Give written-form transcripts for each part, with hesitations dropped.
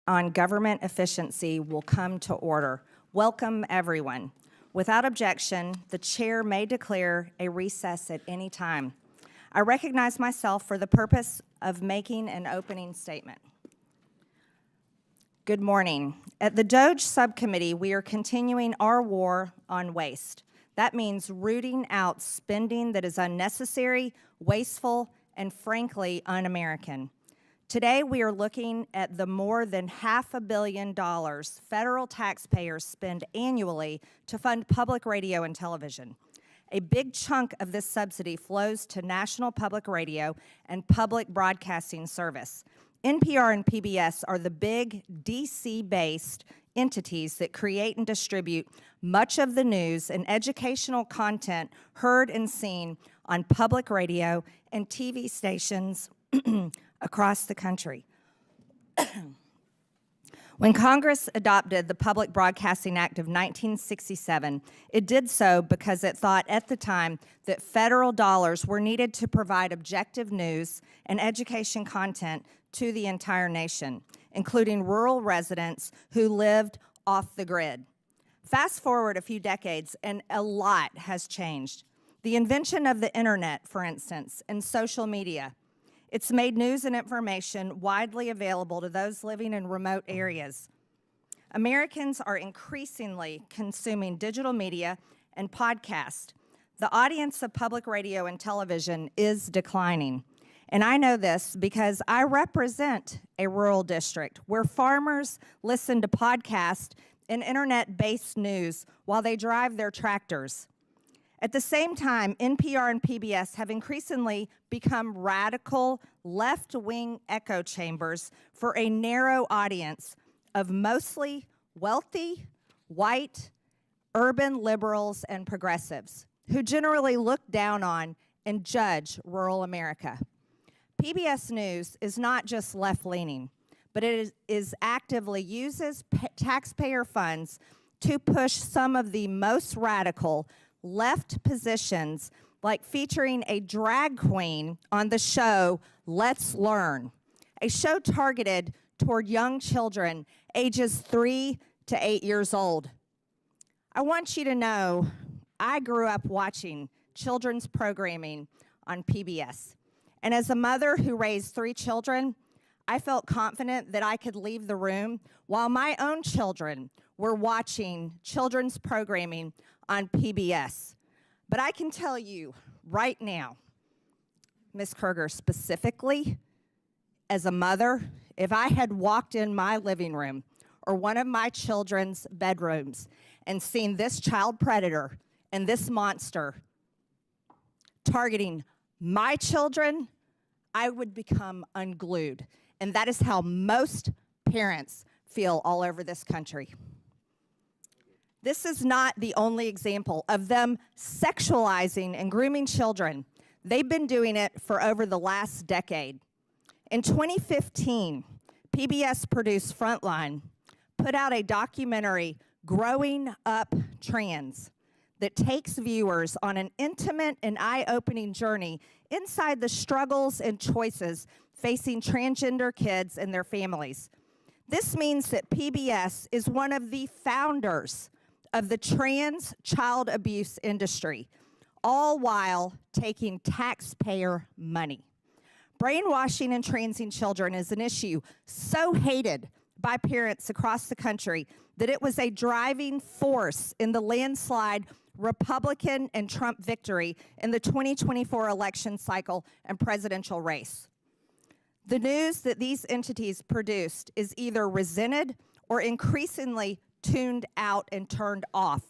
On government efficiency will come to order. Welcome, everyone. Without objection, the chair may declare a recess at any time. I recognize myself for the purpose of making an opening statement. Good morning. At the DOGE subcommittee, we are continuing our war on waste. That means rooting out spending that is unnecessary, wasteful, and frankly, un-American. Today, we are looking at the more than $500 million federal taxpayers spend annually to fund public radio and television. A big chunk of this subsidy flows to National Public Radio and Public Broadcasting Service. NPR and PBS are the big DC-based entities that create and distribute much of the news and educational content heard and seen on public radio and TV stations across the country. When Congress adopted the Public Broadcasting Act of 1967, it did so because it thought at the time that federal dollars were needed to provide objective news and education content to the entire nation, including rural residents who lived off the grid. Fast forward a few decades, and a lot has changed. The invention of the internet, for instance, and social media. It's made news and information widely available to those living in remote areas. Americans are increasingly consuming digital media and podcasts. The audience of public radio and television is declining. And I know this because I represent a rural district where farmers listen to podcasts and internet-based news while they drive their tractors. At the same time, NPR and PBS have increasingly become radical left-wing echo chambers for a narrow audience of mostly wealthy, white, urban liberals and progressives who generally look down on and judge rural America. PBS News is not just left-leaning, but it is actively uses taxpayer funds to push some of the most radical left positions, like featuring a drag queen on the show Let's Learn, a show targeted toward young children ages 3 to 8 years old. I want you to know I grew up watching children's programming on PBS. And as a mother who raised 3 children, I felt confident that I could leave the room while my own children were watching children's programming on PBS. But I can tell you right now, Ms. Kruger, specifically, as a mother, if I had walked in my living room or one of my children's bedrooms and seen this child predator and this monster targeting my children, I would become unglued. And that is how most parents feel all over this country. This is not the only example of them sexualizing and grooming children. They've been doing it for over the last decade. In 2015, PBS produced Frontline, put out a documentary, Growing Up Trans, that takes viewers on an intimate and eye-opening journey inside the struggles and choices facing transgender kids and their families. This means that PBS is one of the founders of the trans child abuse industry, all while taking taxpayer money. Brainwashing and transing children is an issue so hated by parents across the country that it was a driving force in the landslide Republican and Trump victory in the 2024 election cycle and presidential race. The news that these entities produced is either resented or increasingly tuned out and turned off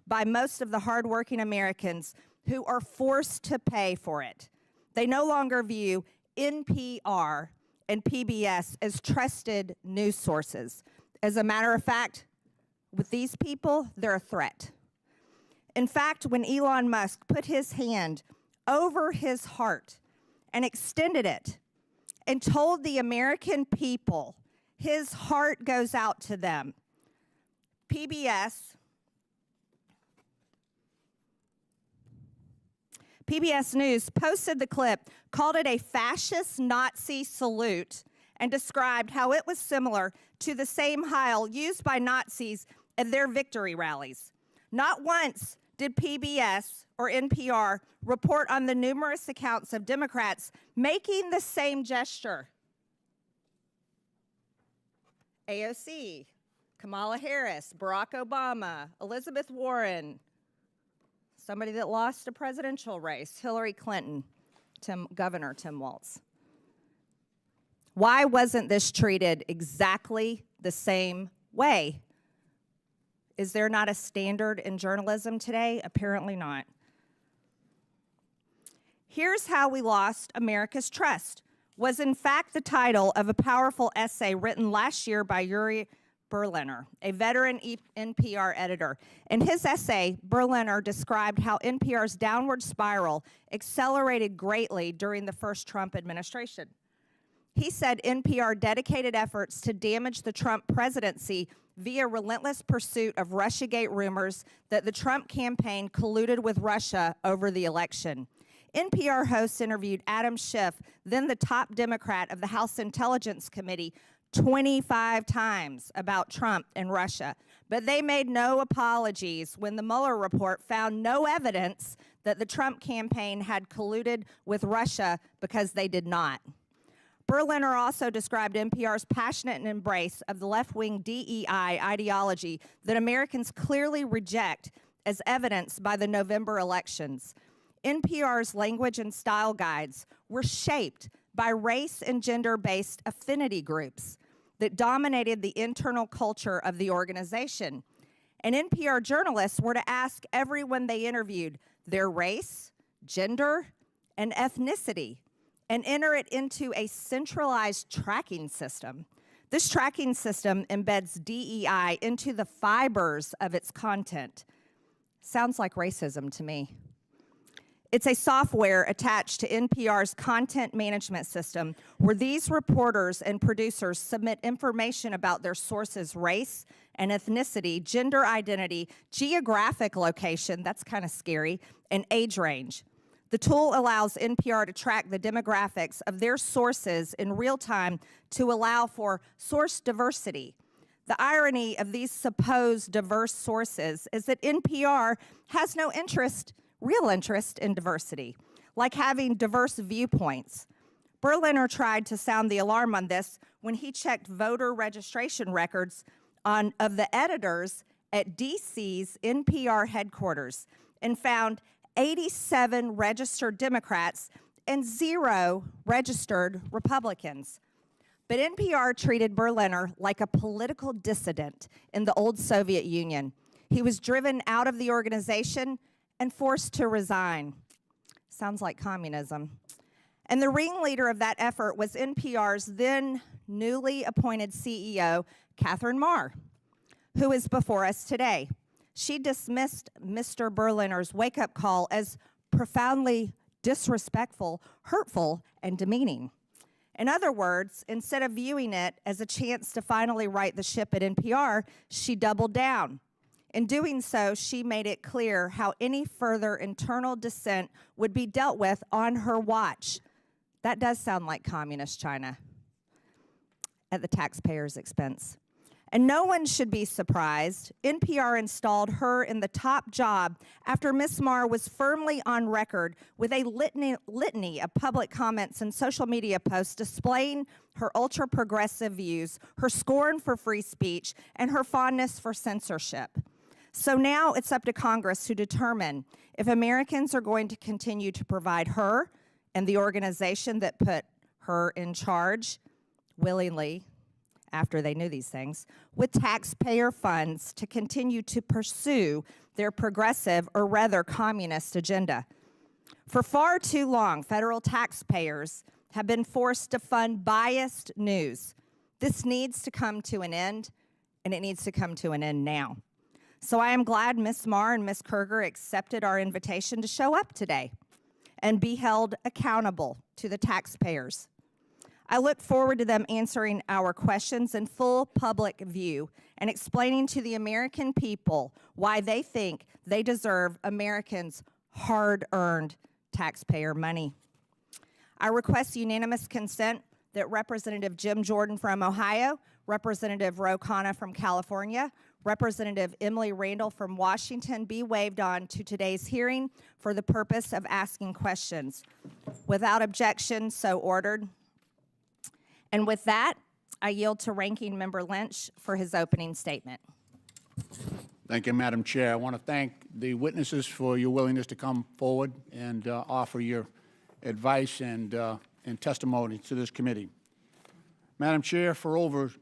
by most of the hardworking Americans who are forced to pay for it. They no longer view NPR and PBS as trusted news sources. As a matter of fact, with these people, they're a threat. In fact, when Elon Musk put his hand over his heart and extended it and told the American people his heart goes out to them, PBS PBS News posted the clip, called it a fascist Nazi salute, and described how it was similar to the same Heil used by Nazis at their victory rallies. Not once did PBS or NPR report on the numerous accounts of Democrats making the same gesture. AOC, Kamala Harris, Barack Obama, Elizabeth Warren, somebody that lost a presidential race, Hillary Clinton, Governor Tim Walz. Why wasn't this treated exactly the same way? Is there not a standard in journalism today? Apparently not. Here's How We Lost America's Trust was in fact the title of a powerful essay written last year by Yuri Berliner, a veteran NPR editor. In his essay, Berliner described how NPR's downward spiral accelerated greatly during the first Trump administration. He said NPR dedicated efforts to damage the Trump presidency via relentless pursuit of Russiagate rumors that the Trump campaign colluded with Russia over the election. NPR hosts interviewed Adam Schiff, then the top Democrat of the House Intelligence Committee, 25 times about Trump and Russia. But they made no apologies when the Mueller report found no evidence that the Trump campaign had colluded with Russia, because they did not. Berliner also described NPR's passionate embrace of the left-wing DEI ideology that Americans clearly reject, as evidenced by the November elections. NPR's language and style guides were shaped by race and gender-based affinity groups that dominated the internal culture of the organization. And NPR journalists were to ask everyone they interviewed their race, gender, and ethnicity, and enter it into a centralized tracking system. This tracking system embeds DEI into the fibers of its content. Sounds like racism to me. It's a software attached to NPR's content management system where these reporters and producers submit information about their sources' race and ethnicity, gender identity, geographic location, that's kind of scary, and age range. The tool allows NPR to track the demographics of their sources in real time to allow for source diversity. The irony of these supposed diverse sources is that NPR has no real interest in diversity, like having diverse viewpoints. Berliner tried to sound the alarm on this when he checked voter registration records of the editors at DC's NPR headquarters and found 87 registered Democrats and 0 registered Republicans. But NPR treated Berliner like a political dissident in the old Soviet Union. He was driven out of the organization and forced to resign. Sounds like communism. And the ringleader of that effort was NPR's then newly appointed CEO, Catherine Marr, who is before us today. She dismissed Mr. Berliner's wake-up call as profoundly disrespectful, hurtful, and demeaning. In other words, instead of viewing it as a chance to finally right the ship at NPR, she doubled down. In doing so, she made it clear how any further internal dissent would be dealt with on her watch. That does sound like communist China at the taxpayer's expense. And no one should be surprised. NPR installed her in the top job after Ms. Marr was firmly on record with a litany of public comments and social media posts displaying her ultra-progressive views, her scorn for free speech, and her fondness for censorship. So now it's up to Congress to determine if Americans are going to continue to provide her and the organization that put her in charge willingly, after they knew these things, with taxpayer funds to continue to pursue their progressive, or rather communist, agenda. For far too long, federal taxpayers have been forced to fund biased news. This needs to come to an end, and it needs to come to an end now. So I am glad Ms. Marr and Ms. Kerger accepted our invitation to show up today and be held accountable to the taxpayers. I look forward to them answering our questions in full public view and explaining to the American people why they think they deserve Americans' hard-earned taxpayer money. I request unanimous consent that Representative Jim Jordan from Ohio, Representative Ro Khanna from California, Representative Emily Randall from Washington be waived on to today's hearing for the purpose of asking questions. Without objection, so ordered. And with that, I yield to Ranking Member Lynch for his opening statement. Thank you, Madam Chair. I want to thank the witnesses for your willingness to come forward and offer your advice and testimony to this committee. Madam Chair, for over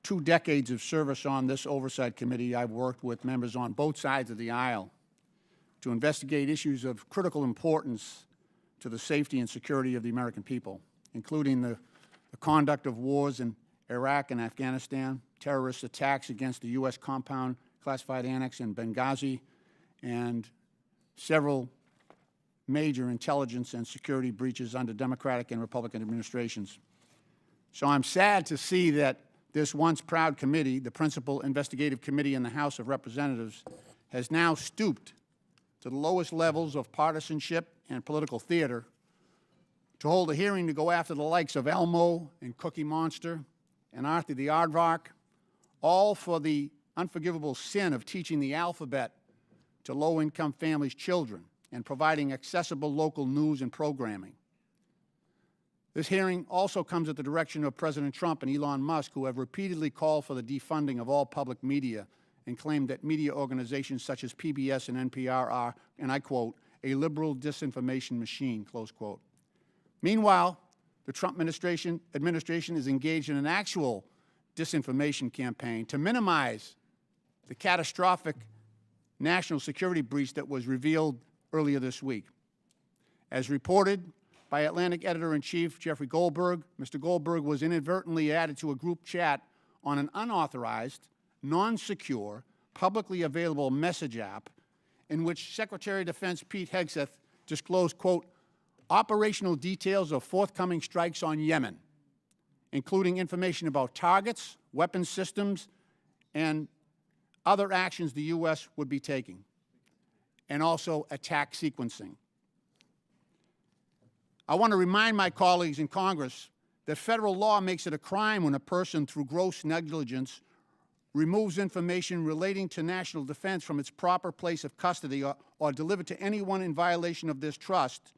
2 decades of service on this Oversight Committee, I've worked with members on both sides of the aisle to investigate issues of critical importance to the safety and security of the American people, including the conduct of wars in Iraq and Afghanistan, terrorist attacks against the U.S. compound classified annex in Benghazi, and several major intelligence and security breaches under Democratic and Republican administrations. So I'm sad to see that this once proud committee, the principal investigative committee in the House of Representatives, has now stooped to the lowest levels of partisanship and political theater to hold a hearing to go after the likes of Elmo and Cookie Monster and Arthur the Aardvark, all for the unforgivable sin of teaching the alphabet to low-income families' children and providing accessible local news and programming. This hearing also comes at the direction of President Trump and Elon Musk, who have repeatedly called for the defunding of all public media and claimed that media organizations such as PBS and NPR are, and I quote, a liberal disinformation machine, close quote. Meanwhile, the Trump administration is engaged in an actual disinformation campaign to minimize the catastrophic national security breach that was revealed earlier this week. As reported by Atlantic Editor-in-Chief Jeffrey Goldberg, Mr. Goldberg was inadvertently added to a group chat on an unauthorized, non-secure, publicly available message app in which Secretary of Defense Pete Hegseth disclosed, quote, operational details of forthcoming strikes on Yemen, including information about targets, weapons systems, and other actions the U.S. would be taking, and also attack sequencing. I want to remind my colleagues in Congress that federal law makes it a crime when a person, through gross negligence, removes information relating to national defense from its proper place of custody or delivered to anyone in violation of this trust,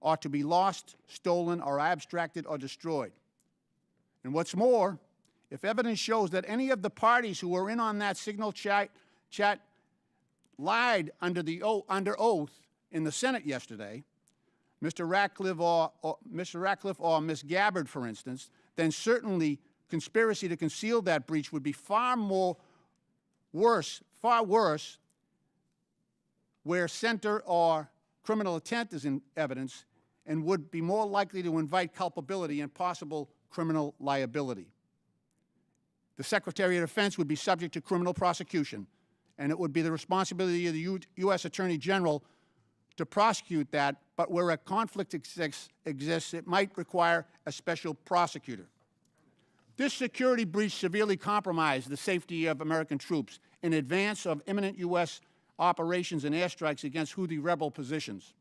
or to be lost, stolen, or abstracted or destroyed. And what's more, if evidence shows that any of the parties who were in on that signal chat lied under oath in the Senate yesterday, Mr. Ratcliffe or Ms. Gabbard, for instance, then certainly conspiracy to conceal that breach would be far worse, where center or criminal intent is in evidence, and would be more likely to invite culpability and possible criminal liability. The Secretary of Defense would be subject to criminal prosecution, and it would be the responsibility of the U.S. Attorney General to prosecute that, but where a conflict exists, it might require a special prosecutor. This security breach severely compromised the safety of American troops in advance of imminent U.S. operations and airstrikes against Houthi rebel positions.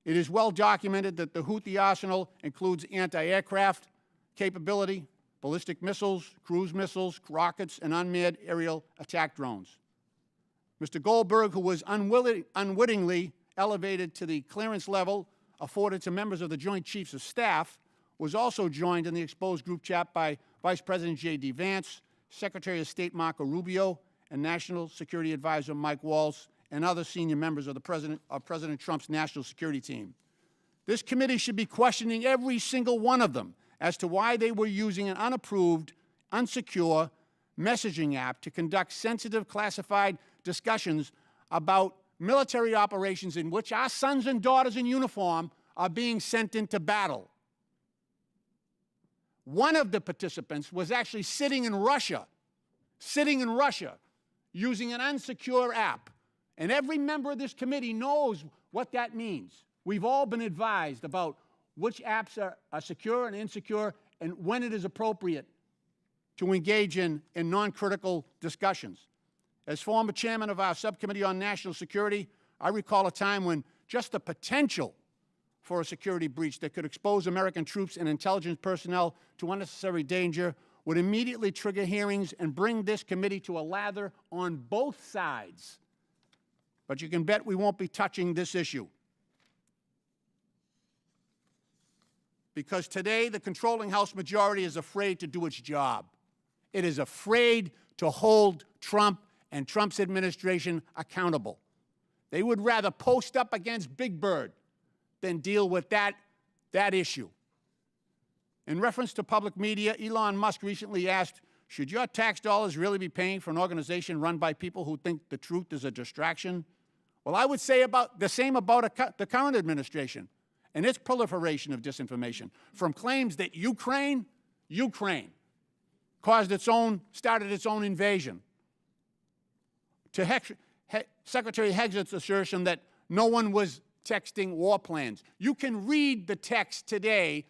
It is well documented that the Houthi arsenal includes anti-aircraft capability, ballistic missiles, cruise missiles, rockets, and unmanned aerial attack drones. Mr. Goldberg, who was unwittingly elevated to the clearance level afforded to members of the Joint Chiefs of Staff, was also joined in the exposed group chat by Vice President J.D. Vance, Secretary of State Marco Rubio, and National Security Advisor Mike Waltz, and other senior members of President Trump's national security team. This committee should be questioning every single one of them as to why they were using an unapproved, unsecure messaging app to conduct sensitive, classified discussions about military operations in which our sons and daughters in uniform are being sent into battle. One of the participants was actually sitting in Russia, using an unsecure app. And every member of this committee knows what that means. We've all been advised about which apps are secure and insecure and when it is appropriate to engage in non-critical discussions. As former chairman of our subcommittee on national security, I recall a time when just the potential for a security breach that could expose American troops and intelligence personnel to unnecessary danger would immediately trigger hearings and bring this committee to a lather on both sides. But you can bet we won't be touching this issue. Because today the controlling House majority is afraid to do its job. It is afraid to hold Trump and Trump's administration accountable. They would rather post up against Big Bird than deal with that issue. In reference to public media, Elon Musk recently asked, should your tax dollars really be paying for an organization run by people who think the truth is a distraction? Well, I would say the same about the current administration and its proliferation of disinformation, from claims that Ukraine started its own invasion, to Secretary Heged's assertion that no one was texting war plans. You can read the text today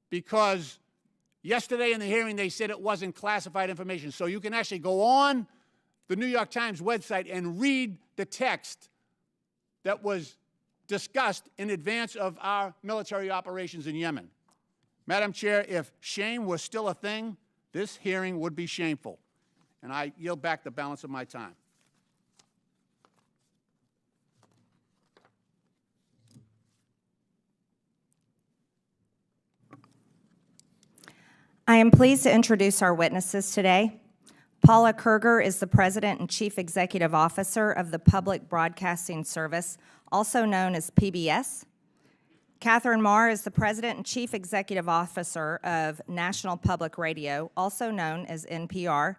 because yesterday in the hearing they said it wasn't classified information. So you can actually go on the New York Times website and read the text that was discussed in advance of our military operations in Yemen. Madam Chair, if shame was still a thing, this hearing would be shameful. And I yield back the balance of my time. I am pleased to introduce our witnesses today. Paula Kerger is the President and Chief Executive Officer of the Public Broadcasting Service, also known as PBS. Catherine Marr is the President and Chief Executive Officer of National Public Radio, also known as NPR.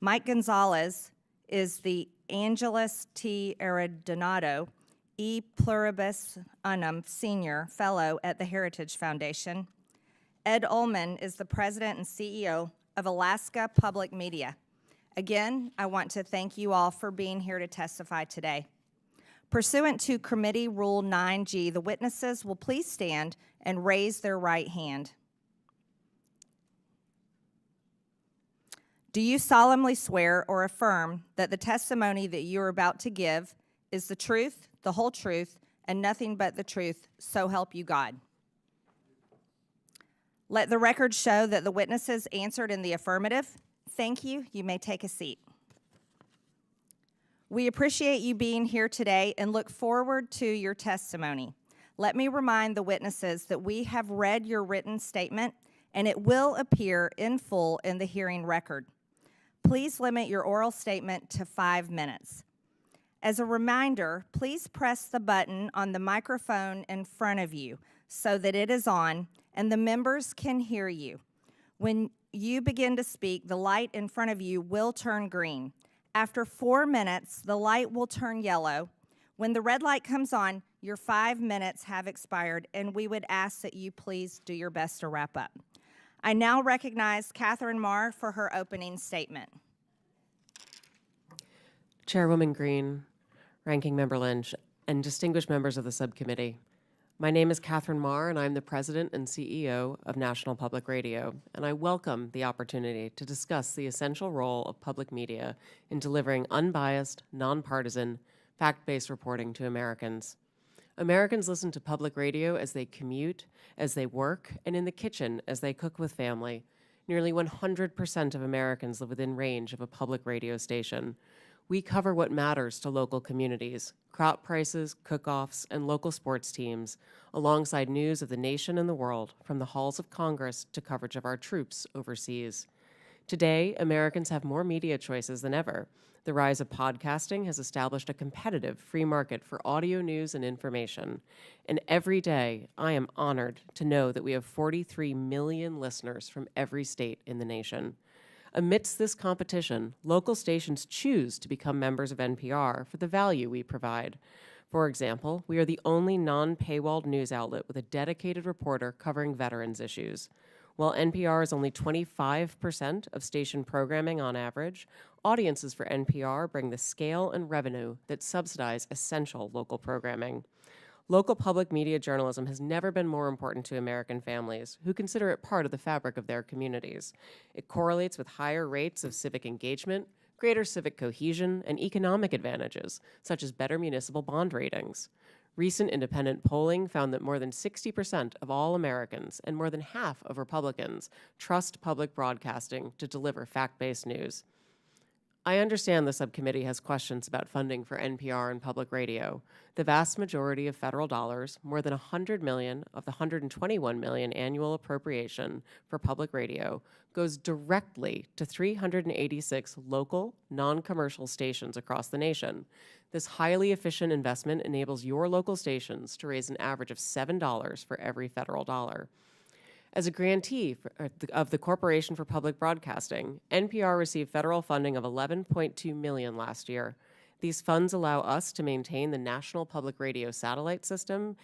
Mike Gonzalez is the Angelus T. Arredondo E. Pluribus Unum Senior Fellow at the Heritage Foundation. Ed Ullman is the President and CEO of Alaska Public Media. Again, I want to thank you all for being here to testify today. Pursuant to Committee Rule 9G, the witnesses will please stand and raise their right hand. Do you solemnly swear or affirm that the testimony that you are about to give is the truth, the whole truth, and nothing but the truth, so help you God? Let the record show that the witnesses answered in the affirmative. Thank you. You may take a seat. We appreciate you being here today and look forward to your testimony. Let me remind the witnesses that we have read your written statement and it will appear in full in the hearing record. Please limit your oral statement to 5 minutes. As a reminder, please press the button on the microphone in front of you so that it is on and the members can hear you. When you begin to speak, the light in front of you will turn green. After 4 minutes, the light will turn yellow. When the red light comes on, your 5 minutes have expired, and we would ask that you please do your best to wrap up. I now recognize Catherine Marr for her opening statement. Chairwoman Green, Ranking Member Lynch, and distinguished members of the subcommittee. My name is Catherine Marr, and I'm the President and CEO of National Public Radio, and I welcome the opportunity to discuss the essential role of public media in delivering unbiased, nonpartisan, fact-based reporting to Americans. Americans listen to public radio as they commute, as they work, and in the kitchen as they cook with family. Nearly 100% of Americans live within range of a public radio station. We cover what matters to local communities, crop prices, cook-offs, and local sports teams, alongside news of the nation and the world, from the halls of Congress to coverage of our troops overseas. Today, Americans have more media choices than ever. The rise of podcasting has established a competitive free market for audio news and information. And every day, I am honored to know that we have 43 million listeners from every state in the nation. Amidst this competition, local stations choose to become members of NPR for the value we provide. For example, we are the only non-paywalled news outlet with a dedicated reporter covering veterans issues. While NPR is only 25% of station programming on average, audiences for NPR bring the scale and revenue that subsidize essential local programming. Local public media journalism has never been more important to American families, who consider it part of the fabric of their communities. It correlates with higher rates of civic engagement, greater civic cohesion, and economic advantages, such as better municipal bond ratings. Recent independent polling found that more than 60% of all Americans and more than half of Republicans trust public broadcasting to deliver fact-based news. I understand the subcommittee has questions about funding for NPR and public radio. The vast majority of federal dollars, more than $100 million of the $121 million annual appropriation for public radio, goes directly to 386 local, non-commercial stations across the nation. This highly efficient investment enables your local stations to raise an average of $7 for every federal dollar. As a grantee of the Corporation for Public Broadcasting, NPR received federal funding of $11.2 million last year. These funds allow us to maintain the national public radio satellite system,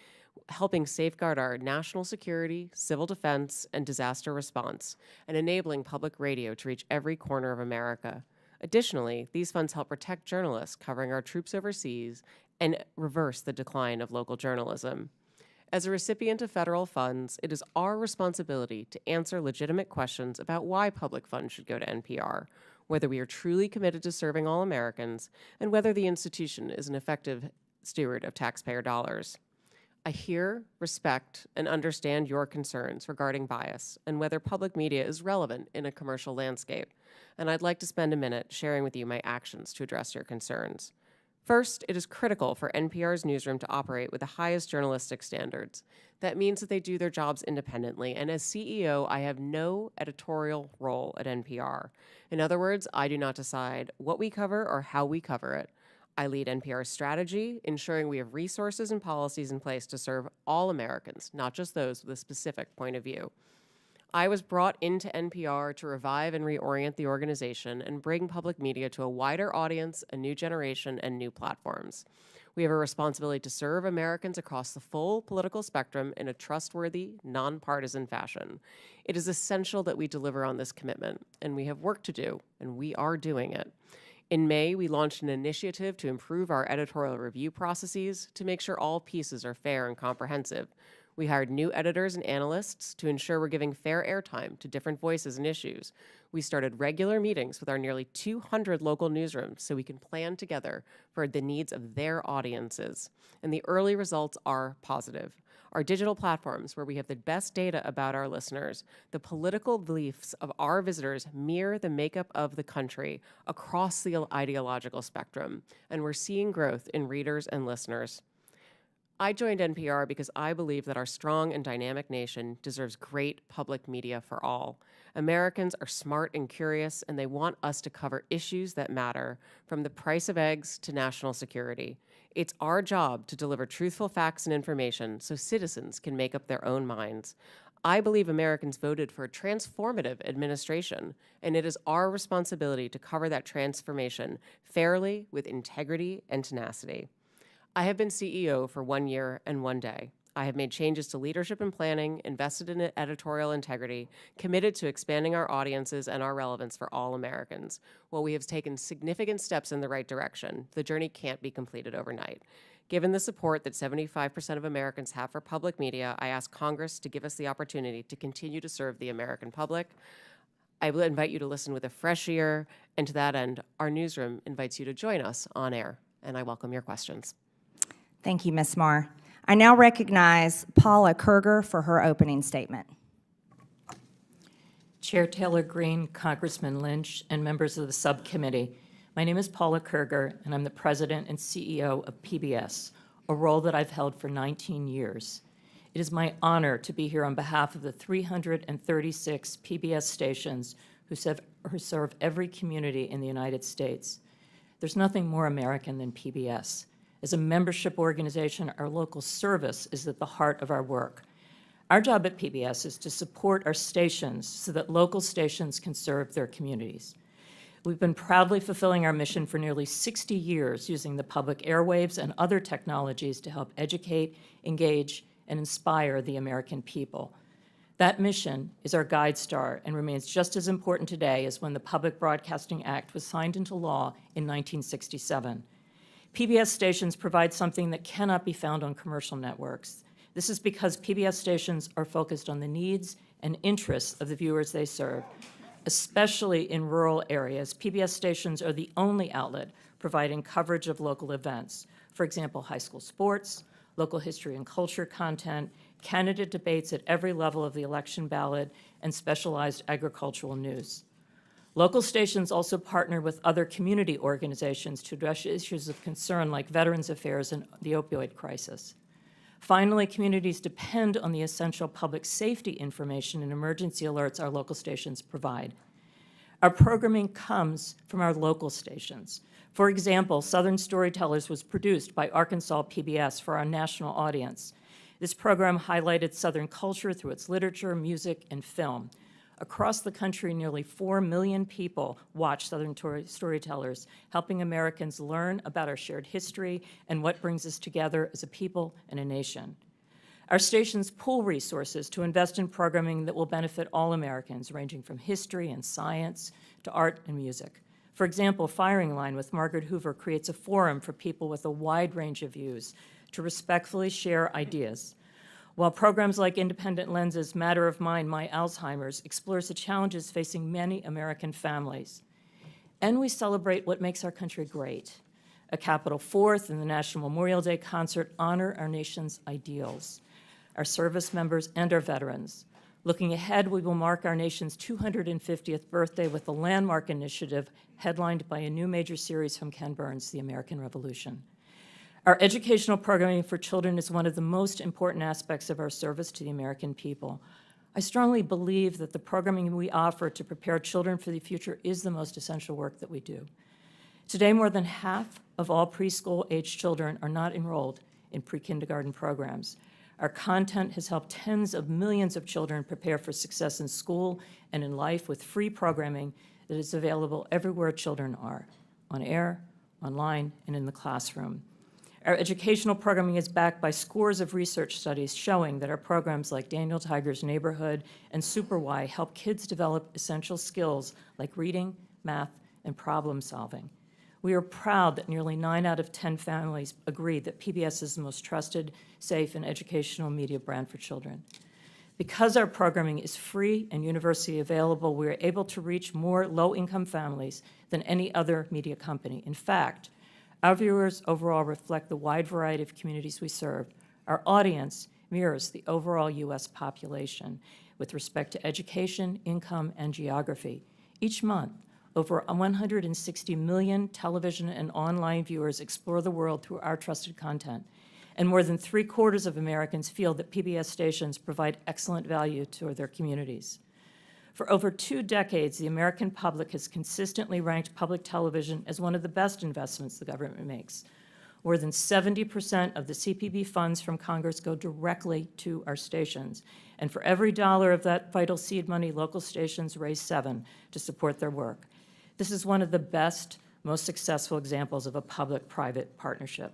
helping safeguard our national security, civil defense, and disaster response, and enabling public radio to reach every corner of America. Additionally, these funds help protect journalists covering our troops overseas and reverse the decline of local journalism. As a recipient of federal funds, it is our responsibility to answer legitimate questions about why public funds should go to NPR, whether we are truly committed to serving all Americans, and whether the institution is an effective steward of taxpayer dollars. I hear, respect, and understand your concerns regarding bias and whether public media is relevant in a commercial landscape, and I'd like to spend a minute sharing with you my actions to address your concerns. First, it is critical for NPR's newsroom to operate with the highest journalistic standards. That means that they do their jobs independently, and as CEO, I have no editorial role at NPR. In other words, I do not decide what we cover or how we cover it. I lead NPR's strategy, ensuring we have resources and policies in place to serve all Americans, not just those with a specific point of view. I was brought into NPR to revive and reorient the organization and bring public media to a wider audience, a new generation, and new platforms. We have a responsibility to serve Americans across the full political spectrum in a trustworthy, nonpartisan fashion. It is essential that we deliver on this commitment, and we have work to do, and we are doing it. In May, we launched an initiative to improve our editorial review processes to make sure all pieces are fair and comprehensive. We hired new editors and analysts to ensure we're giving fair airtime to different voices and issues. We started regular meetings with our nearly 200 local newsrooms so we can plan together for the needs of their audiences. And the early results are positive. Our digital platforms, where we have the best data about our listeners, the political beliefs of our visitors mirror the makeup of the country across the ideological spectrum, and we're seeing growth in readers and listeners. I joined NPR because I believe that our strong and dynamic nation deserves great public media for all. Americans are smart and curious, and they want us to cover issues that matter, from the price of eggs to national security. It's our job to deliver truthful facts and information so citizens can make up their own minds. I believe Americans voted for a transformative administration, and it is our responsibility to cover that transformation fairly, with integrity and tenacity. I have been CEO for 1 year and 1 day. I have made changes to leadership and planning, invested in editorial integrity, committed to expanding our audiences and our relevance for all Americans. While we have taken significant steps in the right direction, the journey can't be completed overnight. Given the support that 75% of Americans have for public media, I ask Congress to give us the opportunity to continue to serve the American public. I will invite you to listen with a fresh ear, and to that end, our newsroom invites you to join us on air, and I welcome your questions. Thank you, Ms. Marr. I now recognize Paula Kerger for her opening statement. Chair Taylor Greene, Congressman Lynch, and members of the subcommittee, my name is Paula Kerger, and I'm the president and CEO of PBS, a role that I've held for 19 years. It is my honor to be here on behalf of the 336 PBS stations who serve every community in the United States. There's nothing more American than PBS. As a membership organization, our local service is at the heart of our work. Our job at PBS is to support our stations so that local stations can serve their communities. We've been proudly fulfilling our mission for nearly 60 years, using the public airwaves and other technologies to help educate, engage, and inspire the American people. That mission is our guide star and remains just as important today as when the Public Broadcasting Act was signed into law in 1967. PBS stations provide something that cannot be found on commercial networks. This is because PBS stations are focused on the needs and interests of the viewers they serve. Especially in rural areas, PBS stations are the only outlet providing coverage of local events. For example, high school sports, local history and culture content, candidate debates at every level of the election ballot, and specialized agricultural news. Local stations also partner with other community organizations to address issues of concern like Veterans Affairs and the opioid crisis. Finally, communities depend on the essential public safety information and emergency alerts our local stations provide. Our programming comes from our local stations. For example, Southern Storytellers was produced by Arkansas PBS for our national audience. This program highlighted Southern culture through its literature, music, and film. Across the country, nearly 4 million people watch Southern Storytellers, helping Americans learn about our shared history and what brings us together as a people and a nation. Our stations pool resources to invest in programming that will benefit all Americans, ranging from history and science to art and music. For example, Firing Line with Margaret Hoover creates a forum for people with a wide range of views to respectfully share ideas. While programs like Independent Lenses, Matter of Mind, My Alzheimer's explores the challenges facing many American families. And we celebrate what makes our country great. A Capitol Fourth and the National Memorial Day concert honor our nation's ideals, our service members, and our veterans. Looking ahead, we will mark our nation's 250th birthday with the Landmark Initiative, headlined by a new major series from Ken Burns, The American Revolution. Our educational programming for children is one of the most important aspects of our service to the American people. I strongly believe that the programming we offer to prepare children for the future is the most essential work that we do. Today, more than half of all preschool-age children are not enrolled in pre-kindergarten programs. Our content has helped tens of millions of children prepare for success in school and in life with free programming that is available everywhere children are, on air, online, and in the classroom. Our educational programming is backed by scores of research studies showing that our programs like Daniel Tiger's Neighborhood and Super Y help kids develop essential skills like reading, math, and problem solving. We are proud that nearly 9 out of 10 families agree that PBS is the most trusted, safe, and educational media brand for children. Because our programming is free and universally available, we are able to reach more low-income families than any other media company. In fact, our viewers overall reflect the wide variety of communities we serve. Our audience mirrors the overall U.S. population with respect to education, income, and geography. Each month, over 160 million television and online viewers explore the world through our trusted content. And more than 3/4 of Americans feel that PBS stations provide excellent value to their communities. For over 2 decades, the American public has consistently ranked public television as one of the best investments the government makes. More than 70% of the CPB funds from Congress go directly to our stations. And for every dollar of that vital seed money, local stations raise 7 to support their work. This is one of the best, most successful examples of a public-private partnership.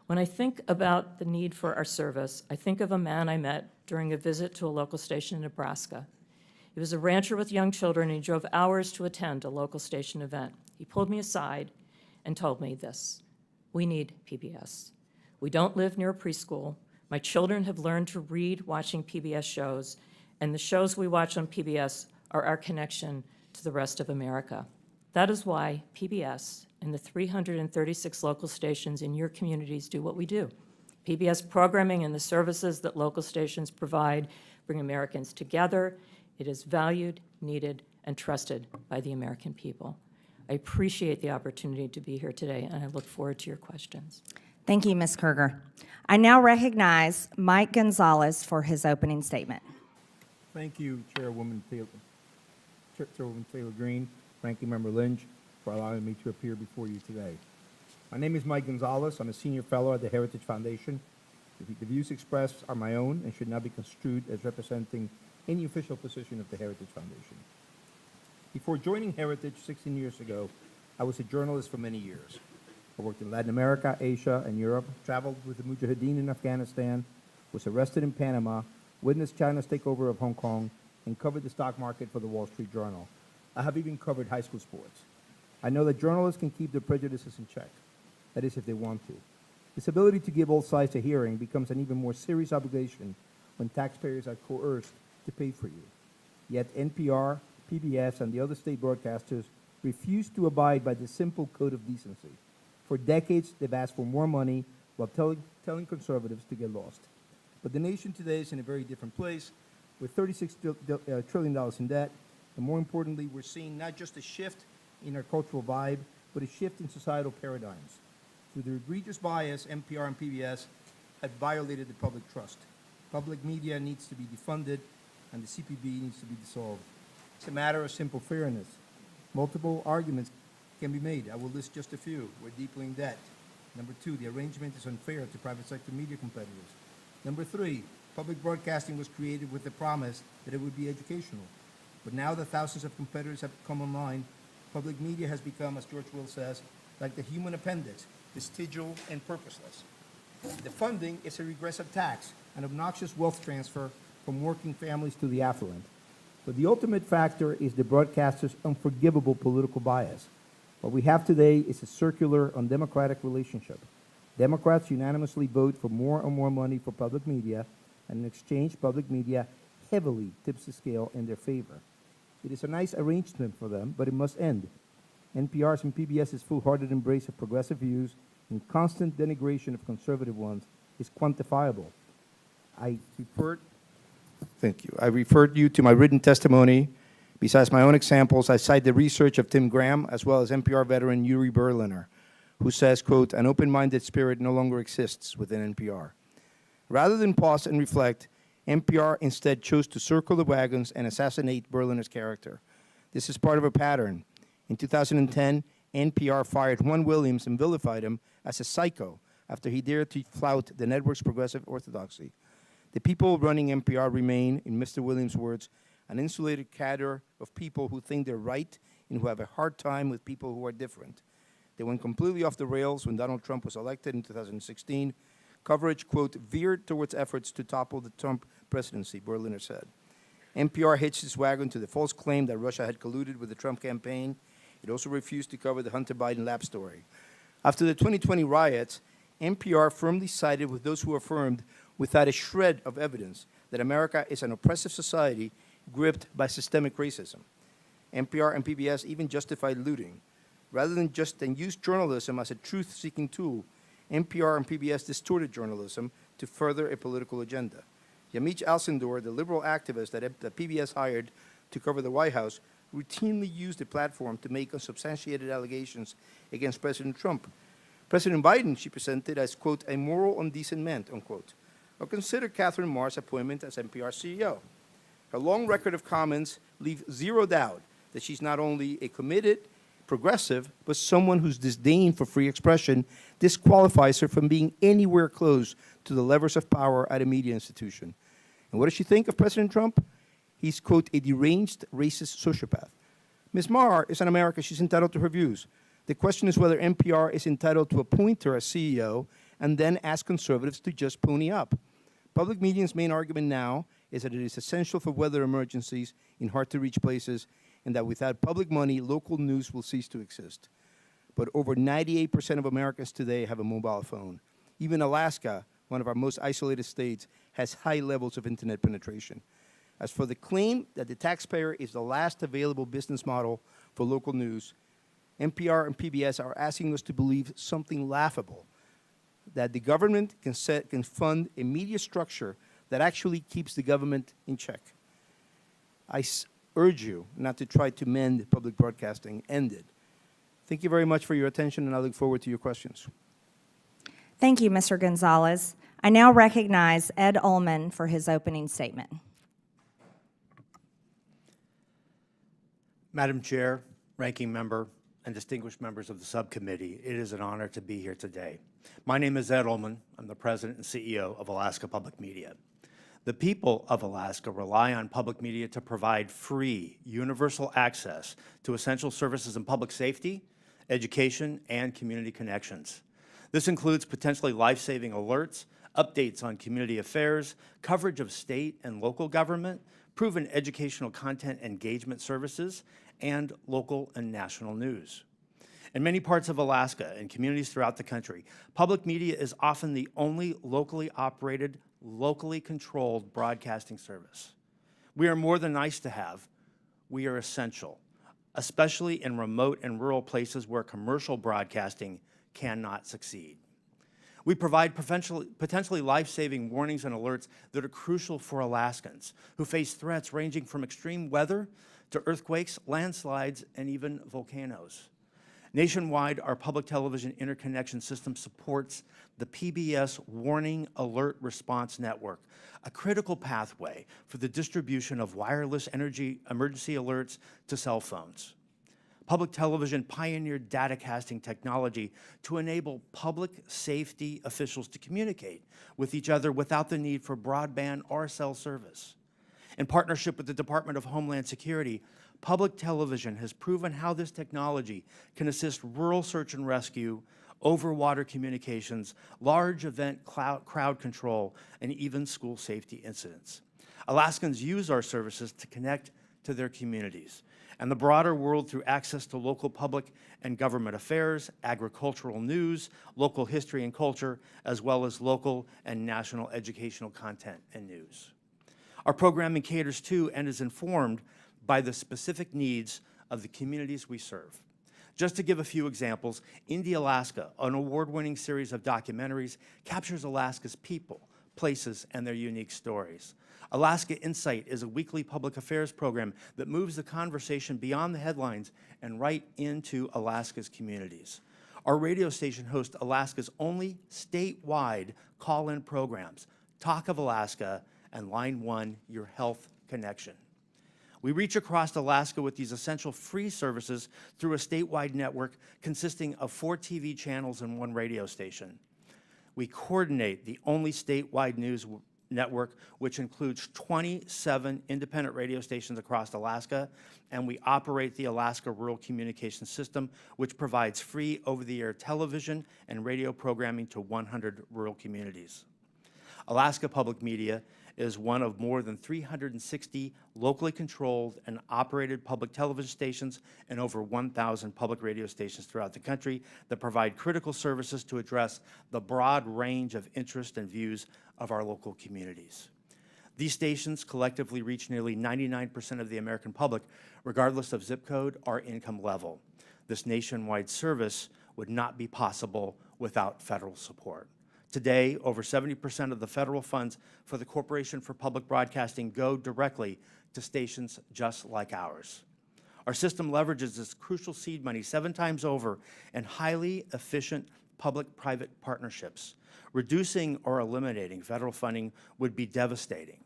When I think about the need for our service, I think of a man I met during a visit to a local station in Nebraska. He was a rancher with young children, and he drove hours to attend a local station event. He pulled me aside and told me this: we need PBS. We don't live near a preschool. My children have learned to read watching PBS shows, and the shows we watch on PBS are our connection to the rest of America. That is why PBS and the 336 local stations in your communities do what we do. PBS programming and the services that local stations provide bring Americans together. It is valued, needed, and trusted by the American people. I appreciate the opportunity to be here today, and I look forward to your questions. Thank you, Ms. Kruger. I now recognize Mike Gonzalez for his opening statement. Thank you, Chairwoman Taylor Greene, Ranking Member Lynch, for allowing me to appear before you today. My name is Mike Gonzalez. I'm a senior fellow at the Heritage Foundation. The views expressed are my own and should not be construed as representing any official position of the Heritage Foundation. Before joining Heritage 16 years ago, I was a journalist for many years. I worked in Latin America, Asia, and Europe, traveled with the Mujahideen in Afghanistan, was arrested in Panama, witnessed China's takeover of Hong Kong, and covered the stock market for the Wall Street Journal. I have even covered high school sports. I know that journalists can keep their prejudices in check. That is, if they want to. This ability to give all sides a hearing becomes an even more serious obligation when taxpayers are coerced to pay for you. Yet NPR, PBS, and the other state broadcasters refuse to abide by the simple code of decency. For decades, they've asked for more money while telling conservatives to get lost. But the nation today is in a very different place, with $36 trillion in debt, and more importantly, we're seeing not just a shift in our cultural vibe, but a shift in societal paradigms. Through their egregious bias, NPR and PBS have violated the public trust. Public media needs to be defunded, and the CPB needs to be dissolved. It's a matter of simple fairness. Multiple arguments can be made. I will list just a few. We're deeply in debt. Number two, the arrangement is unfair to private sector media competitors. Number three, public broadcasting was created with the promise that it would be educational. But now that thousands of competitors have come online, public media has become, as George Will says, like the human appendix, vestigial and purposeless. The funding is a regressive tax, an obnoxious wealth transfer from working families to the affluent. But the ultimate factor is the broadcaster's unforgivable political bias. What we have today is a circular, undemocratic relationship. Democrats unanimously vote for more and more money for public media, and in exchange, public media heavily tips the scale in their favor. It is a nice arrangement for them, but it must end. NPR's and PBS's full-hearted embrace of progressive views and constant denigration of conservative ones is quantifiable. Thank you. I referred you to my written testimony. Besides my own examples, I cite the research of Tim Graham, as well as NPR veteran Yuri Berliner, who says, quote, an open-minded spirit no longer exists within NPR. Rather than pause and reflect, NPR instead chose to circle the wagons and assassinate Berliner's character. This is part of a pattern. In 2010, NPR fired Juan Williams and vilified him as a psycho after he dared to flout the network's progressive orthodoxy. The people running NPR remain, in Mr. Williams' words, an insulated cadre of people who think they're right and who have a hard time with people who are different. They went completely off the rails when Donald Trump was elected in 2016. Coverage, quote, veered towards efforts to topple the Trump presidency, Berliner said. NPR hitched its wagon to the false claim that Russia had colluded with the Trump campaign. It also refused to cover the Hunter Biden lab story. After the 2020 riots, NPR firmly sided with those who affirmed, without a shred of evidence, that America is an oppressive society gripped by systemic racism. NPR and PBS even justified looting. Rather than use journalism as a truth-seeking tool, NPR and PBS distorted journalism to further a political agenda. Yamiche Alcindor, the liberal activist that PBS hired to cover the White House, routinely used the platform to make unsubstantiated allegations against President Trump. President Biden, she presented as, quote, a moral and decent man, unquote. Or consider Catherine Marr's appointment as NPR CEO. Her long record of comments leave zero doubt that she's not only a committed progressive, but someone whose disdain for free expression disqualifies her from being anywhere close to the levers of power at a media institution. And what does she think of President Trump? He's, quote, a deranged racist sociopath. Ms. Marr is an American. She's entitled to her views. The question is whether NPR is entitled to appoint her as CEO and then ask conservatives to just pony up. Public media's main argument now is that it is essential for weather emergencies in hard-to-reach places, and that without public money, local news will cease to exist. But over 98% of Americans today have a mobile phone. Even Alaska, one of our most isolated states, has high levels of internet penetration. As for the claim that the taxpayer is the last available business model for local news, NPR and PBS are asking us to believe something laughable, that the government can fund a media structure that actually keeps the government in check. I urge you not to try to mend public broadcasting. End it. Thank you very much for your attention, and I look forward to your questions. Thank you, Mr. Gonzalez. I now recognize Ed Ullman for his opening statement. Madam Chair, Ranking Member, and distinguished members of the subcommittee, it is an honor to be here today. My name is Ed Ullman. I'm the President and CEO of Alaska Public Media. The people of Alaska rely on public media to provide free, universal access to essential services in public safety, education, and community connections. This includes potentially life-saving alerts, updates on community affairs, coverage of state and local government, proven educational content engagement services, and local and national news. In many parts of Alaska and communities throughout the country, public media is often the only locally operated, locally controlled broadcasting service. We are more than nice to have, we are essential, especially in remote and rural places where commercial broadcasting cannot succeed. We provide potentially life-saving warnings and alerts that are crucial for Alaskans who face threats ranging from extreme weather to earthquakes, landslides, and even volcanoes. Nationwide, our public television interconnection system supports the PBS Warning Alert Response Network, a critical pathway for the distribution of wireless energy emergency alerts to cell phones. Public television pioneered datacasting technology to enable public safety officials to communicate with each other without the need for broadband or cell service. In partnership with the Department of Homeland Security, public television has proven how this technology can assist rural search and rescue, over-water communications, large event crowd control, and even school safety incidents. Alaskans use our services to connect to their communities and the broader world through access to local public and government affairs, agricultural news, local history and culture, as well as local and national educational content and news. Our programming caters to and is informed by the specific needs of the communities we serve. Just to give a few examples, Indie Alaska, an award-winning series of documentaries, captures Alaska's people, places, and their unique stories. Alaska Insight is a weekly public affairs program that moves the conversation beyond the headlines and right into Alaska's communities. Our radio station hosts Alaska's only statewide call-in programs, Talk of Alaska and Line 1, Your Health Connection. We reach across Alaska with these essential free services through a statewide network consisting of 4 TV channels and 1 radio station. We coordinate the only statewide news network, which includes 27 independent radio stations across Alaska, and we operate the Alaska Rural Communications System, which provides free over-the-air television and radio programming to 100 rural communities. Alaska Public Media is one of more than 360 locally controlled and operated public television stations and over 1,000 public radio stations throughout the country that provide critical services to address the broad range of interest and views of our local communities. These stations collectively reach nearly 99% of the American public, regardless of zip code or income level. This nationwide service would not be possible without federal support. Today, over 70% of the federal funds for the Corporation for Public Broadcasting go directly to stations just like ours. Our system leverages this crucial seed money 7 times over in highly efficient public-private partnerships. Reducing or eliminating federal funding would be devastating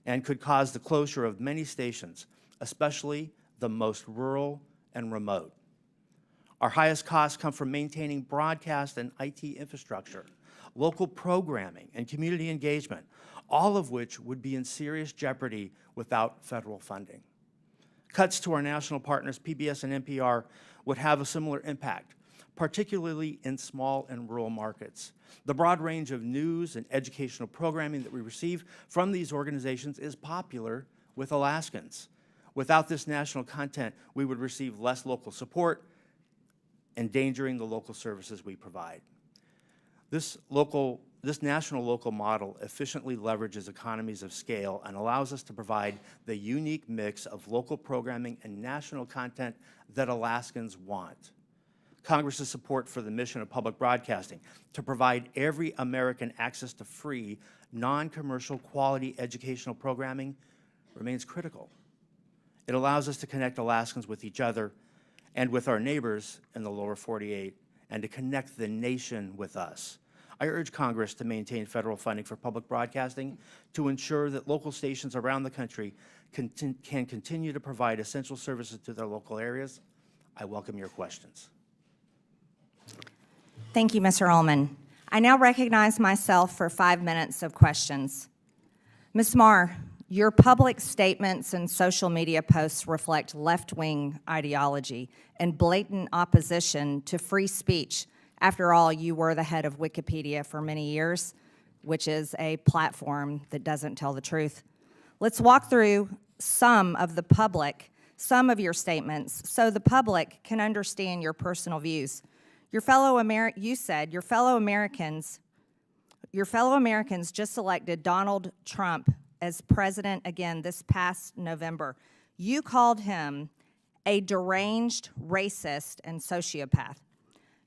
and could cause the closure of many stations, especially the most rural and remote. Our highest costs come from maintaining broadcast and IT infrastructure, local programming, and community engagement, all of which would be in serious jeopardy without federal funding. Cuts to our national partners, PBS and NPR, would have a similar impact, particularly in small and rural markets. The broad range of news and educational programming that we receive from these organizations is popular with Alaskans. Without this national content, we would receive less local support, endangering the local services we provide. This national local model efficiently leverages economies of scale and allows us to provide the unique mix of local programming and national content that Alaskans want. Congress's support for the mission of public broadcasting to provide every American access to free, non-commercial quality educational programming remains critical. It allows us to connect Alaskans with each other and with our neighbors in the lower 48, and to connect the nation with us. I urge Congress to maintain federal funding for public broadcasting to ensure that local stations around the country can continue to provide essential services to their local areas. I welcome your questions. Thank you, Mr. Ullman. I now recognize myself for 5 minutes of questions. Ms. Marr, your public statements and social media posts reflect left-wing ideology and blatant opposition to free speech. After all, you were the head of Wikipedia for many years, which is a platform that doesn't tell the truth. Let's walk through some of your statements so the public can understand your personal views. You said your fellow Americans just elected Donald Trump as president again this past November. You called him a deranged racist and sociopath.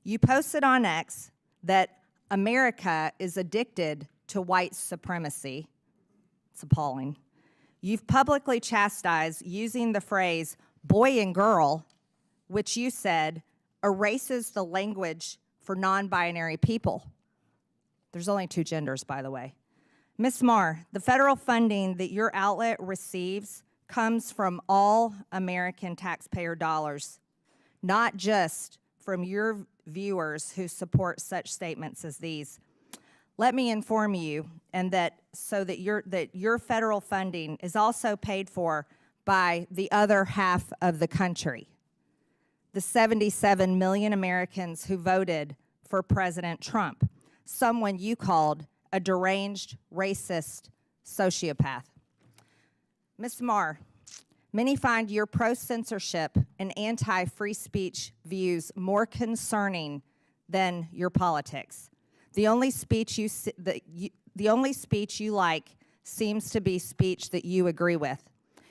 You posted on X that America is addicted to white supremacy. It's appalling. You've publicly chastised using the phrase boy and girl, which you said erases the language for non-binary people. There's only two genders, by the way. Ms. Marr, the federal funding that your outlet receives comes from all American taxpayer dollars, not just from your viewers who support such statements as these. Let me inform you, and that your federal funding is also paid for by the other half of the country, the 77 million Americans who voted for President Trump, someone you called a deranged, racist sociopath. Ms. Marr, many find your pro-censorship and anti-free speech views more concerning than your politics. The only speech you like seems to be speech that you agree with.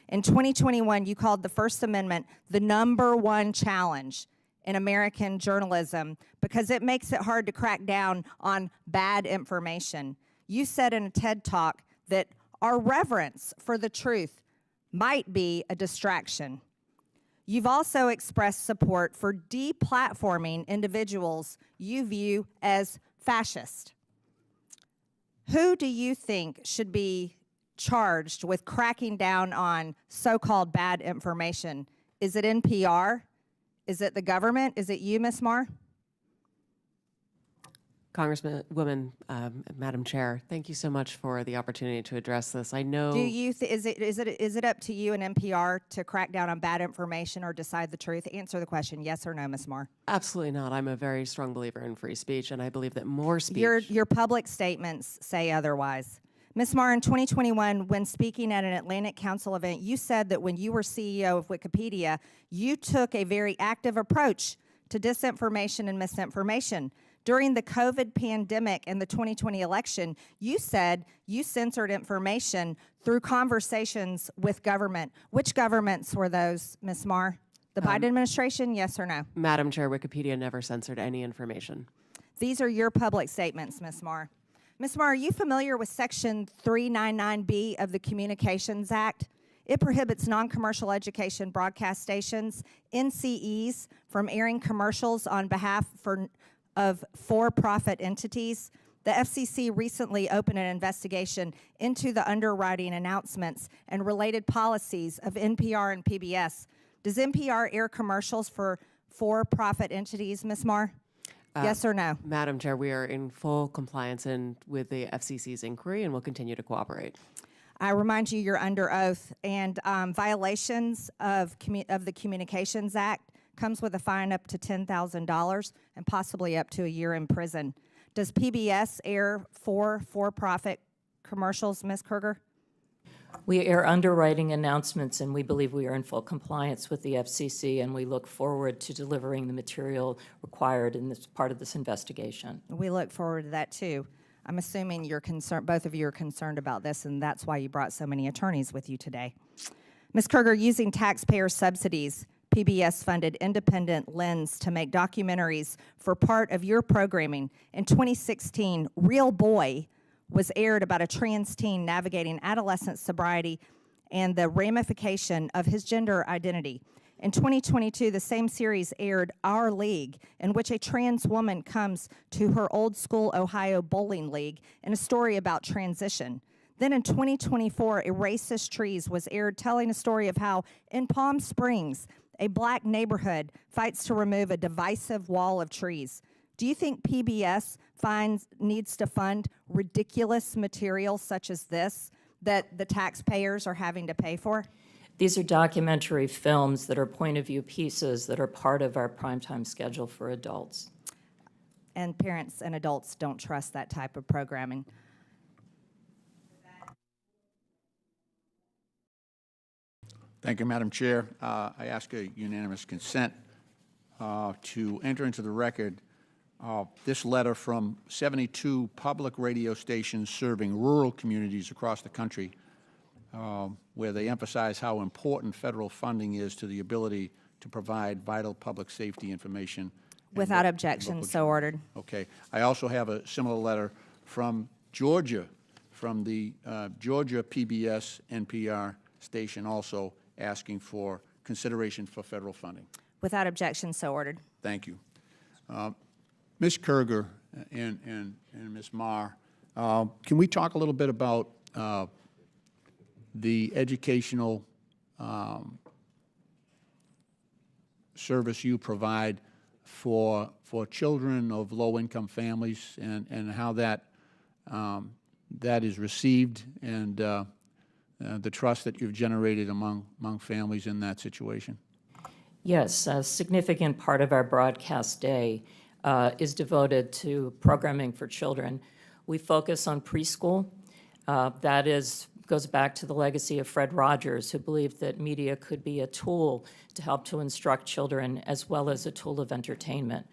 In 2021, you called the First Amendment the #1 challenge in American journalism because it makes it hard to crack down on bad information. You said in a TED Talk that our reverence for the truth might be a distraction. You've also expressed support for deplatforming individuals you view as fascist. Who do you think should be charged with cracking down on so-called bad information? Is it NPR? Is it the government? Is it you, Ms. Marr? Congresswoman, Madam Chair, thank you so much for the opportunity to address this. I know. Do you is it up to you and NPR to crack down on bad information or decide the truth? Answer the question, yes or no, Ms. Marr. Absolutely not. I'm a very strong believer in free speech, and I believe that more speech. Your public statements say otherwise. Ms. Marr, in 2021, when speaking at an Atlantic Council event, you said that when you were CEO of Wikipedia, you took a very active approach to disinformation and misinformation. During the COVID pandemic and the 2020 election, you said you censored information through conversations with government. Which governments were those, Ms. Marr? The Biden administration, yes or no? Madam Chair, Wikipedia never censored any information. These are your public statements, Ms. Marr. Ms. Marr, are you familiar with Section 399B of the Communications Act? It prohibits non-commercial education broadcast stations, NCEs, from airing commercials on behalf of for-profit entities. The FCC recently opened an investigation into the underwriting announcements and related policies of NPR and PBS. Does NPR air commercials for for-profit entities, Ms. Marr? Yes or no? Madam Chair, we are in full compliance with the FCC's inquiry and will continue to cooperate. I remind you, you're under oath, and violations of the Communications Act comes with a fine up to $10,000 and possibly up to a year in prison. Does PBS air for-profit commercials, Ms. Kruger? We air underwriting announcements, and we believe we are in full compliance with the FCC, and we look forward to delivering the material required in this part of this investigation. We look forward to that, too. I'm assuming you're concerned, both of you are concerned about this, and that's why you brought so many attorneys with you today. Ms. Kruger, using taxpayer subsidies, PBS funded Independent Lens to make documentaries for part of your programming. In 2016, Real Boy was aired about a trans teen navigating adolescent sobriety and the ramification of his gender identity. In 2022, the same series aired Our League, in which a trans woman comes to her old school Ohio bowling league in a story about transition. Then in 2024, A Racist Trees was aired, telling a story of how in Palm Springs, a black neighborhood fights to remove a divisive wall of trees. Do you think PBS needs to fund ridiculous material such as this that the taxpayers are having to pay for? These are documentary films that are point-of-view pieces that are part of our primetime schedule for adults. And parents and adults don't trust that type of programming. Thank you, Madam Chair. I ask a unanimous consent to enter into the record this letter from 72 public radio stations serving rural communities across the country, where they emphasize how important federal funding is to the ability to provide vital public safety information Without objection, so ordered. Okay. I also have a similar letter from Georgia, from the Georgia PBS NPR station, also asking for consideration for federal funding. Without objection, so ordered. Thank you. Ms. Kerger and Ms. Marr, can we talk a little bit about the educational service you provide for children of low-income families and how that that is received and the trust that you've generated among families in that situation? Yes, a significant part of our broadcast day is devoted to programming for children. We focus on preschool. Goes back to the legacy of Fred Rogers, who believed that media could be a tool to help to instruct children as well as a tool of entertainment.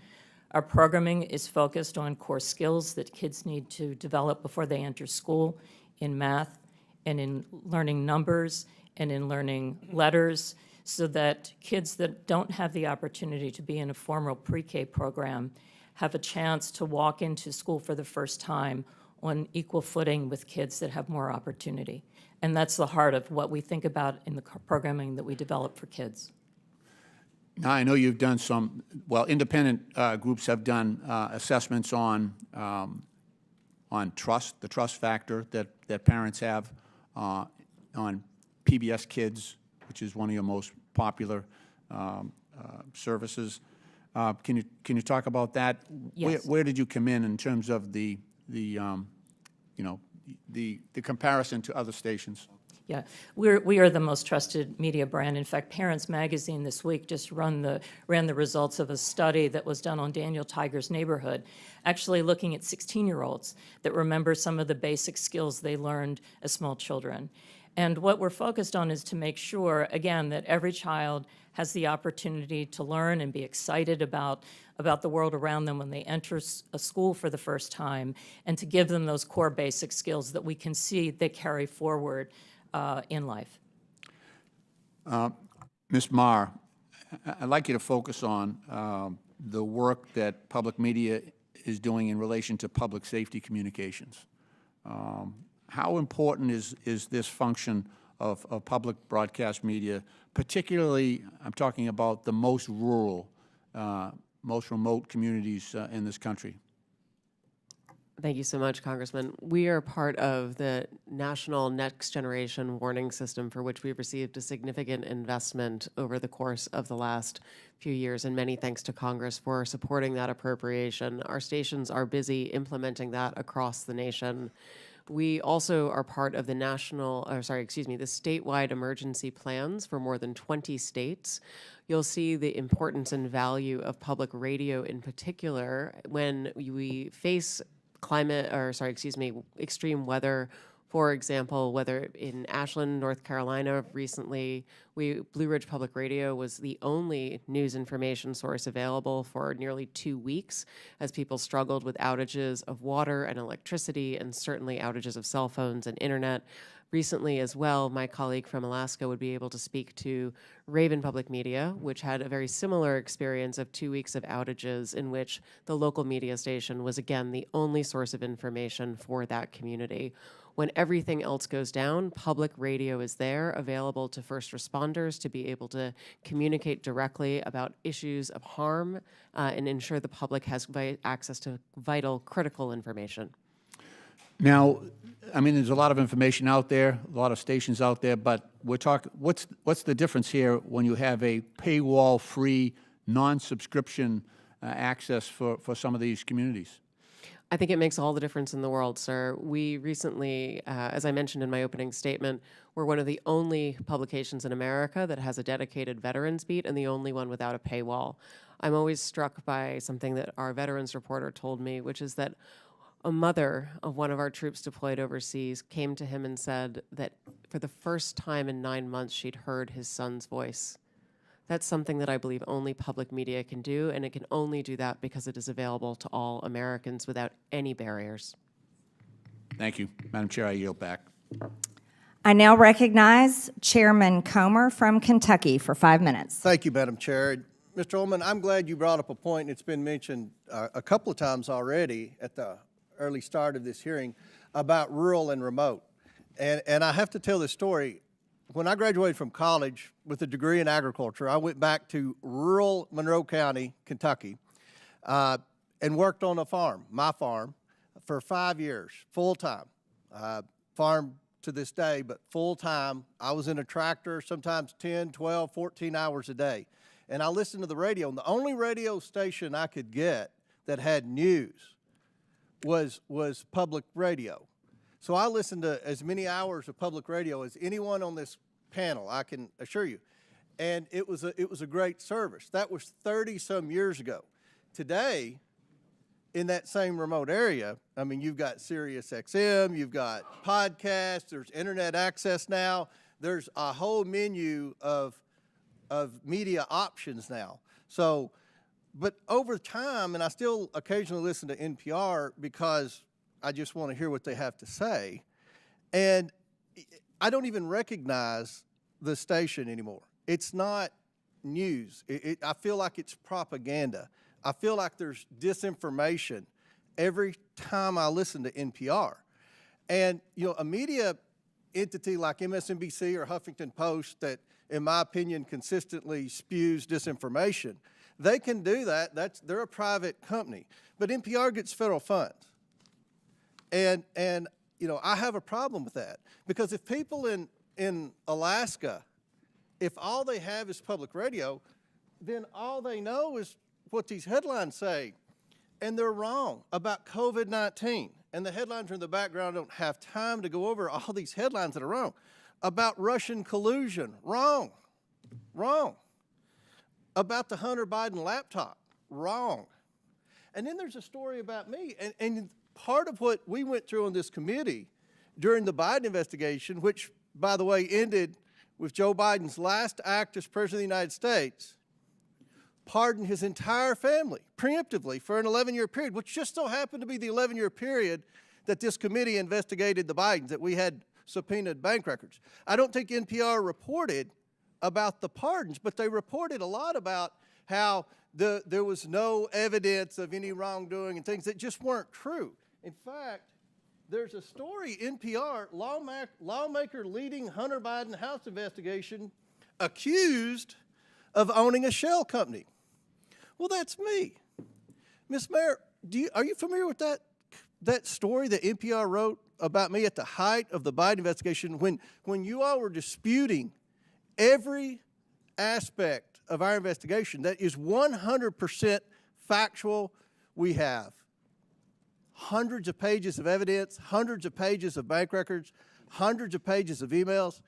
Our programming is focused on core skills that kids need to develop before they enter school in math and in learning numbers and in learning letters, so that kids that don't have the opportunity to be in a formal pre-K program have a chance to walk into school for the first time on equal footing with kids that have more opportunity. And that's the heart of what we think about in the programming that we develop for kids. Now, I know you've done some, well, independent groups have done assessments on trust, the trust factor that parents have on PBS Kids, which is one of your most popular services. Can you talk about that? Yes. Where did you come in terms of the comparison to other stations? Yeah, we are the most trusted media brand. In fact, Parents Magazine this week just ran the results of a study that was done on Daniel Tiger's neighborhood, actually looking at 16-year-olds that remember some of the basic skills they learned as small children. And what we're focused on is to make sure, again, that every child has the opportunity to learn and be excited about the world around them when they enter a school for the first time, and to give them those core basic skills that we can see they carry forward in life. Ms. Marr, I'd like you to focus on the work that public media is doing in relation to public safety communications. How important is this function of public broadcast media, particularly, I'm talking about the most rural, most remote communities in this country? Thank you so much, Congressman. We are part of the National Next Generation Warning System, for which we've received a significant investment over the course of the last few years, and many thanks to Congress for supporting that appropriation. Our stations are busy implementing that across the nation. We also are part of the the statewide emergency plans for more than 20 states. You'll see the importance and value of public radio in particular when we face extreme weather. For example, whether in Ashland, North Carolina, recently, Blue Ridge Public Radio was the only news information source available for nearly 2 weeks as people struggled with outages of water and electricity, and certainly outages of cell phones and internet. Recently as well, my colleague from Alaska would be able to speak to Raven Public Media, which had a very similar experience of 2 weeks of outages in which the local media station was, again, the only source of information for that community. When everything else goes down, public radio is there, available to first responders to be able to communicate directly about issues of harm and ensure the public has access to vital, critical information. Now, I mean, there's a lot of information out there, a lot of stations out there, but we're talking, what's the difference here when you have a paywall-free, non-subscription access for some of these communities? I think it makes all the difference in the world, sir. We recently, as I mentioned in my opening statement, we're one of the only publications in America that has a dedicated veterans beat and the only one without a paywall. I'm always struck by something that our veterans reporter told me, which is that a mother of one of our troops deployed overseas came to him and said that for the first time in 9 months, she'd heard his son's voice. That's something that I believe only public media can do, and it can only do that because it is available to all Americans without any barriers. Thank you. Madam Chair, I yield back. I now recognize Chairman Comer from Kentucky for 5 minutes. Thank you, Madam Chair. Mr. Ullman, I'm glad you brought up a point, and it's been mentioned a couple of times already at the early start of this hearing, about rural and remote. And I have to tell this story. When I graduated from college with a degree in agriculture, I went back to rural Monroe County, Kentucky, and worked on a farm, my farm, for 5 years, full-time. Farm to this day, but full-time. I was in a tractor, sometimes 10, 12, 14 hours a day. And I listened to the radio, and the only radio station I could get that had news was public radio. So I listened to as many hours of public radio as anyone on this panel, I can assure you. And it was a great service. That was 30-some years ago. Today, in that same remote area, I mean, you've got Sirius XM, you've got podcasts, there's internet access now, there's a whole menu of media options now. So, but over time, and I still occasionally listen to NPR because I just want to hear what they have to say, and I don't even recognize the station anymore. It's not news. I feel like it's propaganda. I feel like there's disinformation every time I listen to NPR. And, you know, a media entity like MSNBC or Huffington Post that, in my opinion, consistently spews disinformation, they can do that. They're a private company. But NPR gets federal funds. And you know, I have a problem with that. Because if people in Alaska, if all they have is public radio, then all they know is what these headlines say. And they're wrong about COVID-19. And the headlines are in the background. I don't have time to go over all these headlines that are wrong. About Russian collusion, wrong, wrong. About the Hunter Biden laptop, wrong. And then there's a story about me. And part of what we went through on this committee during the Biden investigation, which, by the way, ended with Joe Biden's last act as President of the United States, pardoned his entire family preemptively for an 11-year period, which just so happened to be the 11-year period that this committee investigated the Bidens, that we had subpoenaed bank records. I don't think NPR reported about the pardons, but they reported a lot about how there was no evidence of any wrongdoing and things that just weren't true. In fact, there's a story, NPR, lawmaker leading Hunter Biden House investigation, accused of owning a shell company. Well, that's me. Ms. Mayor, are you familiar with that story that NPR wrote about me at the height of the Biden investigation when you all were disputing every aspect of our investigation that is 100% factual? We have hundreds of pages of evidence, hundreds of pages of bank records, hundreds of pages of emails.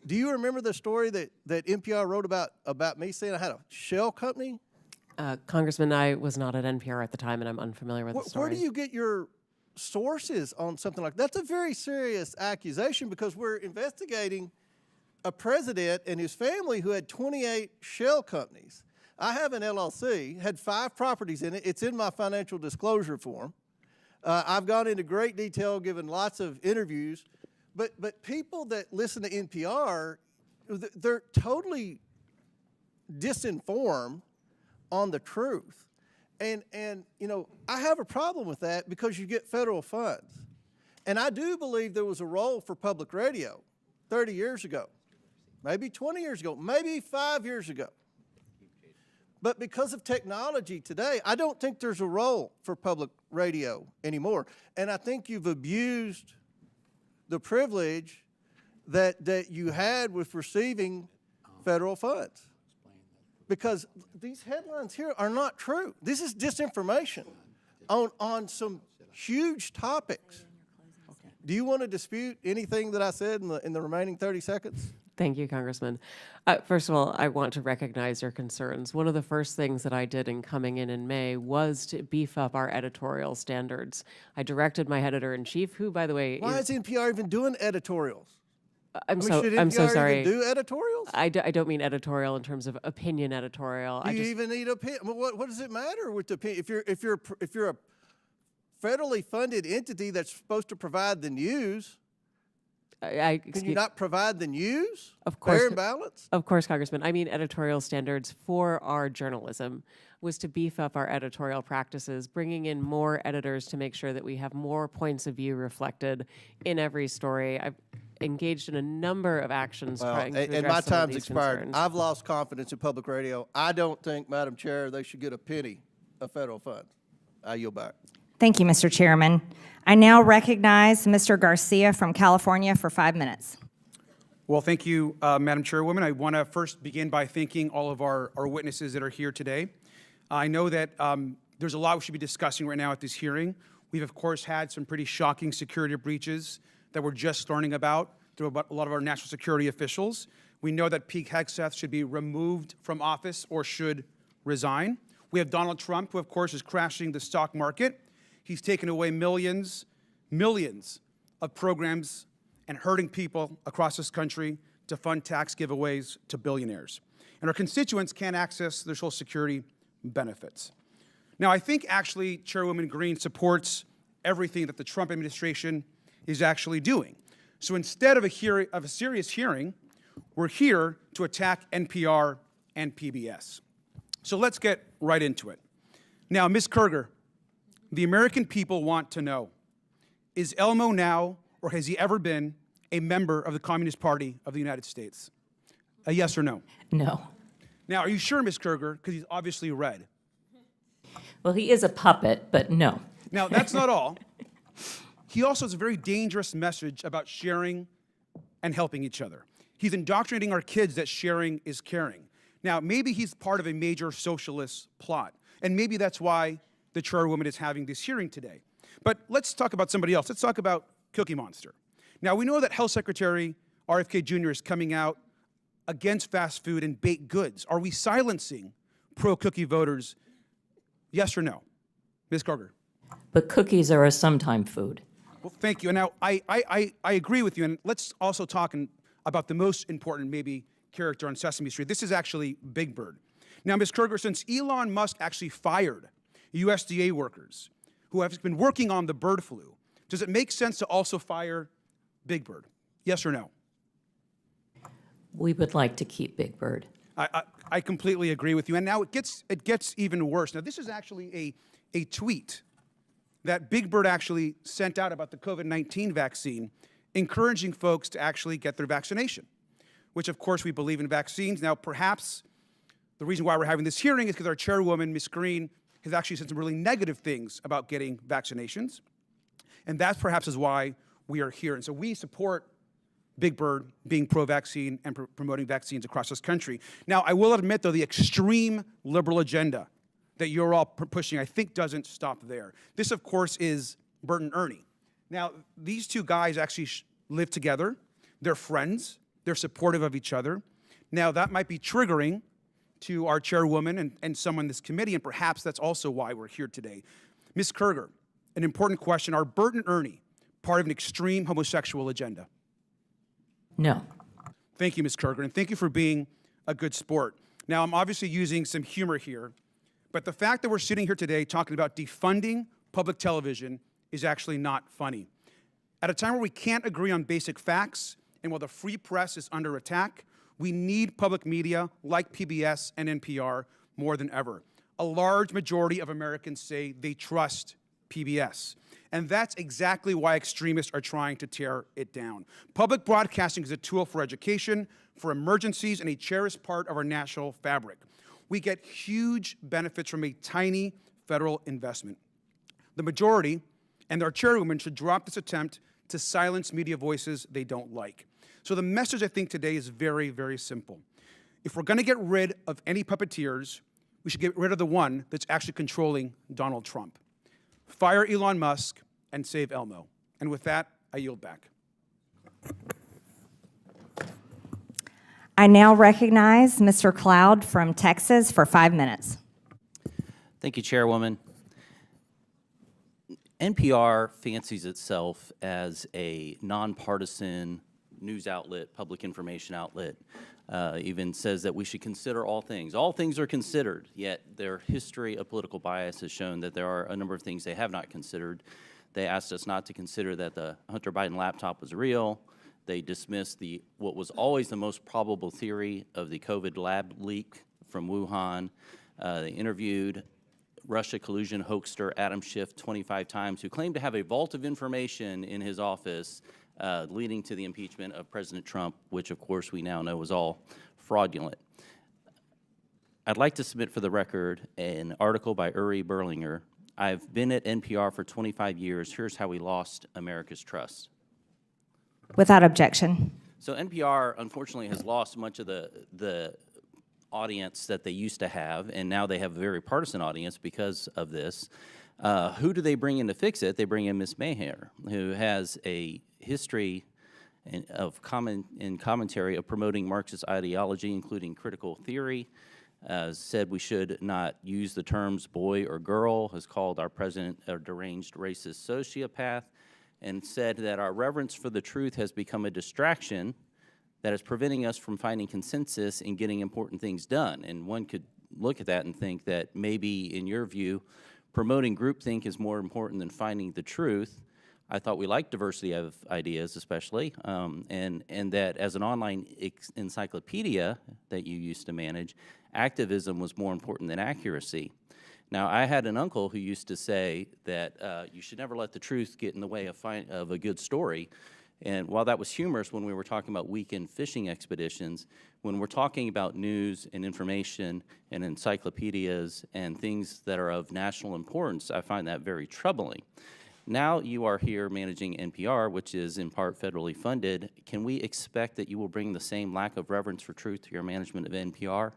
Do you remember the story that NPR wrote about me saying I had a shell company? Congressman, I was not at NPR at the time, and I'm unfamiliar with the story. Where do you get your sources on something like that? That's a very serious accusation because we're investigating a president and his family who had 28 shell companies. I have an LLC, had 5 properties in it. It's in my financial disclosure form. I've gone into great detail, given lots of interviews. But people that listen to NPR, they're totally disinformed on the truth. And you know, I have a problem with that because you get federal funds. And I do believe there was a role for public radio 30 years ago, maybe 20 years ago, maybe 5 years ago. But because of technology today, I don't think there's a role for public radio anymore. And I think you've abused the privilege that you had with receiving federal funds. Because these headlines here are not true. This is disinformation on some huge topics. Do you want to dispute anything that I said in the remaining 30 seconds? Thank you, Congressman. First of all, I want to recognize your concerns. One of the first things that I did in coming in May was to beef up our editorial standards. I directed my editor-in-chief, who, by the way, Why is NPR even doing editorials? I'm should so NPR sorry. even do editorials? I don't mean editorial in terms of opinion editorial. Do you even need opinion? What does it matter with the opinion? If you're a federally funded entity that's supposed to provide the news, Can you not provide the news? Of course. Fair and balanced? Of course, Congressman. I mean, editorial standards for our journalism was to beef up our editorial practices, bringing in more editors to make sure that we have more points of view reflected in every story. I've engaged in a number of actions trying to address And my some of time's these expired. concerns. I've lost confidence in public radio. I don't think, Madam Chair, they should get a penny of federal funds. I yield back. Thank you, Mr. Chairman. I now recognize Mr. Garcia from California for 5 minutes. Well, thank you, Madam Chairwoman. I want to first begin by thanking all of our witnesses that are here today. I know that there's a lot we should be discussing right now at this hearing. We've, of course, had some pretty shocking security breaches that we're just learning about through a lot of our national security officials. We know that Pete Hegseth should be removed from office or should resign. We have Donald Trump, who, of course, is crashing the stock market. He's taken away millions of programs and hurting people across this country to fund tax giveaways to billionaires. And our constituents can't access their Social Security benefits. Now, I think actually Chairwoman Green supports everything that the Trump administration is actually doing. So instead of a serious hearing, we're here to attack NPR and PBS. So let's get right into it. Now, Ms. Kerger, the American people want to know, is Elmo now, or has he ever been, a member of the Communist Party of the United States? A yes or no? No. Now, are you sure, Ms. Kerger? Because he's obviously red. Well, he is a puppet, but no. Now, that's not all. He also has a very dangerous message about sharing and helping each other. He's indoctrinating our kids that sharing is caring. Now, maybe he's part of a major socialist plot, and maybe that's why the Chairwoman is having this hearing today. But let's talk about somebody else. Let's talk about Cookie Monster. Now, we know that Health Secretary RFK Jr. is coming out against fast food and baked goods. Are we silencing pro-cookie voters? Yes or no? Ms. Kerger? But cookies are a sometime food. Well, thank you. And now, I agree with you. And let's also talk about the most important, maybe, character on Sesame Street. This is actually Big Bird. Now, Ms. Kerger, since Elon Musk actually fired USDA workers who have been working on the bird flu, does it make sense to also fire Big Bird? Yes or no? We would like to keep Big Bird. I completely agree with you. And now it gets even worse. Now, this is actually a tweet that Big Bird actually sent out about the COVID-19 vaccine, encouraging folks to actually get their vaccination, which, of course, we believe in vaccines. Now, perhaps the reason why we're having this hearing is because our chairwoman, Ms. Green, has actually said some really negative things about getting vaccinations. And that perhaps is why we are here. And so we support Big Bird being pro-vaccine and promoting vaccines across this country. Now, I will admit, though, the extreme liberal agenda that you're all pushing, I think, doesn't stop there. This, of course, is Bert and Ernie. Now, these two guys actually live together. They're friends. They're supportive of each other. Now, that might be triggering to our chairwoman and some on this committee, and perhaps that's also why we're here today. Ms. Kerger, an important question. Are Bert and Ernie part of an extreme homosexual agenda? No. Thank you, Ms. Kerger, and thank you for being a good sport. Now, I'm obviously using some humor here, but the fact that we're sitting here today talking about defunding public television is actually not funny. At a time where we can't agree on basic facts, and while the free press is under attack, we need public media like PBS and NPR more than ever. A large majority of Americans say they trust PBS. And that's exactly why extremists are trying to tear it down. Public broadcasting is a tool for education, for emergencies, and a cherished part of our national fabric. We get huge benefits from a tiny federal investment. The majority and our chairwoman should drop this attempt to silence media voices they don't like. So the message, I think, today is very, very simple. If we're going to get rid of any puppeteers, we should get rid of the one that's actually controlling Donald Trump. Fire Elon Musk and save Elmo. And with that, I yield back. I now recognize Mr. Cloud from Texas for 5 minutes. Thank you, Chairwoman. NPR fancies itself as a nonpartisan news outlet, public information outlet. Even says that we should consider all things. All things are considered, yet their history of political bias has shown that there are a number of things they have not considered. They asked us not to consider that the Hunter Biden laptop was real. They dismissed what was always the most probable theory of the COVID lab leak from Wuhan. They interviewed Russia collusion hoaxer Adam Schiff 25 times, who claimed to have a vault of information in his office leading to the impeachment of President Trump, which of course we now know was all fraudulent. I'd like to submit for the record an article by Uri Berlinger. I've been at NPR for 25 years. Here's how we lost America's trust. Without objection. So NPR, unfortunately, has lost much of the audience that they used to have, and now they have a very partisan audience because of this. Who do they bring in to fix it? They bring in Ms. Maher, who has a history of commentary of promoting Marxist ideology, including critical theory. Said we should not use the terms boy or girl, has called our president a deranged racist sociopath, and said that our reverence for the truth has become a distraction that is preventing us from finding consensus and getting important things done. And one could look at that and think that maybe, in your view, promoting groupthink is more important than finding the truth. I thought we liked diversity of ideas, especially, and that as an online encyclopedia that you used to manage, activism was more important than accuracy. Now, I had an uncle who used to say that you should never let the truth get in the way of a good story. And while that was humorous when we were talking about weekend fishing expeditions, when we're talking about news and information and encyclopedias and things that are of national importance, I find that very troubling. Now you are here managing NPR, which is in part federally funded. Can we expect that you will bring the same lack of reverence for truth to your management of NPR?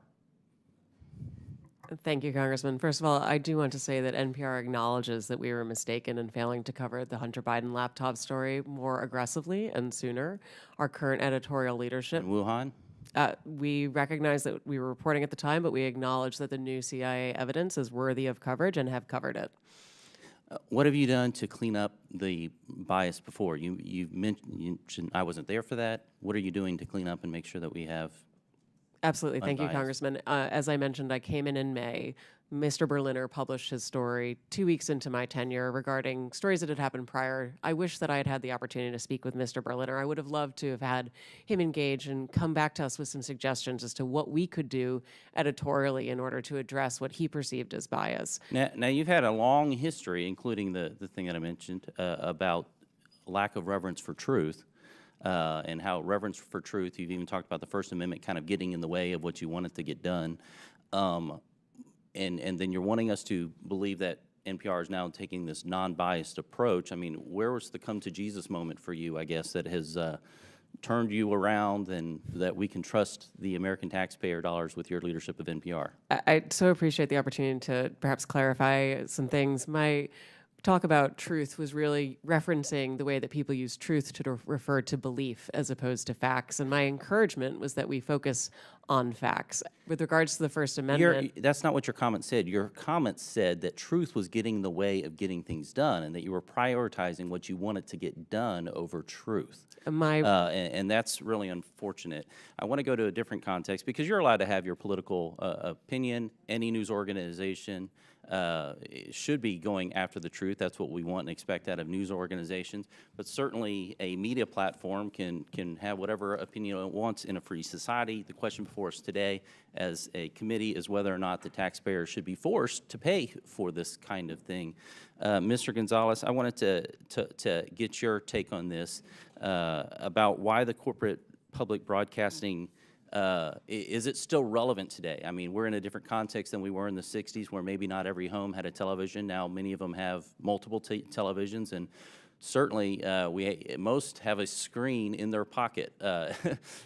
Thank you, Congressman. First of all, I do want to say that NPR acknowledges that we were mistaken in failing to cover the Hunter Biden laptop story more aggressively and sooner. Our current editorial leadership. In Wuhan? We recognize that we were reporting at the time, but we acknowledge that the new CIA evidence is worthy of coverage and have covered it. What have you done to clean up the bias before? You mentioned I wasn't there for that. What are you doing to clean up and make sure that we have Absolutely. Thank you, unbiased? Congressman. As I mentioned, I came in May. Mr. Berliner published his story 2 weeks into my tenure regarding stories that had happened prior. I wish that I had had the opportunity to speak with Mr. Berliner. I would have loved to have had him engage and come back to us with some suggestions as to what we could do editorially in order to address what he perceived as bias. Now you've had a long history, including the thing that I mentioned about lack of reverence for truth. And how reverence for truth, you've even talked about the First Amendment kind of getting in the way of what you wanted to get done. And then you're wanting us to believe that NPR is now taking this non-biased approach. I mean, where was the come to Jesus moment for you, I guess, that has turned you around and that we can trust the American taxpayer dollars with your leadership of NPR? I so appreciate the opportunity to perhaps clarify some things. My talk about truth was really referencing the way that people use truth to refer to belief as opposed to facts. And my encouragement was that we focus on facts. With regards to the First Amendment. That's not what your comment said. Your comment said that truth was getting in the way of getting things done and that you were prioritizing what you wanted to get done over truth. And that's really unfortunate. I want to go to a different context because you're allowed to have your political opinion. Any news organization should be going after the truth. That's what we want and expect out of news organizations. But certainly a media platform can have whatever opinion it wants in a free society. The question before us today as a committee is whether or not the taxpayers should be forced to pay for this kind of thing. Mr. Gonzalez, I wanted to get your take on this about why the corporate public broadcasting is it still relevant today? I mean, we're in a different context than we were in the 60s where maybe not every home had a television. Now many of them have multiple televisions, and certainly most have a screen in their pocket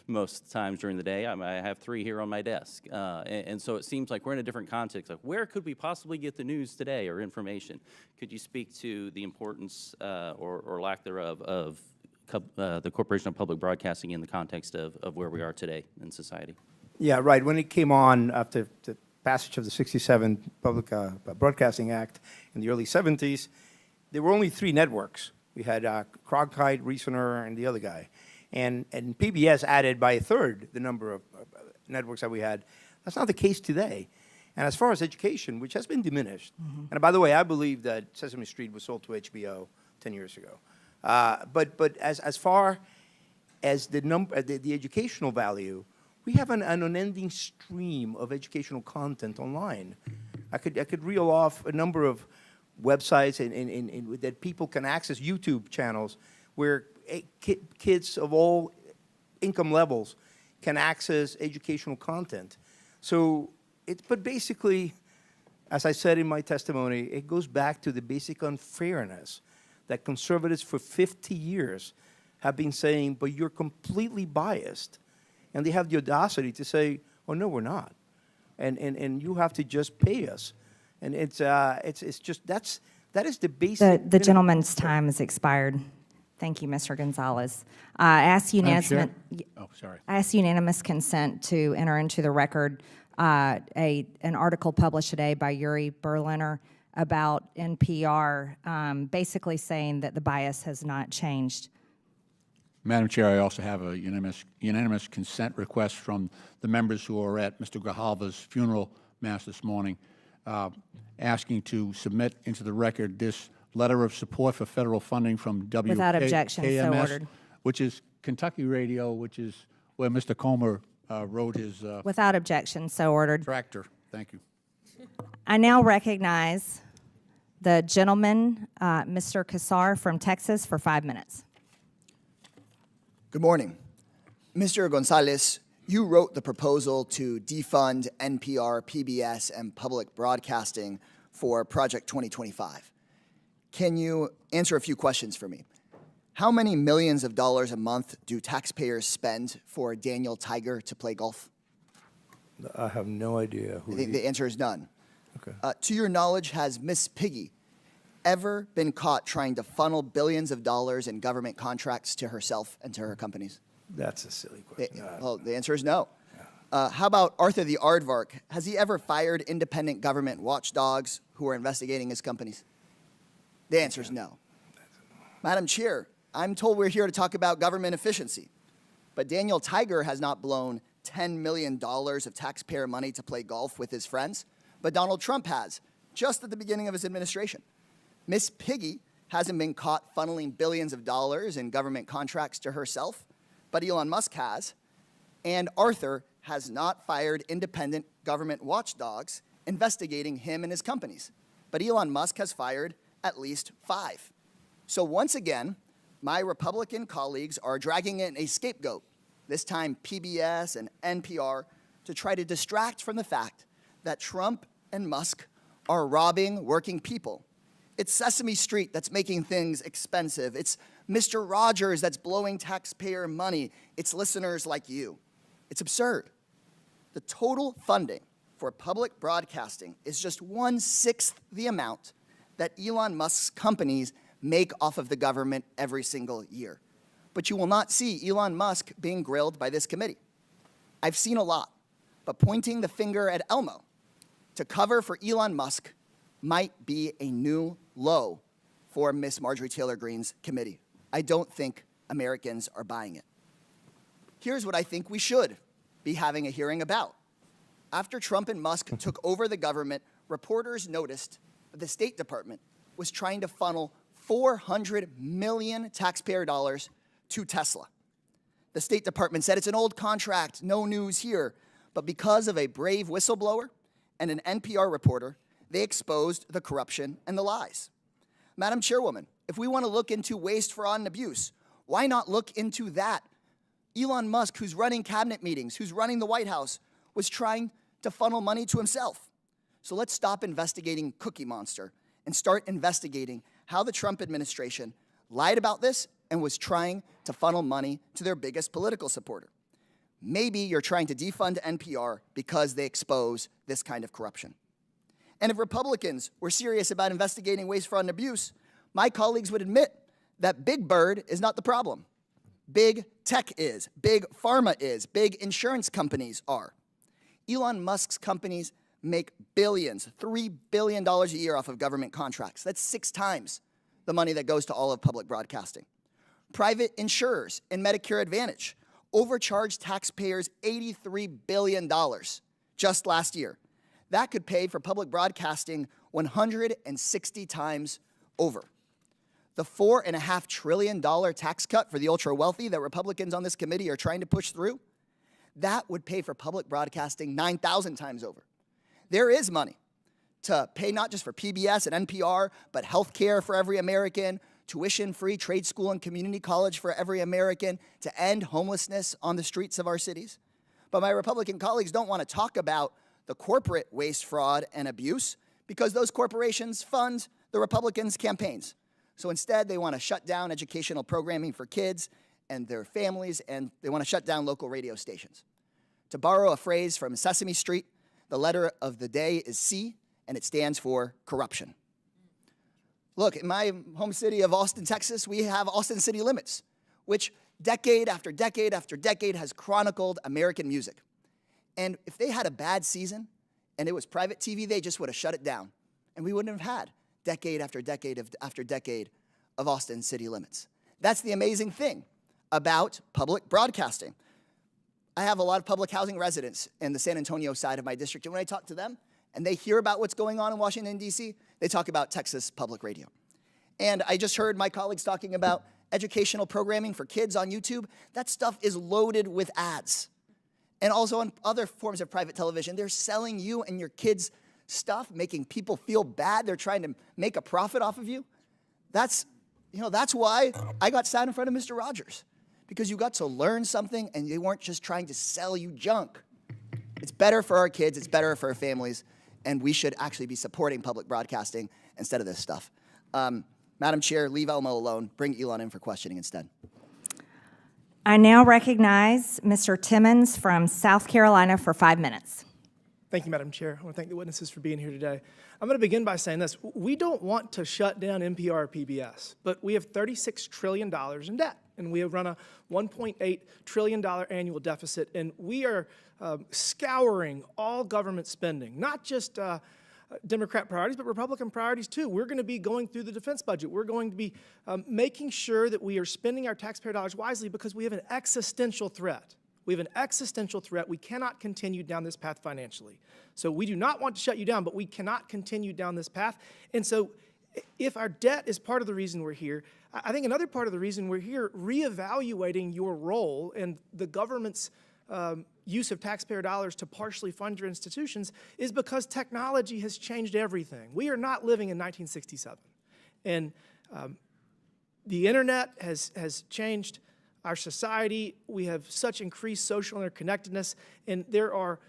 most times during the day. I have 3 here on my desk. And so it seems like we're in a different context. Like, where could we possibly get the news today or information? Could you speak to the importance or lack thereof of the Corporation of Public Broadcasting in the context of where we are today in society? Yeah, right. When it came on after the passage of the 67 Public Broadcasting Act in the early 70s, there were only 3 networks. We had Cronkite, Reasoner, and the other guy. And PBS added by a third the number of networks that we had. That's not the case today. And as far as education, which has been diminished, and by the way, I believe that Sesame Street was sold to HBO 10 years ago. But as far as the educational value, we have an unending stream of educational content online. I could reel off a number of websites that people can access, YouTube channels, where kids of all income levels can access educational content. So, but basically, as I said in my testimony, it goes back to the basic unfairness that conservatives for 50 years have been saying, but you're completely biased. And they have the audacity to say, oh, no, we're not. And you have to just pay us. And it's just, that is the basic. The gentleman's time has expired. Thank you, Mr. Gonzalez. I ask unanimous consent to enter into the record an article published today by Yuri Berliner about NPR, basically saying that the bias has not changed. Madam Chair, I also have a unanimous consent request from the members who are at Mr. Grijalva's funeral mass this morning, asking to submit into the record this letter of support for federal funding from WKMS, Without objection, so ordered. which is Kentucky Radio, which is where Mr. Comer wrote his Without objection, so ordered. tractor. Thank you. I now recognize the gentleman, Mr. Kassar from Texas, for 5 minutes. Good morning. Mr. Gonzalez, you wrote the proposal to defund NPR, PBS, and public broadcasting for Project 2025. Can you answer a few questions for me? How many millions of dollars a month do taxpayers spend for Daniel Tiger to play golf? I have no idea who The answer is none. Okay. To your knowledge, has Miss Piggy ever been caught trying to funnel billions of dollars in government contracts to herself and to her companies? That's a silly question. Well, the answer is no. How about Arthur the Aardvark? Has he ever fired independent government watchdogs who are investigating his companies? The answer is no. Madam Chair, I'm told we're here to talk about government efficiency, but Daniel Tiger has not blown $10 million of taxpayer money to play golf with his friends, but Donald Trump has, just at the beginning of his administration. Miss Piggy hasn't been caught funneling billions of dollars in government contracts to herself, but Elon Musk has. And Arthur has not fired independent government watchdogs investigating him and his companies, but Elon Musk has fired at least 5. So once again, my Republican colleagues are dragging in a scapegoat, this time PBS and NPR, to try to distract from the fact that Trump and Musk are robbing working people. It's Sesame Street that's making things expensive. It's Mr. Rogers that's blowing taxpayer money. It's listeners like you. It's absurd. The total funding for public broadcasting is just 1/6 the amount that Elon Musk's companies make off of the government every single year. But you will not see Elon Musk being grilled by this committee. I've seen a lot, but pointing the finger at Elmo to cover for Elon Musk might be a new low for Miss Marjorie Taylor Greene's committee. I don't think Americans are buying it. Here's what I think we should be having a hearing about. After Trump and Musk took over the government, reporters noticed that the State Department was trying to funnel $400 million taxpayer dollars to Tesla. The State Department said it's an old contract, no news here, but because of a brave whistleblower and an NPR reporter, they exposed the corruption and the lies. Madam Chairwoman, if we want to look into waste, fraud, and abuse, why not look into that? Elon Musk, who's running cabinet meetings, who's running the White House, was trying to funnel money to himself. So let's stop investigating Cookie Monster and start investigating how the Trump administration lied about this and was trying to funnel money to their biggest political supporter. Maybe you're trying to defund NPR because they expose this kind of corruption. And if Republicans were serious about investigating waste, fraud, and abuse, my colleagues would admit that Big Bird is not the problem. Big tech is, big pharma is, big insurance companies are. Elon Musk's companies make billions, $3 billion a year off of government contracts. That's 6 times the money that goes to all of public broadcasting. Private insurers in Medicare Advantage overcharged taxpayers $83 billion just last year. That could pay for public broadcasting 160 times over. The $4.5 trillion tax cut for the ultra wealthy that Republicans on this committee are trying to push through, that would pay for public broadcasting 9,000 times over. There is money to pay not just for PBS and NPR, but health care for every American, tuition-free trade school and community college for every American, to end homelessness on the streets of our cities. But my Republican colleagues don't want to talk about the corporate waste, fraud, and abuse because those corporations fund the Republicans' campaigns. So instead, they want to shut down educational programming for kids and their families, and they want to shut down local radio stations. To borrow a phrase from Sesame Street, the letter of the day is C, and it stands for corruption. Look, in my home city of Austin, Texas, we have Austin City Limits, which decade after decade after decade has chronicled American music. And if they had a bad season and it was private TV, they just would have shut it down. And we wouldn't have had decade after decade after decade of Austin City Limits. That's the amazing thing about public broadcasting. I have a lot of public housing residents in the San Antonio side of my district, and when I talk to them and they hear about what's going on in Washington, D.C., they talk about Texas Public Radio. And I just heard my colleagues talking about educational programming for kids on YouTube. That stuff is loaded with ads. And also on other forms of private television, they're selling you and your kids stuff, making people feel bad. They're trying to make a profit off of you. That's why I got sat in front of Mr. Rogers, because you got to learn something and they weren't just trying to sell you junk. It's better for our kids, it's better for our families, and we should actually be supporting public broadcasting instead of this stuff. Madam Chair, leave Elmo alone. Bring Elon in for questioning instead. I now recognize Mr. Timmons from South Carolina for 5 minutes. Thank you, Madam Chair. I want to thank the witnesses for being here today. I'm going to begin by saying this. We don't want to shut down NPR or PBS, but we have $36 trillion in debt, and we have run a $1.8 trillion annual deficit, and we are scouring all government spending, not just Democrat priorities, but Republican priorities too. We're going to be going through the defense budget. We're going to be making sure that we are spending our taxpayer dollars wisely because we have an existential threat. We have an existential threat. We cannot continue down this path financially. So we do not want to shut you down, but we cannot continue down this path. And so if our debt is part of the reason we're here, I think another part of the reason we're here, reevaluating your role and the government's use of taxpayer dollars to partially fund your institutions is because technology has changed everything. We are not living in 1967. And the internet has changed our society. We have such increased social interconnectedness, and there are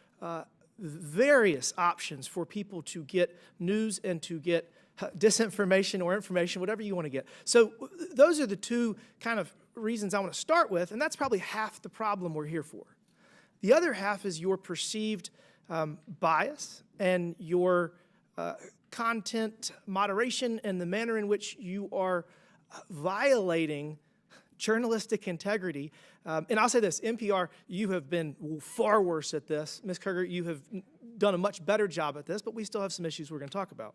various options for people to get news and to get disinformation or information, whatever you want to get. So those are the two kind of reasons I want to start with, and that's probably half the problem we're here for. The other half is your perceived bias and your content moderation and the manner in which you are violating journalistic integrity. And I'll say this, NPR, you have been far worse at this. Ms. Kruger, you have done a much better job at this, but we still have some issues we're going to talk about.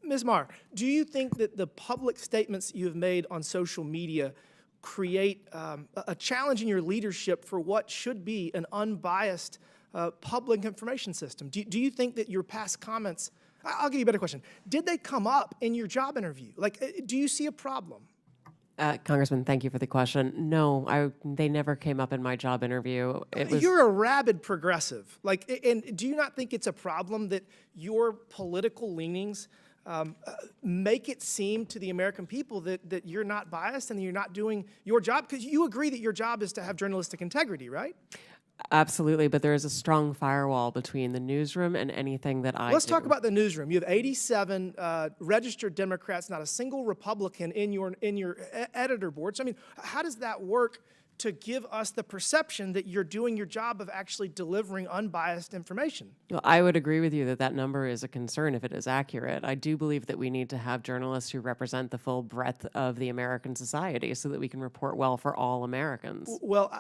Ms. Marr, do you think that the public statements you have made on social media create a challenge in your leadership for what should be an unbiased public information system? Do you think that your past comments, I'll give you a better question, did they come up in your job interview? Like, do you see a problem? Congressman, thank you for the question. No, they never came up in my job interview. You're a rabid progressive. And do you not think it's a problem that your political leanings make it seem to the American people that you're not biased and that you're not doing your job? Because you agree that your job is to have journalistic integrity, right? Absolutely, but there is a strong firewall between the newsroom and anything that I Let's do. talk about the newsroom. You have 87 registered Democrats, not a single Republican in your editor board. So, I mean, how does that work to give us the perception that you're doing your job of actually delivering unbiased information? Well, I would agree with you that that number is a concern if it is accurate. I do believe that we need to have journalists who represent the full breadth of the American society so that we can report well for all Americans. Well,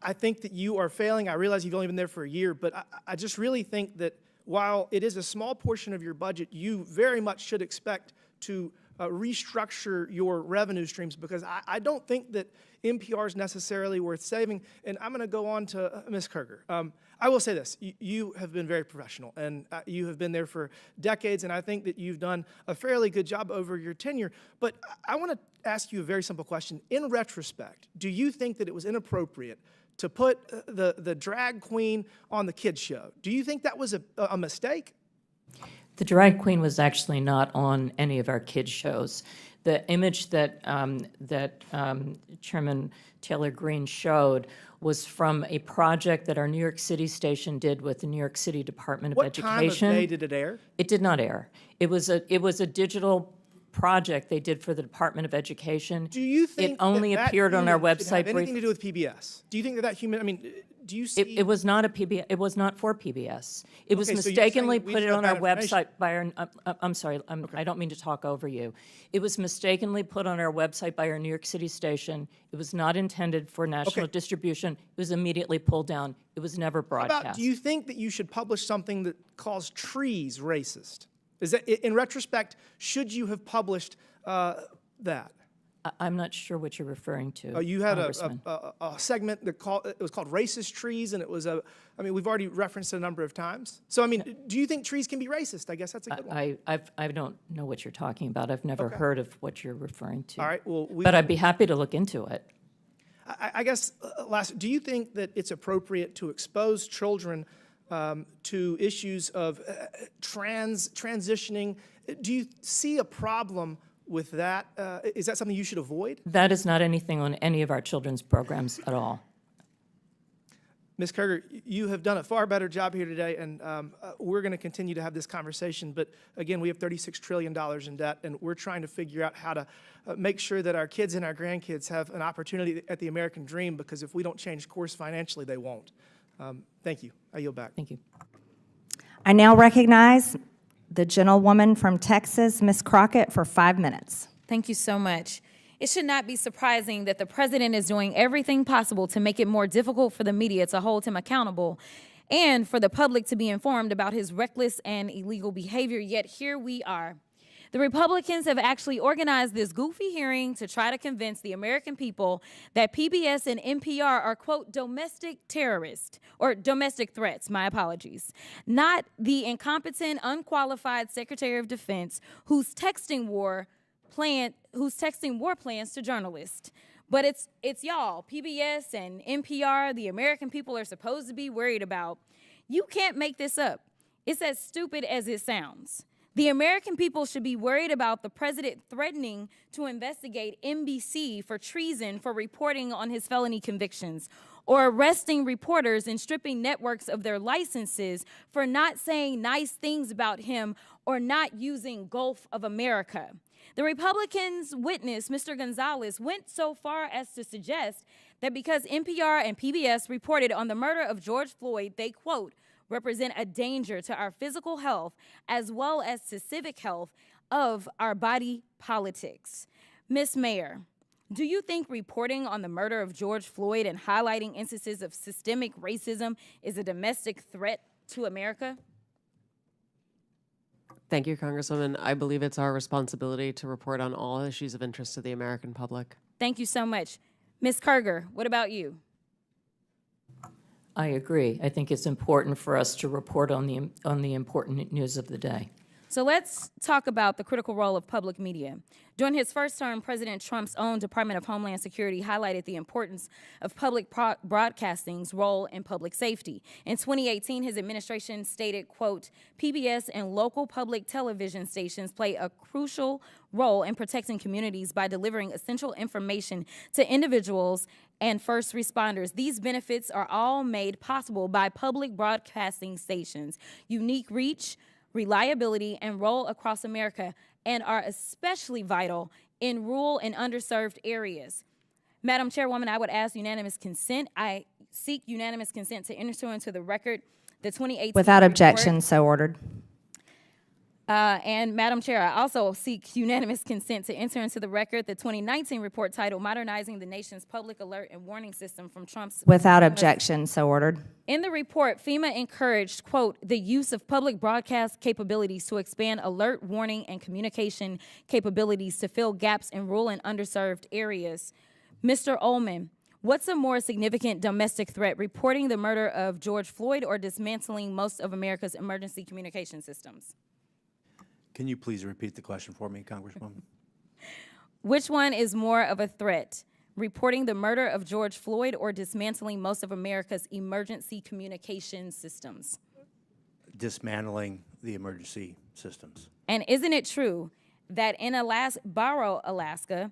I think that you are failing. I realize you've only been there for a year, but I just really think that while it is a small portion of your budget, you very much should expect to restructure your revenue streams, because I don't think that NPR is necessarily worth saving. And I'm going to go on to Ms. Kerger. I will say this. You have been very professional, and you have been there for decades, and I think that you've done a fairly good job over your tenure. But I want to ask you a very simple question. In retrospect, do you think that it was inappropriate to put the drag queen on the kids show? Do you think that was a mistake? The drag queen was actually not on any of our kids' shows. The image that Chairman Taylor Greene showed was from a project that our New York City station did with the New York City Department of What Education. time of day did it air? It did not air. It was a digital project they did for the Department of Education. Do you think it only that appeared on our human should website have anything to do with PBS? Do you think that human? I mean, do you see? It was not a PBS. It was not for PBS. It was Okay, so you're saying mistakenly that we put it have on our bad information. website by our. I'm sorry. I don't mean to talk over you. It was mistakenly put on our website by our New York City station. It was not intended for national Okay. distribution. It was immediately pulled down. It was never How broadcast. about, do you think that you should publish something that calls trees racist? Is that, in retrospect, should you have published that? I'm not sure what you're referring to. You had Congressman. a segment that it was called Racist Trees, and it was I mean, we've already referenced it a number of times. So, I mean, do you think trees can be racist? I guess that's a good one. I don't know what you're talking about. I've never heard of what you're referring to. All right, well, But I'd be happy to look into it. I guess, last, do you think that it's appropriate to expose children to issues of transitioning? Do you see a problem with that? Is that something you should avoid? That is not anything on any of our children's programs at all. Ms. Kerger, you have done a far better job here today, and we're going to continue to have this conversation. But again, we have $36 trillion in debt, and we're trying to figure out how to make sure that our kids and our grandkids have an opportunity at the American dream, because if we don't change course financially, they won't. Thank you. I yield back. Thank you. I now recognize the gentlewoman from Texas, Ms. Crockett, for 5 minutes. Thank you so much. It should not be surprising that the president is doing everything possible to make it more difficult for the media to hold him accountable and for the public to be informed about his reckless and illegal behavior. Yet here we are. The Republicans have actually organized this goofy hearing to try to convince the American people that PBS and NPR are, quote, domestic terrorists, or domestic threats, my apologies, not the incompetent, unqualified Secretary of Defense who's texting war plans to journalists. But it's y'all, PBS and NPR, the American people are supposed to be worried about. You can't make this up. It's as stupid as it sounds. The American people should be worried about the president threatening to investigate NBC for treason for reporting on his felony convictions, or arresting reporters and stripping networks of their licenses for not saying nice things about him or not using Gulf of America. The Republicans' witness, Mr. Gonzalez, went so far as to suggest that because NPR and PBS reported on the murder of George Floyd, they, quote, represent a danger to our physical health as well as to civic health of our body politics. Ms. Mayor, do you think reporting on the murder of George Floyd and highlighting instances of systemic racism is a domestic threat to America? Thank you, Congresswoman. I believe it's our responsibility to report on all issues of interest to the American public. Thank you so much. Ms. Kerger, what about you? I agree. I think it's important for us to report on the important news of the day. So let's talk about the critical role of public media. During his first term, President Trump's own Department of Homeland Security highlighted the importance of public broadcasting's role in public safety. In 2018, his administration stated, quote, PBS and local public television stations play a crucial role in protecting communities by delivering essential information to individuals and first responders. These benefits are all made possible by public broadcasting stations' unique reach, reliability, and role across America, and are especially vital in rural and underserved areas. Madam Chairwoman, I would ask unanimous consent. I seek unanimous consent to enter into the record the 2018 Without report. objection, so ordered. And Madam Chair, I also seek unanimous consent to enter into the record the 2019 report titled Modernizing the Nation's Public Alert and Warning System from Trump's. Without objection, so ordered. In the report, FEMA encouraged, quote, the use of public broadcast capabilities to expand alert, warning, and communication capabilities to fill gaps in rural and underserved areas. Mr. Ullman, what's a more significant domestic threat, reporting the murder of George Floyd or dismantling most of America's emergency communication systems? Can you please repeat the question for me, Congresswoman? Which one is more of a threat, reporting the murder of George Floyd or dismantling most of America's emergency communication systems? Dismantling the emergency systems. And isn't it true that in Barrow, Alaska,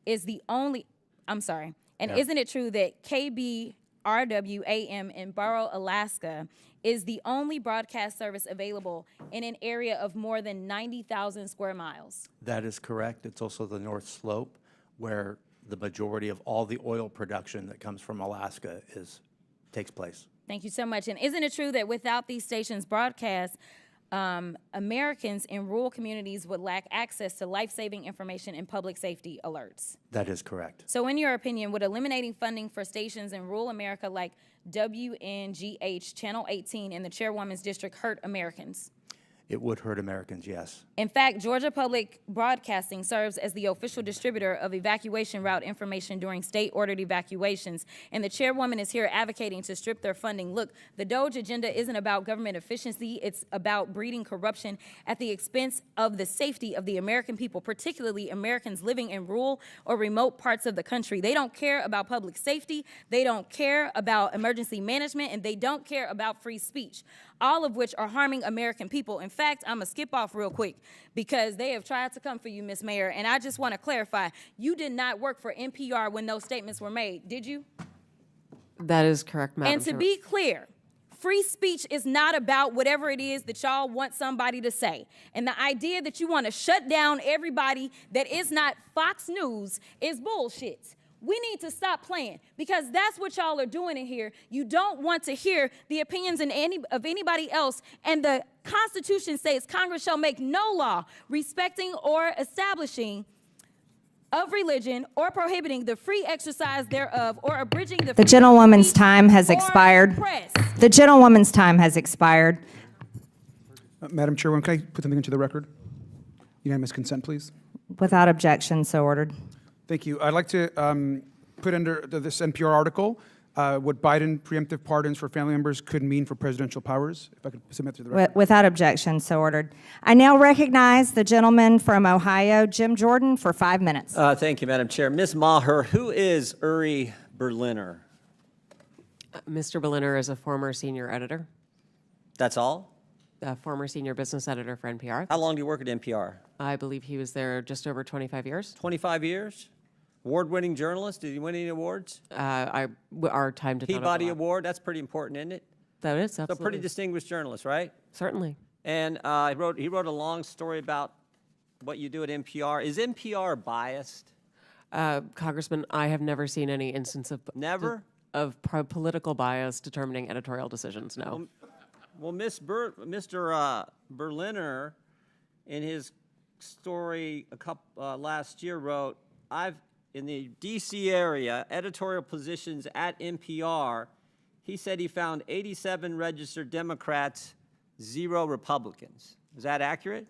is the only, isn't it true that KBRW-AM in Barrow, Alaska is the only broadcast service available in an area of more than 90,000 square miles? That is correct. It's also the North Slope, where the majority of all the oil production that comes from Alaska takes place. Thank you so much. And isn't it true that without these stations' broadcast, Americans in rural communities would lack access to life-saving information and public safety alerts? That is correct. So in your opinion, would eliminating funding for stations in rural America like WNGH, Channel 18, and the Chairwoman's District hurt Americans? It would hurt Americans, yes. In fact, Georgia Public Broadcasting serves as the official distributor of evacuation route information during state-ordered evacuations, and the chairwoman is here advocating to strip their funding. Look, the DOGE agenda isn't about government efficiency. It's about breeding corruption at the expense of the safety of the American people, particularly Americans living in rural or remote parts of the country. They don't care about public safety, they don't care about emergency management, and they don't care about free speech, all of which are harming American people. In fact, I'm going to skip off real quick because they have tried to come for you, Ms. Mayor, and I just want to clarify, you did not work for NPR when those statements were made, did you? That is correct, Madam And to Chair. be clear, free speech is not about whatever it is that y'all want somebody to say. And the idea that you want to shut down everybody that is not Fox News is bullshit. We need to stop playing because that's what y'all are doing in here. You don't want to hear the opinions of anybody else, and the Constitution says Congress shall make no law respecting or establishing of religion or prohibiting the free exercise thereof or abridging the The gentlewoman's time has expired. Press. The gentlewoman's time has expired. Madam Chairwoman, can I put something into the record? Unanimous consent, please. Without objection, so ordered. Thank you. I'd like to put under this NPR article what Biden preemptive pardons for family members could mean for presidential powers. If I could submit to the record. Without objection, so ordered. I now recognize the gentleman from Ohio, Jim Jordan, for 5 minutes. Thank you, Madam Chair. Ms. Maher, who is Uri Berliner? Mr. Berliner is a former senior editor, That's all? a former senior business editor for NPR. How long do you work at NPR? I believe he was there just over 25 years. 25 years? Award-winning journalist? Did he win any awards? Our time did not Peabody overlap. Award? That's pretty important, isn't it? That is, So absolutely. pretty distinguished journalist, right? Certainly. And he wrote a long story about what you do at NPR. Is NPR biased? Congressman, I have never seen any instance of Never? political bias determining editorial decisions, no. Well, Mr. Berliner, in his story last year, wrote, in the D.C. area, editorial positions at NPR, he said he found 87 registered Democrats, 0 Republicans. Is that accurate?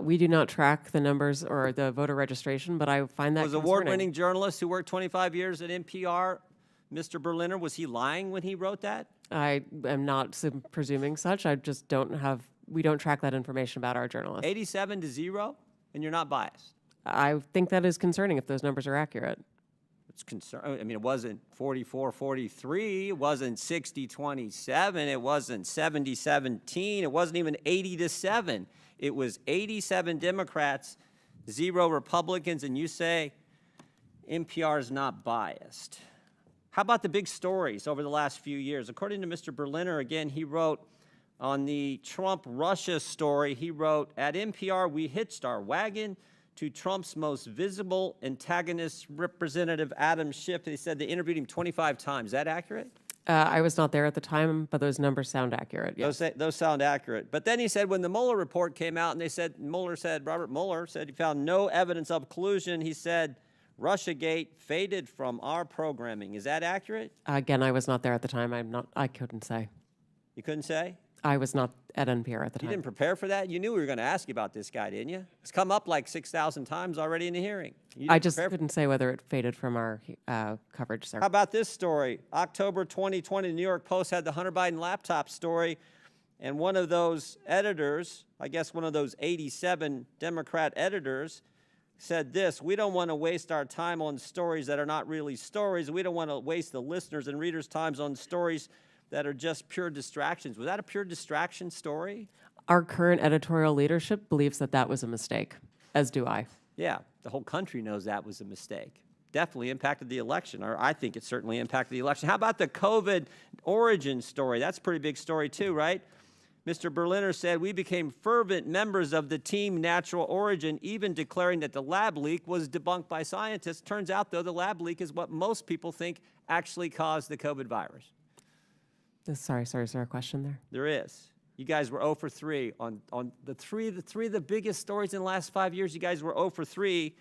We do not track the numbers or the voter registration, but I find that Was concerning. award-winning journalist who worked 25 years at NPR, Mr. Berliner, was he lying when he wrote that? I am not presuming such. I just we don't track that information about our journalists. 87 to 0, and you're not biased. I think that is concerning if those numbers are accurate. It's concern. I mean, it wasn't 44-43. It wasn't 60-27. It wasn't 70-17. It wasn't even 80-7. It was 87 Democrats, 0 Republicans, and you say NPR is not biased. How about the big stories over the last few years? According to Mr. Berliner, again, he wrote on the Trump-Russia story, he wrote, at NPR, we hitched our wagon to Trump's most visible antagonist, Representative Adam Schiff. They said they interviewed him 25 times. Is that accurate? I was not there at the time, but those numbers sound accurate. Yes. Those sound accurate. But then he said when the Mueller report came out and Robert Mueller said he found no evidence of collusion, he said Russiagate faded from our programming. Is that accurate? Again, I was not there at the time. I couldn't say. You couldn't say? I was not at NPR at the You time. didn't prepare for that? You knew we were going to ask you about this guy, didn't you? It's come up like 6,000 times already in the hearing. I just couldn't say whether it faded from our coverage, sir. How about this story? October 2020, the New York Post had the Hunter Biden laptop story, and one of those editors, I guess one of those 87 Democrat editors, said this: we don't want to waste our time on stories that are not really stories. We don't want to waste the listeners' and readers' times on stories that are just pure distractions. Was that a pure distraction story? Our current editorial leadership believes that that was a mistake, as do I. Yeah, the whole country knows that was a mistake. Definitely impacted the election, or I think it certainly impacted the election. How about the COVID origin story? That's a pretty big story too, right? Mr. Berliner said, we became fervent members of the team Natural Origin, even declaring that the lab leak was debunked by scientists. Turns out, though, the lab leak is what most people think actually caused the COVID virus. Sorry, is there a question there? There is. You guys were 0 for 3 on the three of the biggest stories in the last 5 years. You guys were 0 for 3,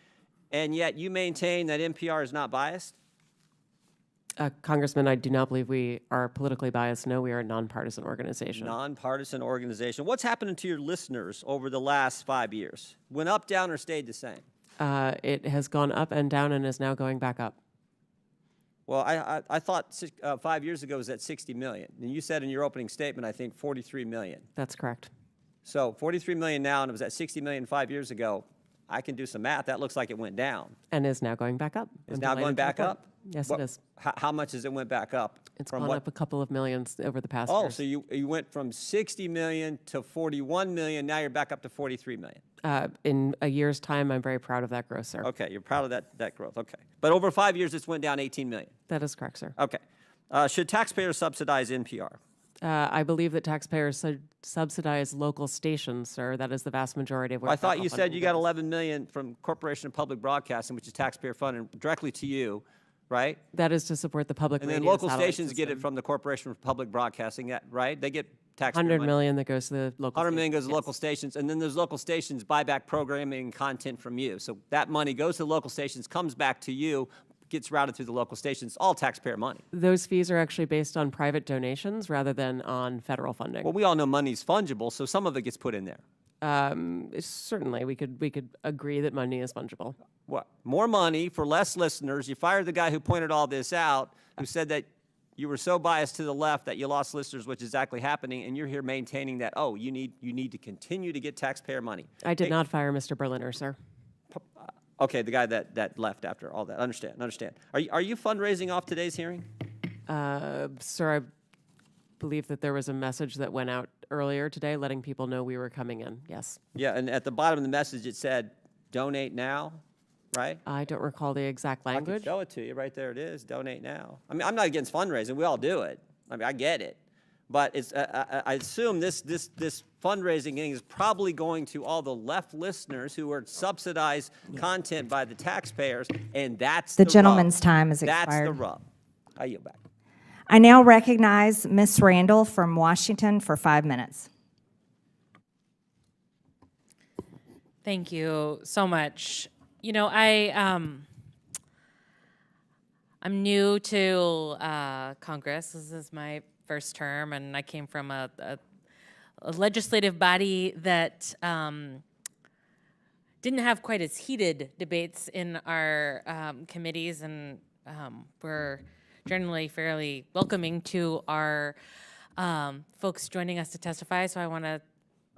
and yet you maintain that NPR is not biased? Congressman, I do not believe we are politically biased. No, we are a nonpartisan organization. Nonpartisan organization. What's happening to your listeners over the last 5 years? Went up, down, or stayed the same? It has gone up and down and is now going back up. Well, I thought 5 years ago it was at 60 million. And you said in your opening statement, I think 43 million. That's correct. So 43 million now, and it was at 60 million 5 years ago. I can do some math. That looks like it went down. And is now going back up. It's now going back up? Yes, it is. How much has it went back up? It's gone up a couple of millions over the past Oh, years. so you went from 60 million to 41 million. Now you're back up to 43 million. In a year's time, I'm very proud of that growth, sir. Okay, you're proud of that growth. Okay. But over 5 years, it's went down 18 million. That is correct, sir. Okay. Should taxpayers subsidize NPR? I believe that taxpayers subsidize local stations, sir. That is the vast majority of where I thought federal you said funding you got goes. 11 million from Corporation of Public Broadcasting, which is taxpayer funded directly to you, right? That is to support the public And radio then local satellite stations get it system. from the Corporation for Public Broadcasting, right? They get taxpayer 100 money. million that goes to the local 100 million goes stations, to local stations, and then those local stations buy back programming and content from you. So that money goes to the local stations, comes back to you, gets routed through the local stations, all taxpayer money. Those fees are actually based on private donations rather than on federal funding. Well, we all know money's fungible, so some of it gets put in there. Certainly, we could agree that money is fungible. What? More money for less listeners. You fired the guy who pointed all this out, who said that you were so biased to the left that you lost listeners, which is exactly happening, and you're here maintaining that, oh, you need to continue to get taxpayer money. I did not fire Mr. Berliner, sir. Okay, the guy that left after all that. Understand. Are you fundraising off today's hearing? Sir, I believe that there was a message that went out earlier today letting people know we were coming in. Yes. Yeah, and at the bottom of the message it said, donate now, right? I don't recall the exact I language. can show it to you. Right there it is, donate now. I mean, I'm not against fundraising. We all do it. I mean, I get it. But it's, I assume this fundraising thing is probably going to all the left listeners who are subsidized content by the taxpayers, and that's The the gentleman's rub. time is That's expired. the rub. I yield back. I now recognize Ms. Randall from Washington for 5 minutes. Thank you so much. You know, I'm new to Congress. This is my first term, and I came from a legislative body that didn't have quite as heated debates in our committees, and we're generally fairly welcoming to our folks joining us to testify. So I want to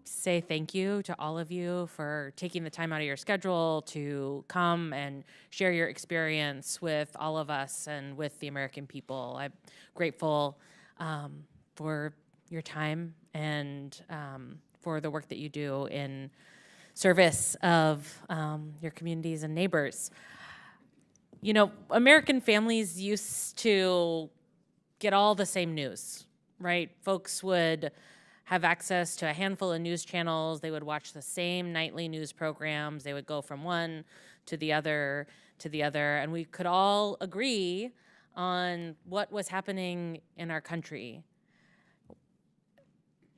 say thank you to all of you for taking the time out of your schedule to come and share your experience with all of us and with the American people. I'm grateful for your time and for the work that you do in service of your communities and neighbors. You know, American families used to get all the same news, right? Folks would have access to a handful of news channels. They would watch the same nightly news programs. They would go from one to the other, and we could all agree on what was happening in our country.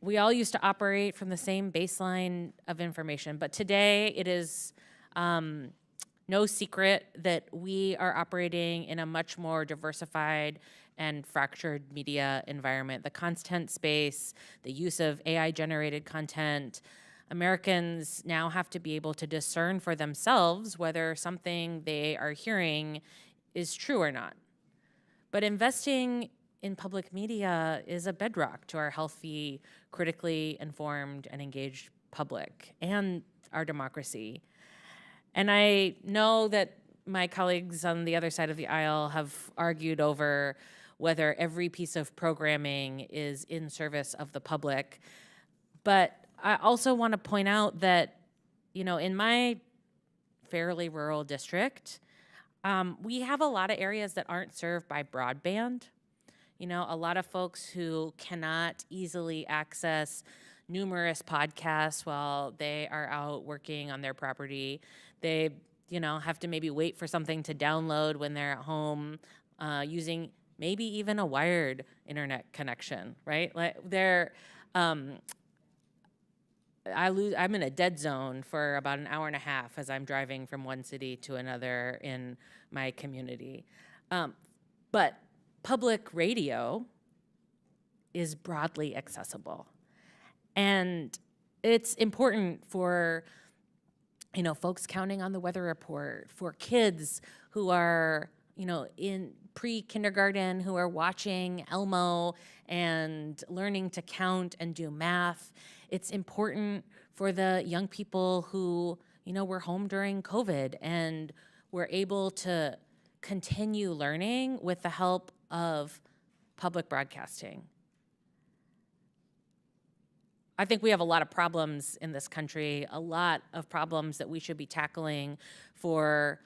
We all used to operate from the same baseline of information, but today it is no secret that we are operating in a much more diversified and fractured media environment. The content space, the use of AI-generated content, Americans now have to be able to discern for themselves whether something they are hearing is true or not. But investing in public media is a bedrock to our healthy, critically informed, and engaged public and our democracy. And I know that my colleagues on the other side of the aisle have argued over whether every piece of programming is in service of the public. But I also want to point out that, you know, in my fairly rural district, we have a lot of areas that aren't served by broadband. You know, a lot of folks who cannot easily access numerous podcasts while they are out working on their property. They, you know, have to maybe wait for something to download when they're at home using maybe even a wired internet connection, right? Like I'm in a dead zone for about an hour and a half as I'm driving from one city to another in my community. But public radio is broadly accessible. And it's important for, you know, folks counting on the weather report, for kids who are, you know, in pre-kindergarten who are watching Elmo and learning to count and do math. It's important for the young people who, you know, were home during COVID and were able to continue learning with the help of public broadcasting. I think we have a lot of problems in this country, a lot of problems that we should be tackling for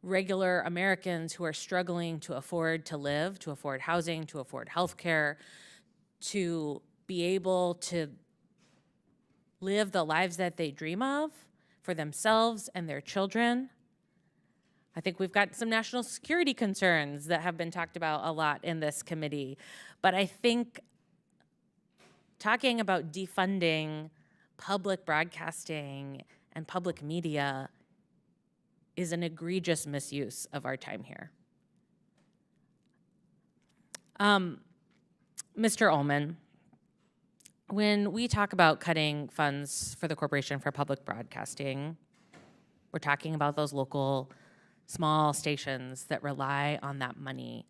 regular Americans who are struggling to afford to live, to afford housing, to afford health care, to be able to live the lives that they dream of for themselves and their children. I think we've got some national security concerns that have been talked about a lot in this committee. But I think talking about defunding public broadcasting and public media is an egregious misuse of our time here. Mr. Ullman, when we talk about cutting funds for the Corporation for Public Broadcasting, we're talking about those local small stations that rely on that money.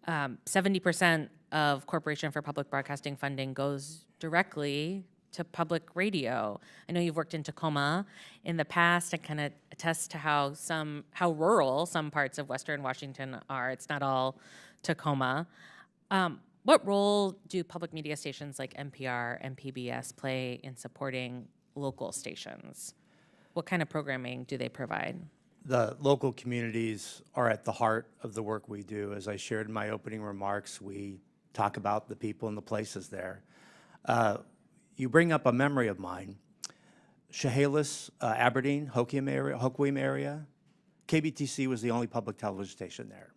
70% of Corporation for Public Broadcasting funding goes directly to public radio. I know you've worked in Tacoma in the past and kind of attest to how rural some parts of Western Washington are. It's not all Tacoma. What role do public media stations like NPR and PBS play in supporting local stations? What kind of programming do they provide? The local communities are at the heart of the work we do. As I shared in my opening remarks, we talk about the people and the places there. You bring up a memory of mine. Chehalis, Aberdeen, Hoquiam area, KBTC was the only public television station there.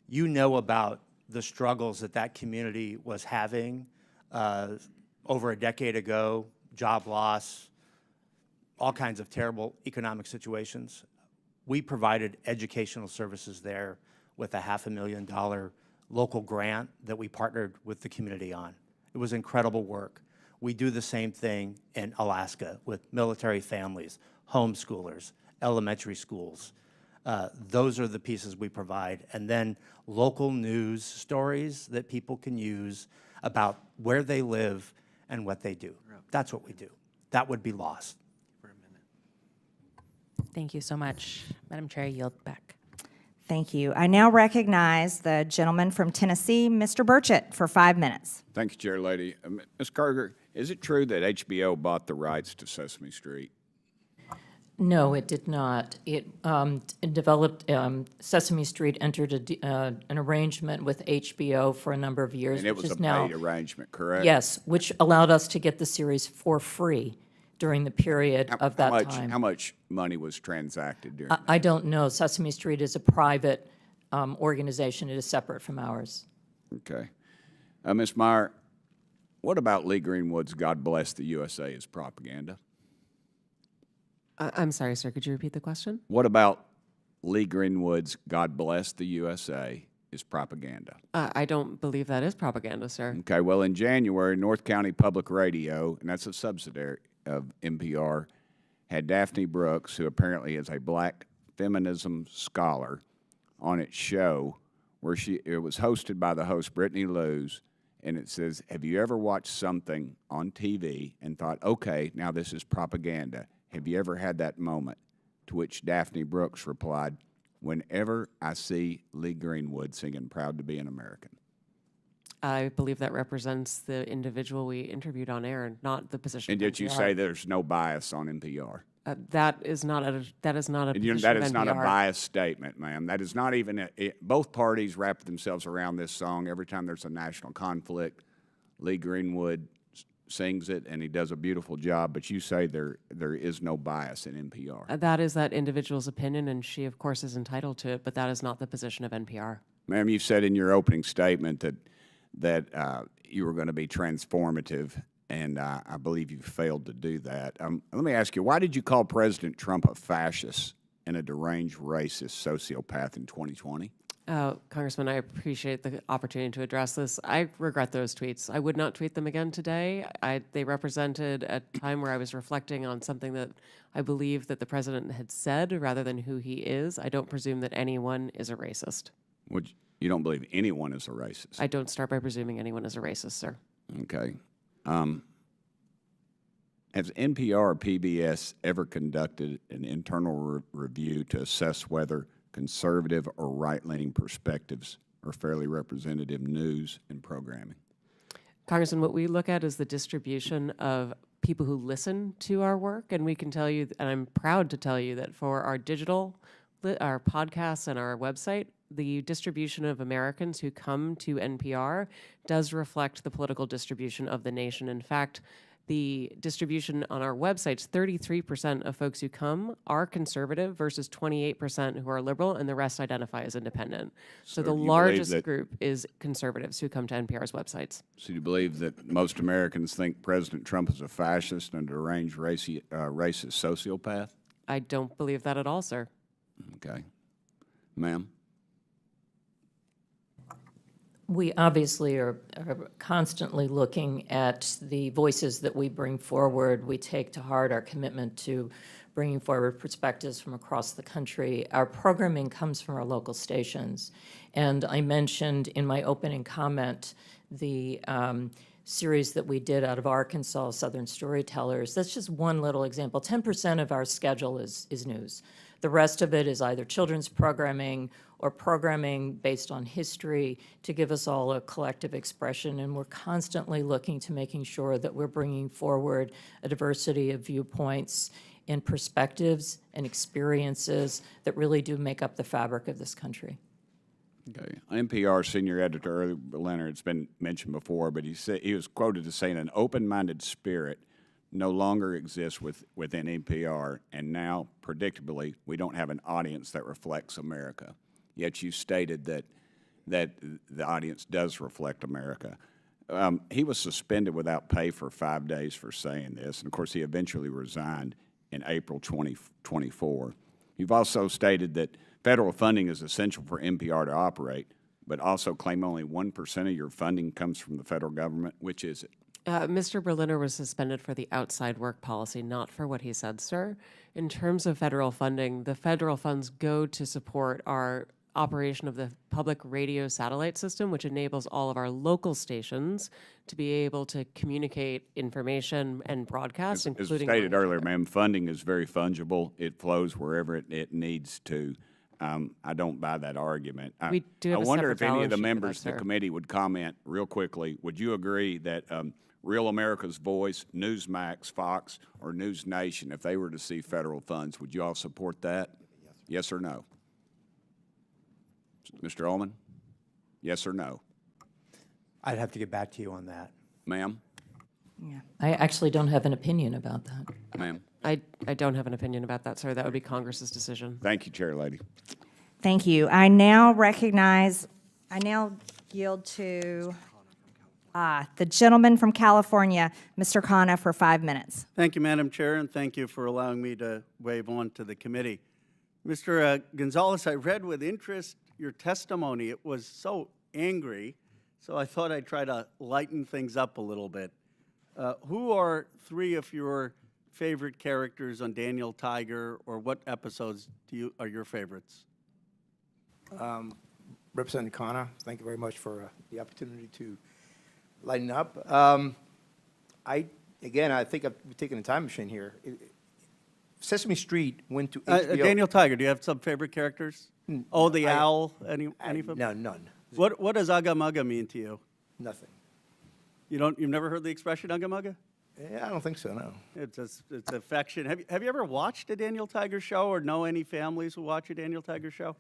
You know about the struggles that that community was having over a decade ago, job loss, all kinds of terrible economic situations. We provided educational services there with a $500,000 local grant that we partnered with the community on. It was incredible work. We do the same thing in Alaska with military families, homeschoolers, elementary schools. Those are the pieces we provide. And then local news stories that people can use about where they live and what they do. That's what we do. That would be lost. Thank you so much. Madam Chair, I yield back. Thank you. I now recognize the gentleman from Tennessee, Mr. Burchett, for 5 minutes. Thank you, Chair Lady. Ms. Carter, is it true that HBO bought the rights to Sesame Street? No, it did not. It developed, Sesame Street entered an arrangement with HBO for a number of years. And it was a paid arrangement, correct? Yes, which allowed us to get the series for free during the period of that time. How much money was transacted during I don't know. Sesame Street is a private organization. It is separate from ours. Okay. Ms. Meyer, what about Lee Greenwood's God Bless the USA as propaganda? I'm sorry, sir. Could you repeat the question? What about Lee Greenwood's God Bless the USA is propaganda? I don't believe that is propaganda, sir. Okay, well, in January, North County Public Radio, and that's a subsidiary of NPR, had Daphne Brooks, who apparently is a black feminism scholar, on its show where it was hosted by the host, Brittany Lewis, and it says, have you ever watched something on TV and thought, okay, now this is propaganda? Have you ever had that moment? To which Daphne Brooks replied, whenever I see Lee Greenwood singing Proud to be an American. I believe that represents the individual we interviewed on air, not the position. And of yet you NPR. say there's no bias on NPR. That is not a And position that of is not a NPR. biased statement, ma'am. That is not even both parties wrap themselves around this song every time there's a national conflict. Lee Greenwood sings it, and he does a beautiful job, but you say there is no bias in NPR. That is that individual's opinion, and she, of course, is entitled to it, but that is not the position of NPR. Ma'am, you said in your opening statement that you were going to be transformative, and I believe you failed to do that. Let me ask you, why did you call President Trump a fascist and a deranged racist sociopath in 2020? Congressman, I appreciate the opportunity to address this. I regret those tweets. I would not tweet them again today. They represented a time where I was reflecting on something that I believe that the president had said rather than who he is. I don't presume that anyone is a racist. You don't believe anyone is a racist? I don't start by presuming anyone is a racist, sir. Okay. Has NPR or PBS ever conducted an internal review to assess whether conservative or right-leaning perspectives are fairly representative news and programming? Congressman, what we look at is the distribution of people who listen to our work, and we can tell you, and I'm proud to tell you that for our digital, our podcasts and our website, the distribution of Americans who come to NPR does reflect the political distribution of the nation. In fact, the distribution on our websites, 33% of folks who come are conservative versus 28% who are liberal, and the rest identify as independent. So the largest group is conservatives who come to NPR's websites. So you believe that most Americans think President Trump is a fascist and a deranged racist sociopath? I don't believe that at all, sir. Okay. Ma'am? We obviously are constantly looking at the voices that we bring forward. We take to heart our commitment to bringing forward perspectives from across the country. Our programming comes from our local stations. And I mentioned in my opening comment the series that we did out of Arkansas, Southern Storytellers. That's just one little example. 10% of our schedule is news. The rest of it is either children's programming or programming based on history to give us all a collective expression. And we're constantly looking to making sure that we're bringing forward a diversity of viewpoints and perspectives and experiences that really do make up the fabric of this country. Okay. NPR senior editor Earl Leonard, it's been mentioned before, but he was quoted as saying an open-minded spirit no longer exists within NPR, and now, predictably, we don't have an audience that reflects America. Yet you stated that the audience does reflect America. He was suspended without pay for 5 days for saying this, and of course he eventually resigned in April 2024. You've also stated that federal funding is essential for NPR to operate, but also claim only 1% of your funding comes from the federal government. Which is it? Mr. Berliner was suspended for the outside work policy, not for what he said, sir. In terms of federal funding, the federal funds go to support our operation of the public radio satellite system, which enables all of our local stations to be able to communicate information and broadcast, including— As stated earlier, ma'am, funding is very fungible. It flows wherever it needs to. I don't buy that argument. We do have I a wonder separate if any balance of the sheet for members that, of the sir. committee would comment real quickly. Would you agree that Real America's Voice, Newsmax, Fox, or News Nation, if they were to see federal funds, would you all support that? Yes or no? Mr. Ullman? Yes or no? I'd have to get back to you on that. Ma'am? Yeah. I actually don't have an opinion about that. Ma'am? I don't have an opinion about that, sir. That would be Congress's decision. Thank you, Chair Lady. Thank you. I now yield to the gentleman from California, Mr. Khanna, for 5 minutes. Thank you, Madam Chair, and thank you for allowing me to wave on to the committee. Mr. Gonzalez, I read with interest your testimony. It was so angry, so I thought I'd try to lighten things up a little bit. Who are 3 of your favorite characters on Daniel Tiger, or what episodes are your favorites? Representative Khanna, thank you very much for the opportunity to lighten up. I think I've taken a time machine here. Sesame Street went to HBO. Daniel Tiger, do you have some favorite characters? Oh, the owl, any of them? No, none. What does Ugga Mugga mean to you? Nothing. You've never heard the expression Ugga Mugga? Yeah, I don't think so, no. It's affection. Have you ever watched a Daniel Tiger show or know any families who watch a Daniel Tiger show?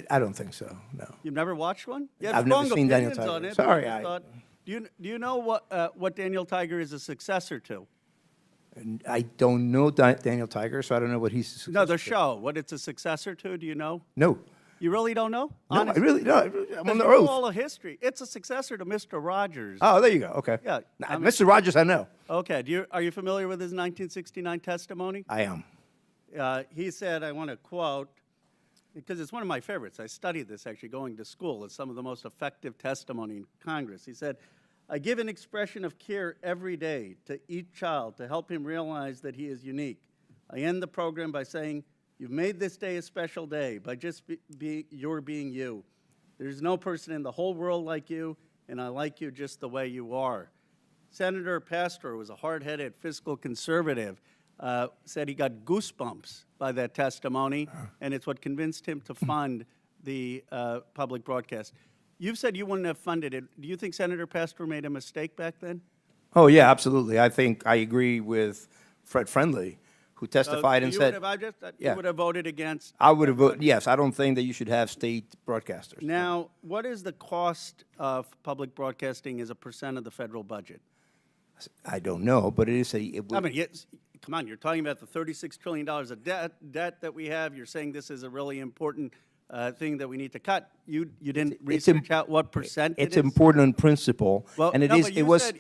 I don't think so, no. You've never watched one? I've never seen Daniel opinions Tiger. on it, Sorry, but I thought, do you know what Daniel Tiger is a successor to? And I don't know Daniel Tiger, so I don't know what he's. No, the show. What it's a successor to? Do you know? No. You really don't know? No, Honestly? I really don't. I'm on the You know oath. all the history. It's a successor to Mr. Rogers. Oh, there you go. Okay. Yeah. Mr. Rogers, I know. Okay. Are you familiar with his 1969 testimony? I am. He said, I want to quote, because it's one of my favorites. I studied this actually going to school. It's some of the most effective testimony in Congress. He said, I give an expression of care every day to each child to help him realize that he is unique. I end the program by saying, you've made this day a special day by just being you. There's no person in the whole world like you, and I like you just the way you are. Senator Pastor was a hard-headed fiscal conservative, said he got goosebumps by that testimony, and it's what convinced him to fund the public broadcast. You've said you wouldn't have funded it. Do you think Senator Pastor made a mistake back then? Oh, yeah, absolutely. I think I agree with Fred Friendly, who testified and said. You would have voted against? I would have voted, yes. I don't think that you should have state broadcasters. Now, what is the cost of public broadcasting as a percent of the federal budget? I don't know, but it is I mean, yes, come on, you're talking about the $36 trillion of debt that we have. You're saying this is a really important thing that we need to cut. You didn't research out what percent it's it is? important in principle, Well, and no, but it was.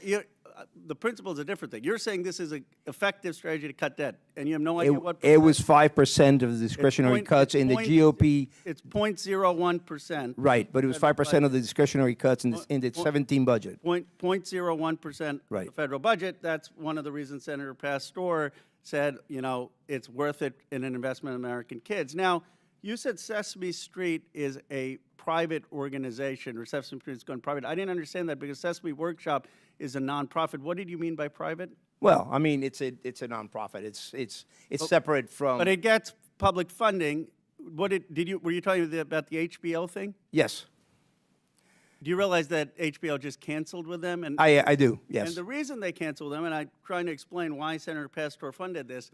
The principle is a different thing. You're saying this is an effective strategy to cut debt, and you have no idea what It was 5% of the discretionary cuts in the GOP. It's 0.01%. Right, but it was 5% of the discretionary cuts in the 17 budget. 0.01% Right. of the federal budget. That's one of the reasons Senator Pastor said, it's worth it in an investment in American kids. Now, you said Sesame Street is a private organization, or Sesame Street is going private. I didn't understand that because Sesame Workshop is a nonprofit. What did you mean by private? Well, I mean, it's a nonprofit. It's separate from. But it gets public funding. Were you talking about the HBO thing? Yes. Do you realize that HBO just canceled with them? And I do, yes. And the reason they canceled them, and I'm trying to explain why Senator Pastor funded this,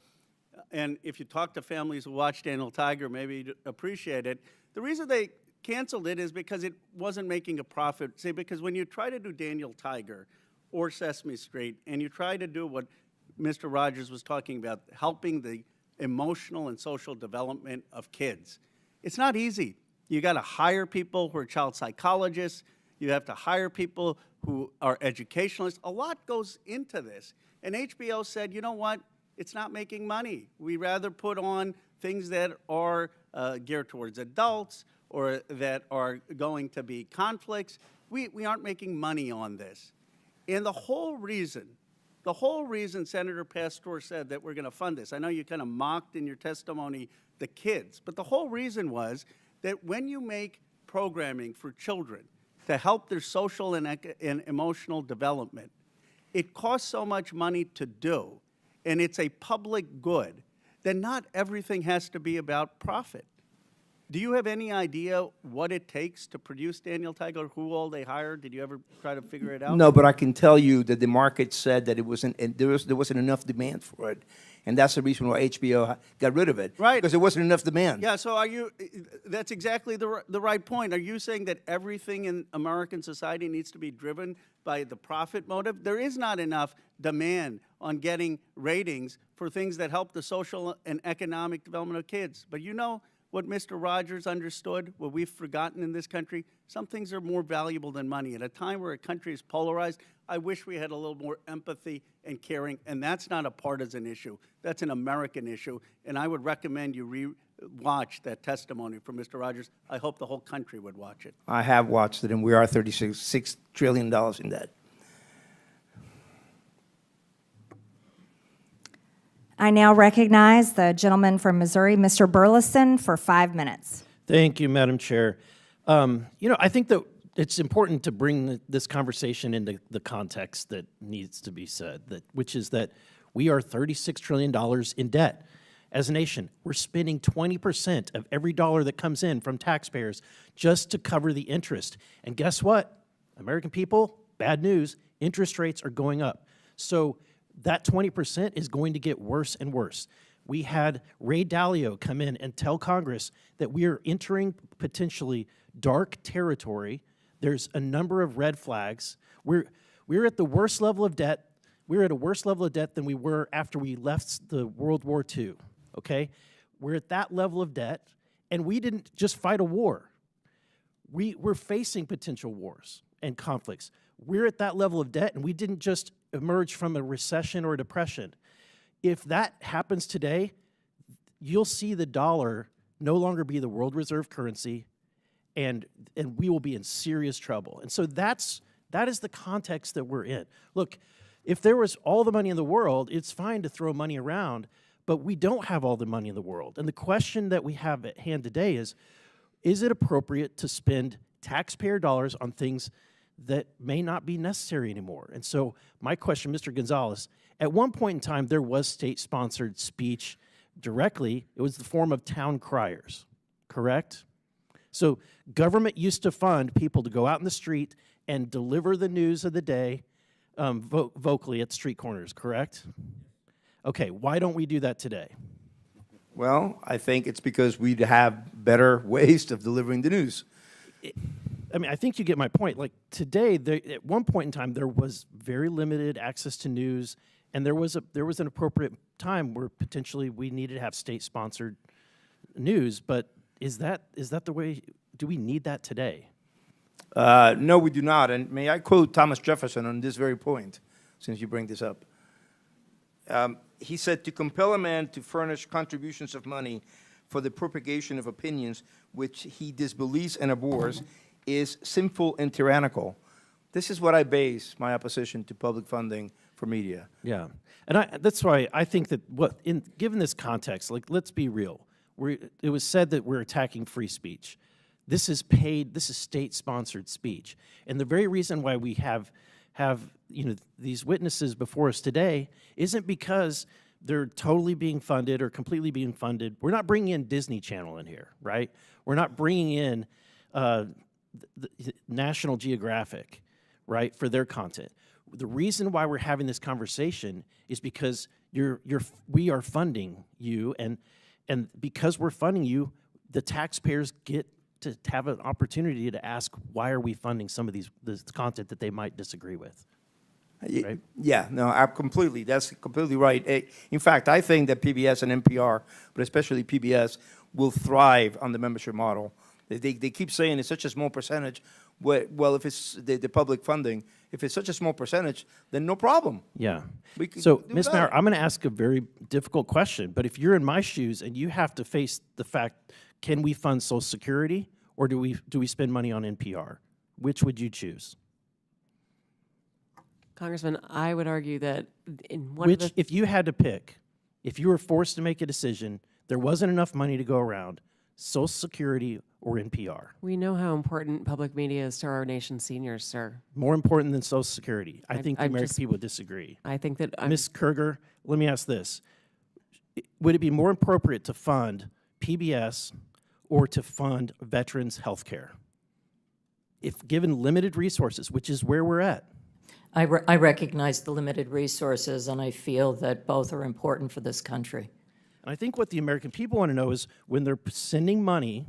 and if you talk to families who watch Daniel Tiger, maybe you'd appreciate it. The reason they canceled it is because it wasn't making a profit. See, because when you try to do Daniel Tiger or Sesame Street, and you try to do what Mr. Rogers was talking about, helping the emotional and social development of kids, it's not easy. You got to hire people who are child psychologists. You have to hire people who are educationalists. A lot goes into this. And HBO said, you know what? It's not making money. We rather put on things that are geared towards adults or that are going to be conflicts. We aren't making money on this. And the whole reason Senator Pastor said that we're going to fund this, I know you kind of mocked in your testimony the kids, but the whole reason was that when you make programming for children to help their social and emotional development, it costs so much money to do, and it's a public good, then not everything has to be about profit. Do you have any idea what it takes to produce Daniel Tiger, who all they hired? Did you ever try to figure it out? No, but I can tell you that the market said that it wasn't, and there wasn't enough demand for it. And that's the reason why HBO got rid of it. Right. Because there wasn't enough demand. Yeah, so that's exactly the right point. Are you saying that everything in American society needs to be driven by the profit motive? There is not enough demand on getting ratings for things that help the social and economic development of kids. But what Mr. Rogers understood, what we've forgotten in this country? Some things are more valuable than money. At a time where a country is polarized, I wish we had a little more empathy and caring, and that's not a partisan issue. That's an American issue, and I would recommend you watch that testimony from Mr. Rogers. I hope the whole country would watch it. I have watched it, and we are $36 trillion in debt. I now recognize the gentleman from Missouri, Mr. Burleson, for 5 minutes. Thank you, Madam Chair. I think that it's important to bring this conversation into the context that needs to be said, which is that we are $36 trillion in debt. As a nation, we're spending 20% of every dollar that comes in from taxpayers just to cover the interest. And guess what? American people, bad news, interest rates are going up. So that 20% is going to get worse and worse. We had Ray Dalio come in and tell Congress that we are entering potentially dark territory. There's a number of red flags. We're at the worst level of debt. We're at a worse level of debt than we were after we left the World War II, okay? We're at that level of debt, and we didn't just fight a war. We're facing potential wars and conflicts. We're at that level of debt, and we didn't just emerge from a recession or a depression. If that happens today, you'll see the dollar no longer be the world reserve currency, and we will be in serious trouble. And so that is the context that we're in. Look, if there was all the money in the world, it's fine to throw money around, but we don't have all the money in the world. And the question that we have at hand today is it appropriate to spend taxpayer dollars on things that may not be necessary anymore? And so my question, Mr. Gonzalez, at one point in time, there was state-sponsored speech directly. It was the form of town criers, correct? So government used to fund people to go out in the street and deliver the news of the day vocally at street corners, correct? Okay, why don't we do that today? Well, I think it's because we'd have better ways of delivering the news. I think you get my point. Like today, at one point in time, there was very limited access to news, and there was an appropriate time where potentially we needed to have state-sponsored news. But is that the way? Do we need that today? No, we do not. And may I quote Thomas Jefferson on this very point, since you bring this up? He said, "To compel a man to furnish contributions of money for the propagation of opinions which he disbelieves and abhors is sinful and tyrannical." This is what I base my opposition to public funding for media. Yeah, and that's why I think that given this context, like, let's be real. It was said that we're attacking free speech. This is state-sponsored speech, and the very reason why we have these witnesses before us today isn't because they're totally being funded or completely being funded. We're not bringing in Disney Channel in here, right? We're not bringing in the National Geographic, right, for their content. The reason why we're having this conversation is because we are funding you, and because we're funding you, the taxpayers get to have an opportunity to ask, why are we funding some of this content that they might disagree with? Right? Yeah, no, that's completely right. In fact, I think that PBS and NPR, but especially PBS, will thrive on the membership model. They keep saying it's such a small percentage. Well, if it's the public funding, if it's such a small percentage, then no problem. Yeah. So, Ms. Maurer, I'm going to ask a very difficult question, but if you're in my shoes and you have to face the fact, can we fund Social Security or do we spend money on NPR? Which would you choose? Congressman, I would argue that if you had to pick, if you were forced to make a decision, there wasn't enough money to go around, Social Security or NPR? We know how important public media is to our nation's seniors, sir. More important than Social Security. I think the American people would disagree. I think that Ms. Kerger, let me ask this. Would it be more appropriate to fund PBS or to fund veterans' health care? If given limited resources, which is where we're at. I recognize the limited resources, and I feel that both are important for this country. And I think what the American people want to know is when they're sending money,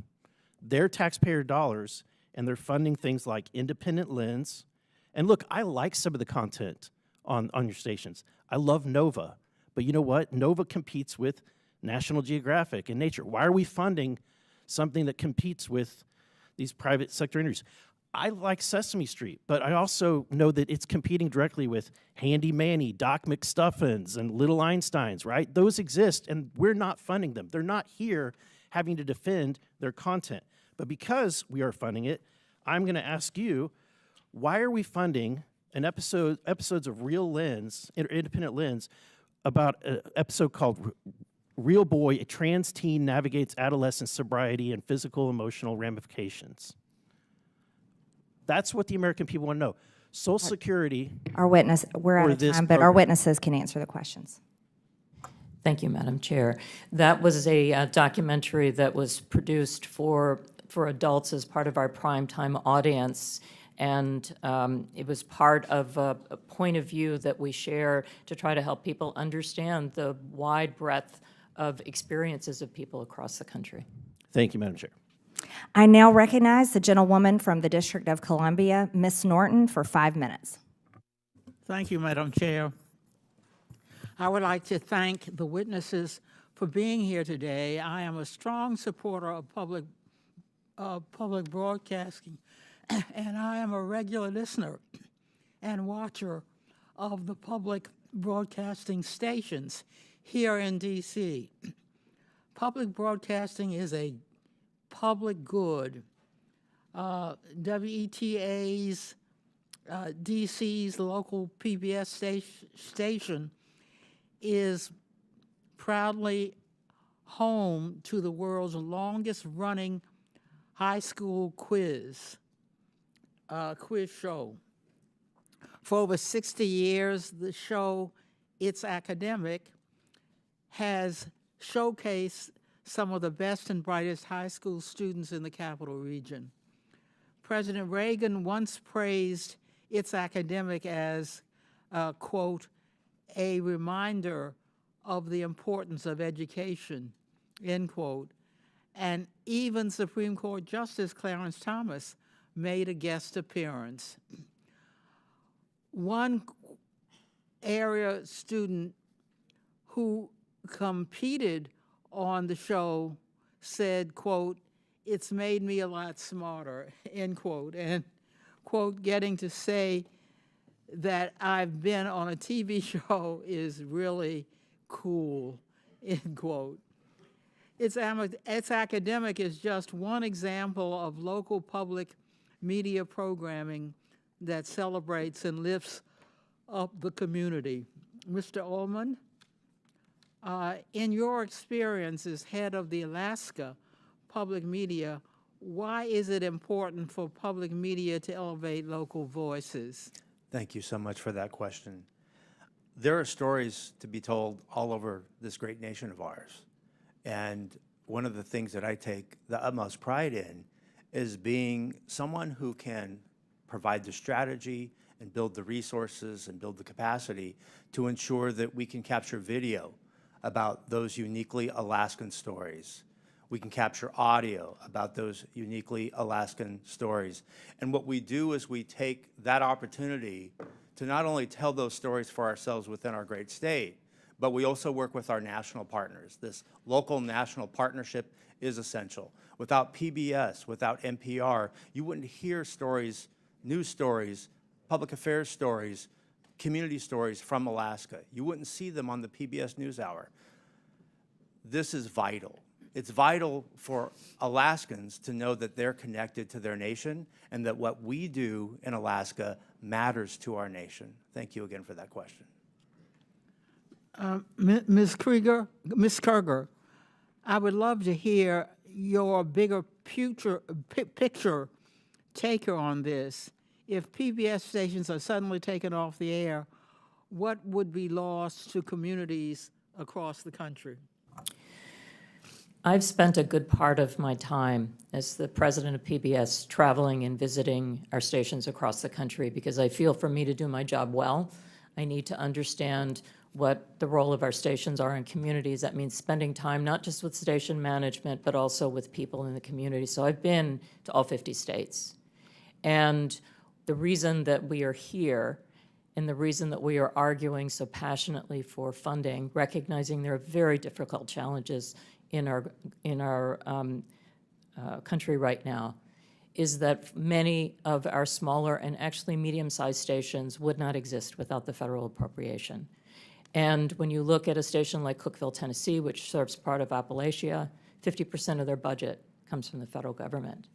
their taxpayer dollars, and they're funding things like Independent Lens. And look, I like some of the content on your stations. I love Nova. But you know what? Nova competes with National Geographic and Nature. Why are we funding something that competes with these private sector interviews. I like Sesame Street, but I also know that it's competing directly with Handy Manny, Doc McStuffins, and Little Einsteins, right? Those exist, and we're not funding them. They're not here having to defend their content. But because we are funding it, I'm going to ask you, why are we funding an episodes of Real Lens, Independent Lens, about an episode called Real Boy, a trans teen navigates adolescent sobriety and physical emotional ramifications? That's what the American people want to know. Social Security. We're out of time, but our witnesses can answer the questions. Thank you, Madam Chair. That was a documentary that was produced for adults as part of our primetime audience. And it was part of a point of view that we share to try to help people understand the wide breadth of experiences of people across the country. Thank you, Madam Chair. I now recognize the gentlewoman from the District of Columbia, Ms. Norton, for 5 minutes. Thank you, Madam Chair. I would like to thank the witnesses for being here today. I am a strong supporter of public broadcasting, and I am a regular listener and watcher of the public broadcasting stations here in D.C. Public broadcasting is a public good. WETA's DC's local PBS station is proudly home to the world's longest running high school quiz show. For over 60 years, the show, It's Academic, has showcased some of the best and brightest high school students in the capital region. President Reagan once praised It's Academic as, quote, a reminder of the importance of education, end quote. And even Supreme Court Justice Clarence Thomas made a guest appearance. One area student who competed on the show said, quote, it's made me a lot smarter, end quote. And, quote, getting to say that I've been on a TV show is really cool, end quote. It's Academic is just one example of local public media programming that celebrates and lifts up the community. Mr. Ullman, in your experience as head of the Alaska Public Media, why is it important for public media to elevate local voices? Thank you so much for that question. There are stories to be told all over this great nation of ours. And one of the things that I take the utmost pride in is being someone who can provide the strategy and build the resources and build the capacity to ensure that we can capture video about those uniquely Alaskan stories. We can capture audio about those uniquely Alaskan stories. And what we do is we take that opportunity to not only tell those stories for ourselves within our great state, but we also work with our national partners. This local national partnership is essential. Without PBS, without NPR, you wouldn't hear stories, news stories, public affairs stories, community stories from Alaska. You wouldn't see them on the PBS NewsHour. This is vital. It's vital for Alaskans to know that they're connected to their nation and that what we do in Alaska matters to our nation. Thank you again for that question. Ms. Kruger, I would love to hear your bigger picture taker on this. If PBS stations are suddenly taken off the air, what would be lost to communities across the country? I've spent a good part of my time as the president of PBS traveling and visiting our stations across the country because I feel for me to do my job well, I need to understand what the role of our stations are in communities. That means spending time not just with station management, but also with people in the community. So I've been to all 50 states. And the reason that we are here and the reason that we are arguing so passionately for funding, recognizing there are very difficult challenges in our country right now is that many of our smaller and actually medium-sized stations would not exist without the federal appropriation. And when you look at a station like Cookeville, Tennessee, which serves part of Appalachia, 50% of their budget comes from the federal government.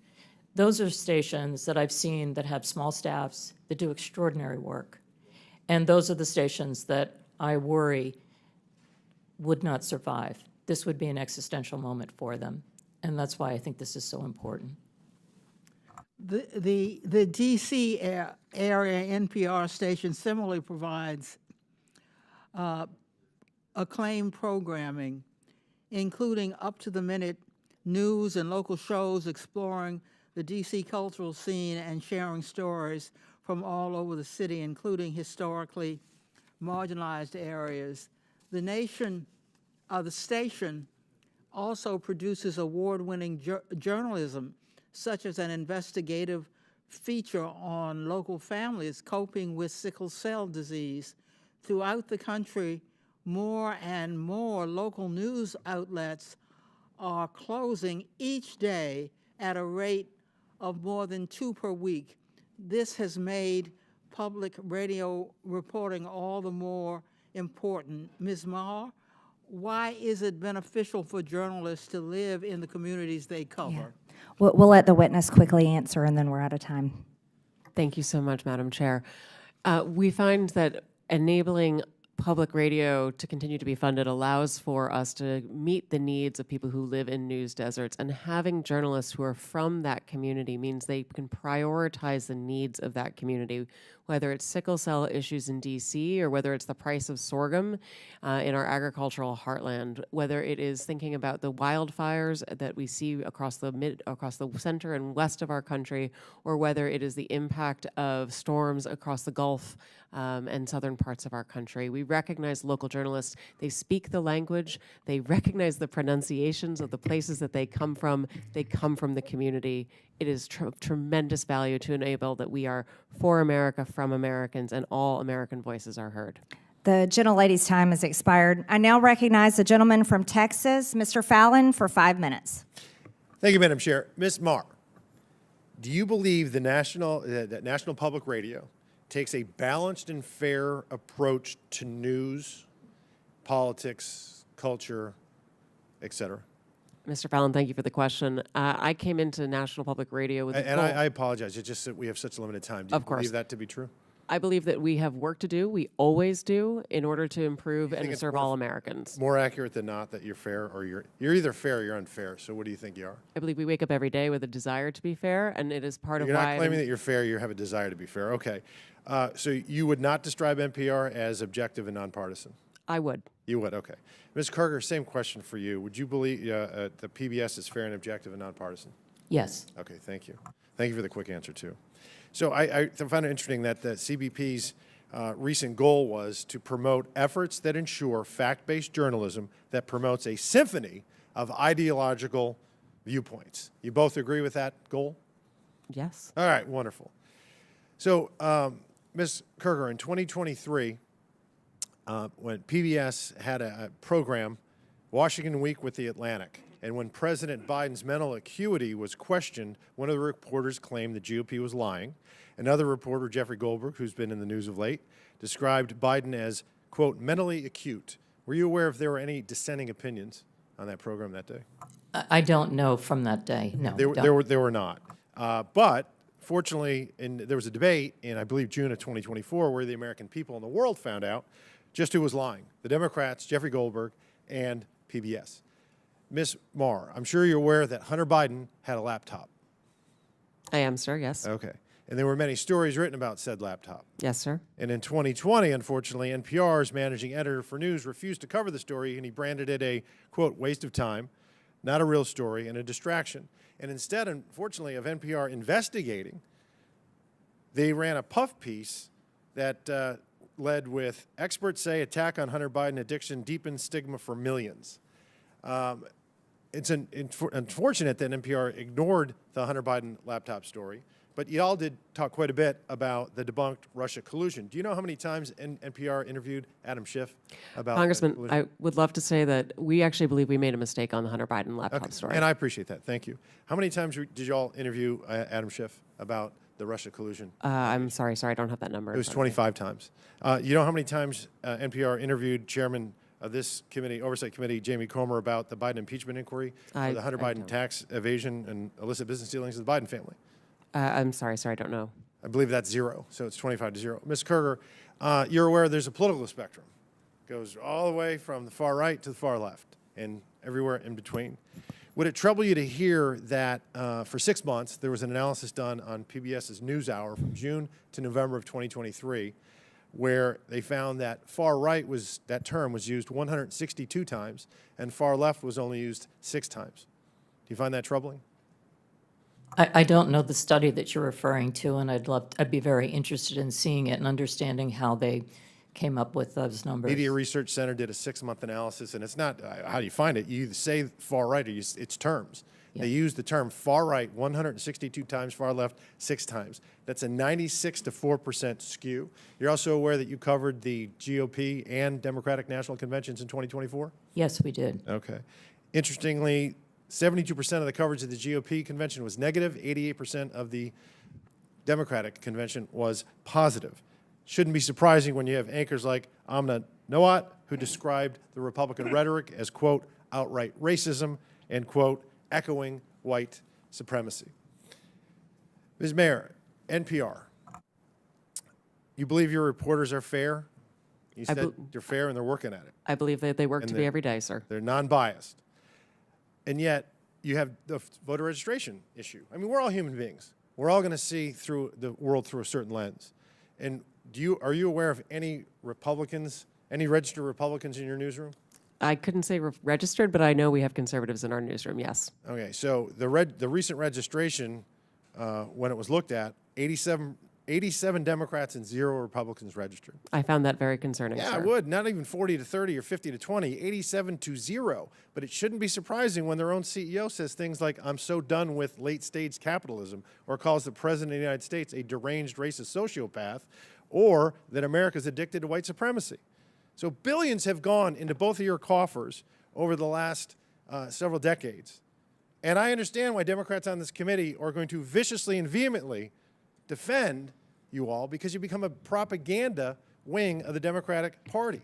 Those are stations that I've seen that have small staffs that do extraordinary work. And those are the stations that I worry would not survive. This would be an existential moment for them. And that's why I think this is so important. The DC area NPR station similarly provides acclaimed programming, including up-to-the-minute news and local shows exploring the DC cultural scene and sharing stories from all over the city, including historically marginalized areas. The station also produces award-winning journalism, such as an investigative feature on local families coping with sickle cell disease. Throughout the country, more and more local news outlets are closing each day at a rate of more than 2 per week. This has made public radio reporting all the more important. Ms. Maher, why is it beneficial for journalists to live in the communities they cover? We'll let the witness quickly answer, and then we're out of time. Thank you so much, Madam Chair. We find that enabling public radio to continue to be funded allows for us to meet the needs of people who live in news deserts, and having journalists who are from that community means they can prioritize the needs of that community, whether it's sickle cell issues in DC or whether it's the price of sorghum in our agricultural heartland, whether it is thinking about the wildfires that we see across the center and west of our country, or whether it is the impact of storms across the Gulf and southern parts of our country. We recognize local journalists. They speak the language. They recognize the pronunciations of the places that they come from. They come from the community. It is tremendous value to enable that we are for America, from Americans, and all American voices are heard. The gentlelady's time has expired. I now recognize the gentleman from Texas, Mr. Fallon, for 5 minutes. Thank you, Madam Chair. Ms. Maher, do you believe that National Public Radio takes a balanced and fair approach to news, politics, culture, et cetera? Mr. Fallon, thank you for the question. I came into National Public Radio with And I apologize. It's just that we have such limited time. Do you believe that to be true? I believe that we have work to do. We always do, in order to improve and it's serve all Americans. More accurate than not that you're fair, or you're either fair or you're unfair. So what do you think you are? I believe we wake up every day with a desire to be fair, and it is part of why You're not claiming that you're fair. You have a desire to be fair. Okay. So you would not describe NPR as objective and nonpartisan? I would. You would, okay. Ms. Kerger, same question for you. Would you believe the PBS is fair and objective and nonpartisan? Yes. Okay, thank you. Thank you for the quick answer, too. So I find it interesting that the CBP's recent goal was to promote efforts that ensure fact-based journalism that promotes a symphony of ideological viewpoints. You both agree with that goal? Yes. All right, wonderful. So, Ms. Kerger, in 2023, when PBS had a program, Washington Week with the Atlantic, and when President Biden's mental acuity was questioned, one of the reporters claimed the GOP was lying. Another reporter, Jeffrey Goldberg, who's been in the news of late, described Biden as, quote, mentally acute. Were you aware if there were any dissenting opinions on that program that day? I don't know from that day. No. There were not. But fortunately, there was a debate in, I believe, June of 2024, where the American people and the world found out just who was lying. The Democrats, Jeffrey Goldberg, and PBS. Ms. Maher, I'm sure you're aware that Hunter Biden had a laptop. I am, sir, yes. Okay. And there were many stories written about said laptop. Yes, sir. And in 2020, unfortunately, NPR's managing editor for news refused to cover the story, and he branded it a, quote, waste of time, not a real story, and a distraction. And instead, unfortunately, of NPR investigating, they ran a puff piece that led with, experts say attack on Hunter Biden addiction deepens stigma for millions. It's unfortunate that NPR ignored the Hunter Biden laptop story, but y'all did talk quite a bit about the debunked Russia collusion. Do you know how many times NPR interviewed Adam Schiff about Congressman, collusion? I would love to say that we actually believe we made a mistake on the Hunter Biden laptop story. And I appreciate that. Thank you. How many times did y'all interview Adam Schiff about the Russia collusion? I'm sorry, I don't have that number. It was 25 times. You know how many times NPR interviewed Chairman of this committee, Oversight Committee, Jamie Comer, about the Biden impeachment inquiry for the Hunter Biden tax evasion and illicit business dealings of the Biden family? I'm sorry, I don't know. I believe that's 0, so it's 25-0. Ms. Kerger, you're aware there's a political spectrum. It goes all the way from the far right to the far left and everywhere in between. Would it trouble you to hear that for 6 months there was an analysis done on PBS's NewsHour from June to November of 2023 where they found that far right that term was used 162 times and far left was only used 6 times? Do you find that troubling? I don't know the study that you're referring to, and I'd be very interested in seeing it and understanding how they came up with those numbers. Media Research Center did a 6-month analysis, and it's not how do you find it. You either say far right or it's terms. Yeah. They use the term far right 162 times, far left 6 times. That's a 96-4% skew. You're also aware that you covered the GOP and Democratic national conventions in 2024? Yes, we did. Okay. Interestingly, 72% of the coverage of the GOP convention was negative, 88% of the Democratic convention was positive. Shouldn't be surprising when you have anchors like Amna Noat, who described the Republican rhetoric as, quote, outright racism and, quote, echoing white supremacy. Ms. Mayor, NPR, you believe your reporters are fair? You said they're fair and they're working at it. I believe that they work to be every day, sir. They're non-biased. And yet, you have the voter registration issue. I mean, we're all human beings. We're all going to see through the world through a certain lens. And are you aware of any Republicans, any registered Republicans in your newsroom? I couldn't say registered, but I know we have conservatives in our newsroom, yes. Okay, so the recent registration, when it was looked at, 87 Democrats and 0 Republicans registered. I found that very concerning, Yeah, sir. I would. Not even 40 to 30 or 50 to 20, 87 to 0. But it shouldn't be surprising when their own CEO says things like, I'm so done with late-stage capitalism, or calls the President of the United States a deranged racist sociopath, or that America's addicted to white supremacy. So billions have gone into both of your coffers over the last several decades. And I understand why Democrats on this committee are going to viciously and vehemently defend you all, because you become a propaganda wing of the Democratic Party.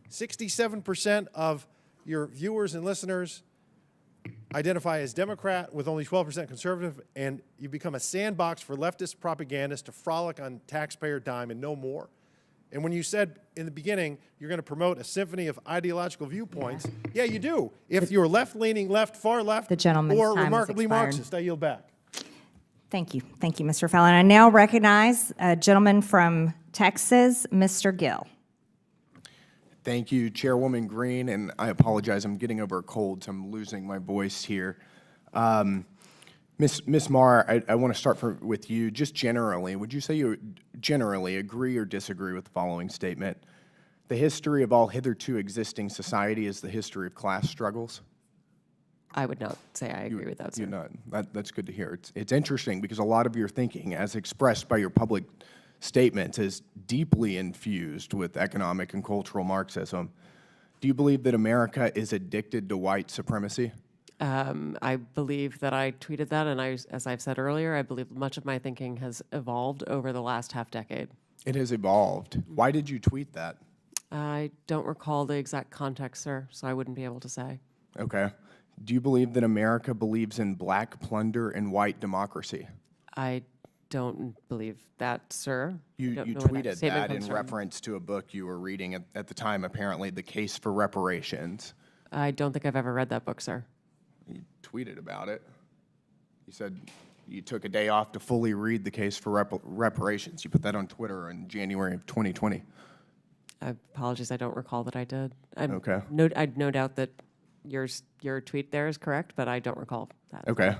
67% of your viewers and listeners identify as Democrat, with only 12% conservative, and you become a sandbox for leftist propagandists to frolic on taxpayer dime and no more. And when you said in the beginning you're going to promote a symphony of ideological viewpoints, yeah, you do. If you're left-leaning, far left, The gentleman's or time has remarkably expired. Marxist, I yield back. Thank you. Thank you, Mr. Fallon. I now recognize a gentleman from Texas, Mr. Gill. Thank you, Chairwoman Green, and I apologize, I'm getting over a cold, so I'm losing my voice here. Ms. Marr, I want to start with you. Just generally, would you say you generally agree or disagree with the following statement? The history of all hitherto existing society is the history of class struggles? I would not say I agree with that, sir. That's good to hear. It's interesting because a lot of your thinking, as expressed by your public statements, is deeply infused with economic and cultural Marxism. Do you believe that America is addicted to white supremacy? I believe that I tweeted that, and as I've said earlier, I believe much of my thinking has evolved over the last half-decade. It has evolved. Why did you tweet that? I don't recall the exact context, sir, so I wouldn't be able to say. Okay. Do you believe that America believes in black plunder and white democracy? I don't believe that, sir. You tweeted that in reference to a book you were reading at the time, apparently, The Case for Reparations. I don't think I've ever read that book, sir. You tweeted about it. You said you took a day off to fully read The Case for Reparations. You put that on Twitter in January of 2020. Apologies, I don't recall that I did. Okay. I'd no doubt that your tweet there is correct, but I don't recall that. Okay.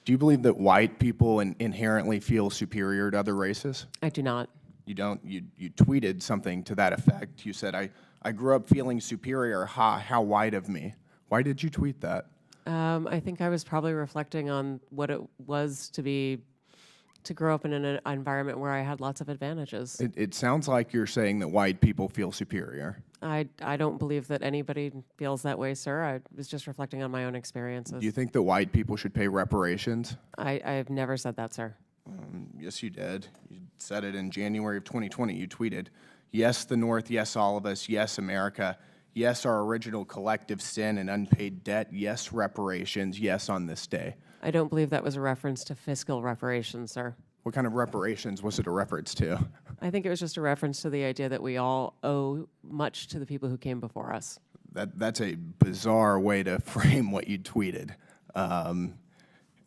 Do you believe that white people inherently feel superior to other races? I do not. You don't? You tweeted something to that effect. You said, I grew up feeling superior. How white of me. Why did you tweet that? I think I was probably reflecting on what it was to be to grow up in an environment where I had lots of advantages. It sounds like you're saying that white people feel superior. I don't believe that anybody feels that way, sir. I was just reflecting on my own experiences. Do you think that white people should pay reparations? I've never said that, sir. Yes, you did. You said it in January of 2020. You tweeted, "Yes, the North. Yes, all of us. Yes, America. Yes, our original collective sin and unpaid debt. Yes, reparations. Yes, on this day." I don't believe that was a reference to fiscal reparations, sir. What kind of reparations was it a reference to? I think it was just a reference to the idea that we all owe much to the people who came before us. That's a bizarre way to frame what you tweeted.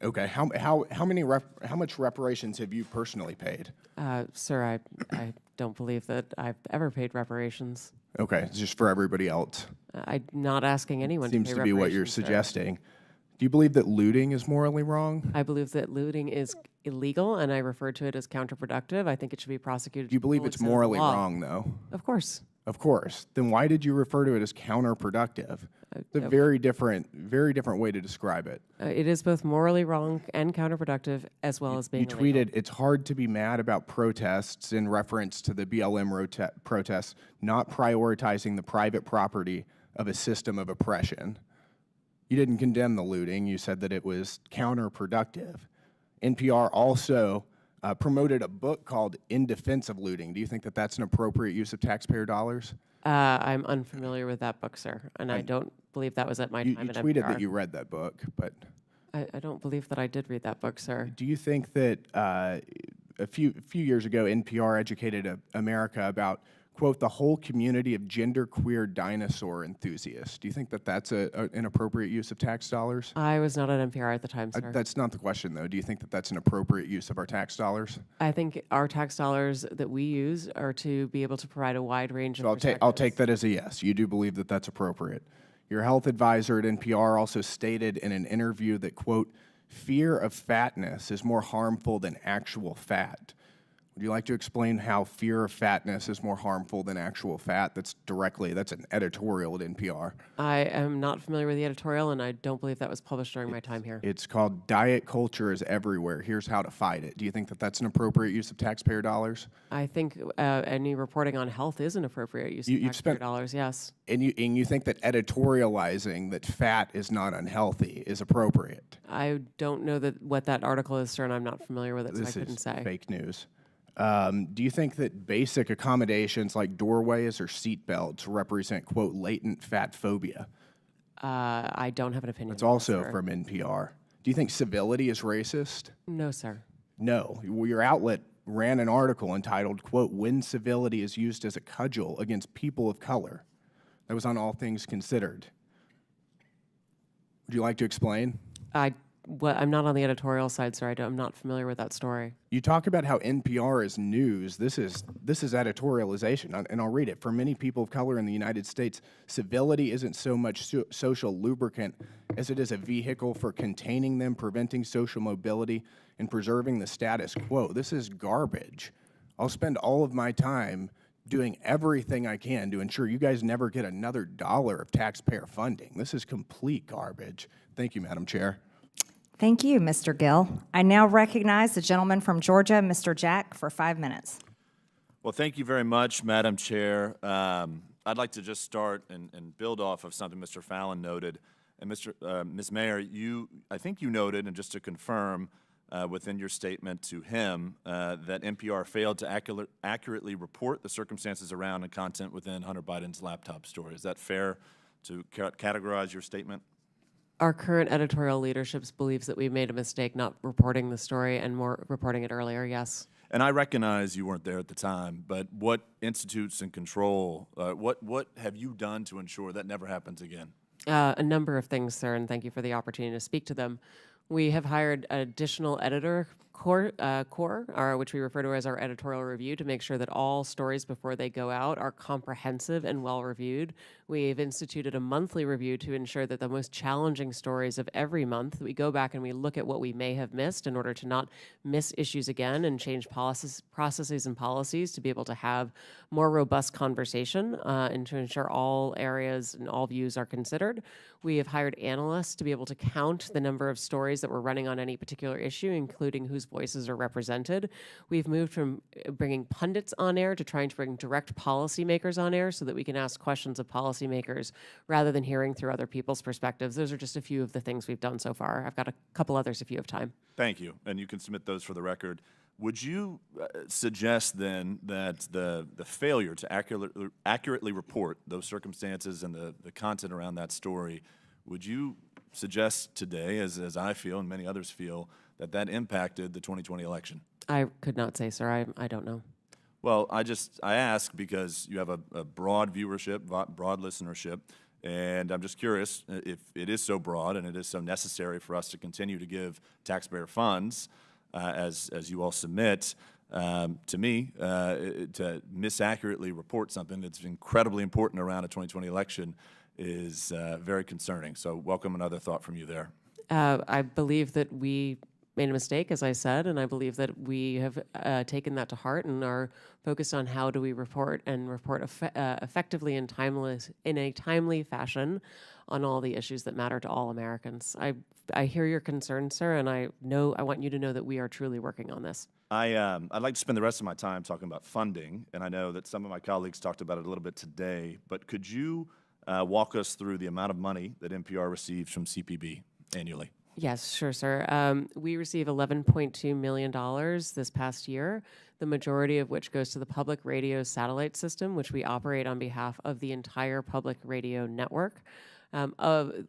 Okay, how much reparations have you personally paid? Sir, I don't believe that I've ever paid reparations. Okay, it's just for everybody else. I'm not asking anyone Seems to pay to be what you're reparations, sir. suggesting. Do you believe that looting is morally wrong? I believe that looting is illegal, and I refer to it as counterproductive. I think it should be prosecuted. Do you believe to the it's full extent of the morally law. wrong, though? Of course. Of course. Then why did you refer to it as counterproductive? It's a very different way to describe it. It is both morally wrong and counterproductive, as well as being You illegal. tweeted, "It's hard to be mad about protests," in reference to the BLM protests, not prioritizing the private property of a system of oppression. You didn't condemn the looting. You said that it was counterproductive. NPR also promoted a book called In Defense of Looting. Do you think that that's an appropriate use of taxpayer dollars? I'm unfamiliar with that book, sir, and I don't believe that was at my You time at tweeted NPR. that you read that book, but I don't believe that I did read that book, sir. do you think that a few years ago, NPR educated America about, quote, the whole community of genderqueer dinosaur enthusiasts? Do you think that that's an appropriate use of tax dollars? I was not at NPR at the time, sir. That's not the question, though. Do you think that that's an appropriate use of our tax dollars? I think our tax dollars that we use are to be able to provide a wide range of So I'll take that as a yes. You do believe that that's appropriate. Your health advisor at NPR also stated in an interview that, quote, fear of fatness is more harmful than actual fat. Would you like to explain how fear of fatness is more harmful than actual fat? That's an editorial at NPR. I am not familiar with the editorial, and I don't believe that was published during my time here. It's called Diet Culture is Everywhere. Here's how to fight it. Do you think that that's an appropriate use of taxpayer dollars? I think any reporting on health is an appropriate use of You've taxpayer spent- dollars, yes. And you think that editorializing that fat is not unhealthy is appropriate? I don't know what that article is, sir, and I'm not familiar with it, so I This couldn't is say. fake news. Do you think that basic accommodations like doorways or seat belts represent, quote, latent fat phobia? I don't have an opinion. It's on that, also sir. from NPR. Do you think civility is racist? No, sir. No. Your outlet ran an article entitled, quote, When Civility is Used as a Cudgel Against People of Color. That was on All Things Considered. Would you like to explain? I'm not on the editorial side, sir. I'm not familiar with that story. You talk about how NPR is news. This is editorialization, and I'll read it. For many people of color in the United States, civility isn't so much social lubricant as it is a vehicle for containing them, preventing social mobility, and preserving the status quo. This is garbage. I'll spend all of my time doing everything I can to ensure you guys never get another dollar of taxpayer funding. This is complete garbage. Thank you, Madam Chair. Thank you, Mr. Gill. I now recognize the gentleman from Georgia, Mr. Jack, for 5 minutes. Well, thank you very much, Madam Chair. I'd like to just start and build off of something Mr. Fallon noted. And Ms. Mayor, I think you noted, and just to confirm within your statement to him, that NPR failed to accurately report the circumstances around and content within Hunter Biden's laptop story. Is that fair to categorize your statement? Our current editorial leadership believes that we made a mistake not reporting the story and more reporting it earlier, yes. And I recognize you weren't there at the time, but what institutes and control, what have you done to ensure that never happens again? A number of things, sir, and thank you for the opportunity to speak to them. We have hired an additional editor core, which we refer to as our editorial review, to make sure that all stories before they go out are comprehensive and well-reviewed. We've instituted a monthly review to ensure that the most challenging stories of every month, we go back and we look at what we may have missed in order to not miss issues again and change processes and policies to be able to have more robust conversation and to ensure all areas and all views are considered. We have hired analysts to be able to count the number of stories that we're running on any particular issue, including who's voices are represented. We've moved from bringing pundits on air to trying to bring direct policymakers on air so that we can ask questions of policymakers rather than hearing through other people's perspectives. Those are just a few of the things we've done so far. I've got a couple others if you have time. Thank you, and you can submit those for the record. Would you suggest then that the failure to accurately report those circumstances and the content around that story, would you suggest today, as I feel and many others feel, that impacted the 2020 election? I could not say, sir. I don't know. Well, I ask because you have a broad viewership, broad listenership, and I'm just curious if it is so broad and it is so necessary for us to continue to give taxpayer funds, as you all submit, to me, to misaccurately report something that's incredibly important around a 2020 election is very concerning. So welcome another thought from you there. I believe that we made a mistake, as I said, and I believe that we have taken that to heart and are focused on how do we report and report effectively and in a timely fashion on all the issues that matter to all Americans. I hear your concern, sir, and I want you to know that we are truly working on this. I'd like to spend the rest of my time talking about funding, and I know that some of my colleagues talked about it a little bit today, but could you walk us through the amount of money that NPR receives from CPB annually? Yes, sure, sir. We receive $11.2 million this past year, the majority of which goes to the public radio satellite system, which we operate on behalf of the entire public radio network.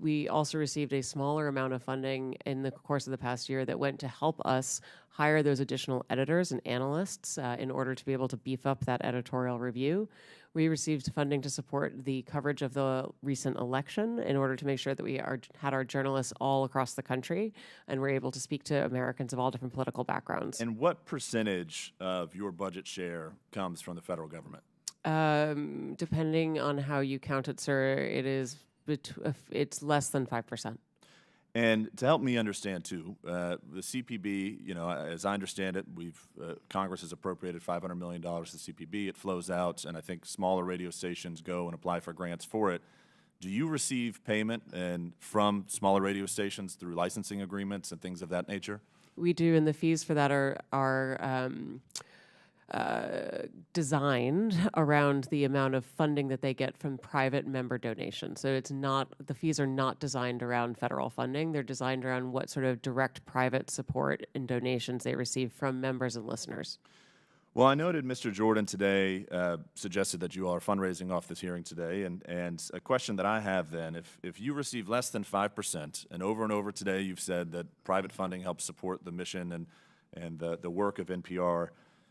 We also received a smaller amount of funding in the course of the past year that went to help us hire those additional editors and analysts in order to be able to beef up that editorial review. We received funding to support the coverage of the recent election in order to make sure that we had our journalists all across the country and were able to speak to Americans of all different political backgrounds. And what percentage of your budget share comes from the federal government? Depending on how you count it, sir, it's less than 5%. And to help me understand too, the CPB, you know, as I understand it, Congress has appropriated $500 million to CPB. It flows out, and I think smaller radio stations go and apply for grants for it. Do you receive payment from smaller radio stations through licensing agreements and things of that nature? We do, and the fees for that are designed around the amount of funding that they get from private member donations. So the fees are not designed around federal funding. They're designed around what sort of direct private support and donations they receive from members and listeners. Well, I noted Mr. Jordan today suggested that you all are fundraising off this hearing today, and a question that I have then, if you receive less than 5%, and over today you've said that private funding helps support the mission and the work of NPR,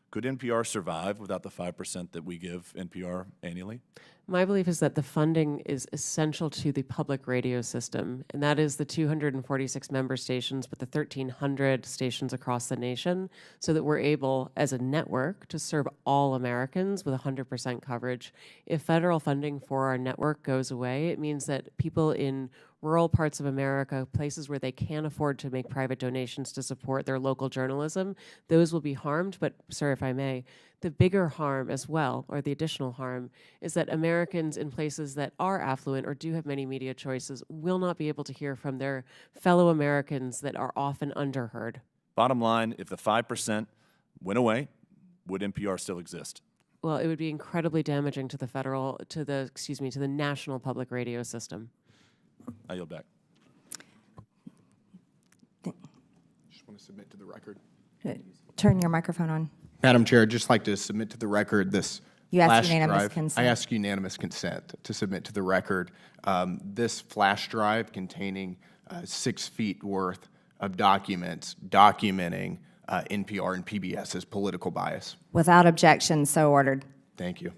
could NPR survive without the 5% that we give NPR annually? My belief is that the funding is essential to the public radio system, and that is the 246 member stations, but the 1,300 stations across the nation, so that we're able, as a network, to serve all Americans with 100% coverage. If federal funding for our network goes away, it means that people in rural parts of America, places where they can't afford to make private donations to support their local journalism, those will be harmed. But, sir, if I may, the bigger harm as well, or the additional harm, is that Americans in places that are affluent or do have many media choices will not be able to hear from their fellow Americans that are often underheard. Bottom line, if the 5% went away, would NPR still exist? Well, it would be incredibly damaging to the national public radio system. I yield back. Just want to submit to the record. Turn your microphone on. Madam Chair, I'd just like to submit to the record this You asked flash unanimous drive. consent. I ask unanimous consent to submit to the record this flash drive containing 6 feet worth of documents documenting NPR and PBS's political bias. Without objection, so ordered. Thank you.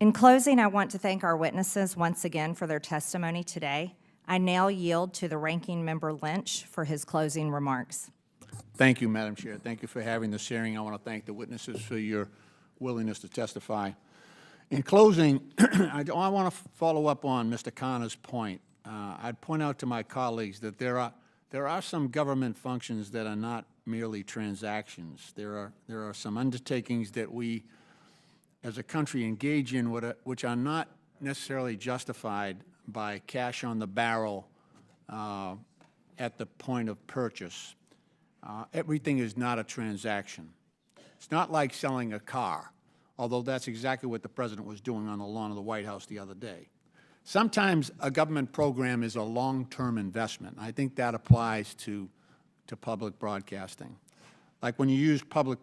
In closing, I want to thank our witnesses once again for their testimony today. I now yield to the Ranking Member Lynch for his closing remarks. Thank you, Madam Chair. Thank you for having this hearing. I want to thank the witnesses for your willingness to testify. In closing, I want to follow up on Mr. Connor's point. I'd point out to my colleagues that there are some government functions that are not merely transactions. There are some undertakings that we, as a country, engage in which are not necessarily justified by cash on the barrel at the point of purchase. Everything is not a transaction. It's not like selling a car, although that's exactly what the president was doing on the lawn of the White House the other day. Sometimes a government program is a long-term investment. I think that applies to public broadcasting. Like when you use public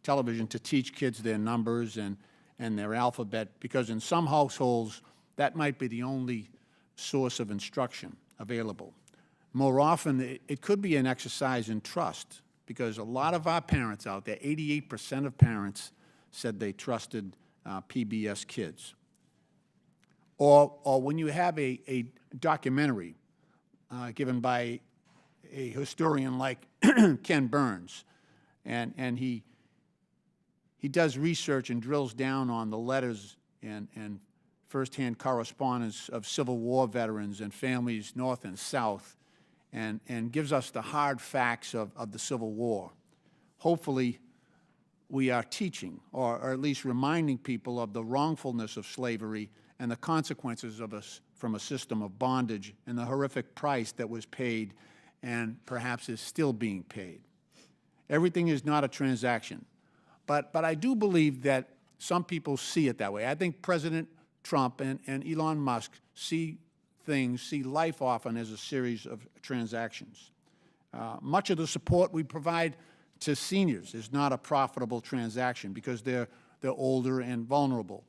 television to teach kids their numbers and their alphabet, because in some households that might be the only source of instruction available. More often, it could be an exercise in trust, because a lot of our parents out there, 88% of parents said they trusted PBS Kids. Or when you have a documentary given by a historian like Ken Burns, and he does research and drills down on the letters and firsthand correspondence of Civil War veterans and families north and south, and gives us the hard facts of the Civil War. Hopefully, we are teaching, or at least reminding people of the wrongfulness of slavery and the consequences of us from a system of bondage and the horrific price that was paid and perhaps is still being paid. Everything is not a transaction. But I do believe that some people see it that way. I think President Trump and Elon Musk see life often as a series of transactions. Much of the support we provide to seniors is not a profitable transaction because they're older and vulnerable.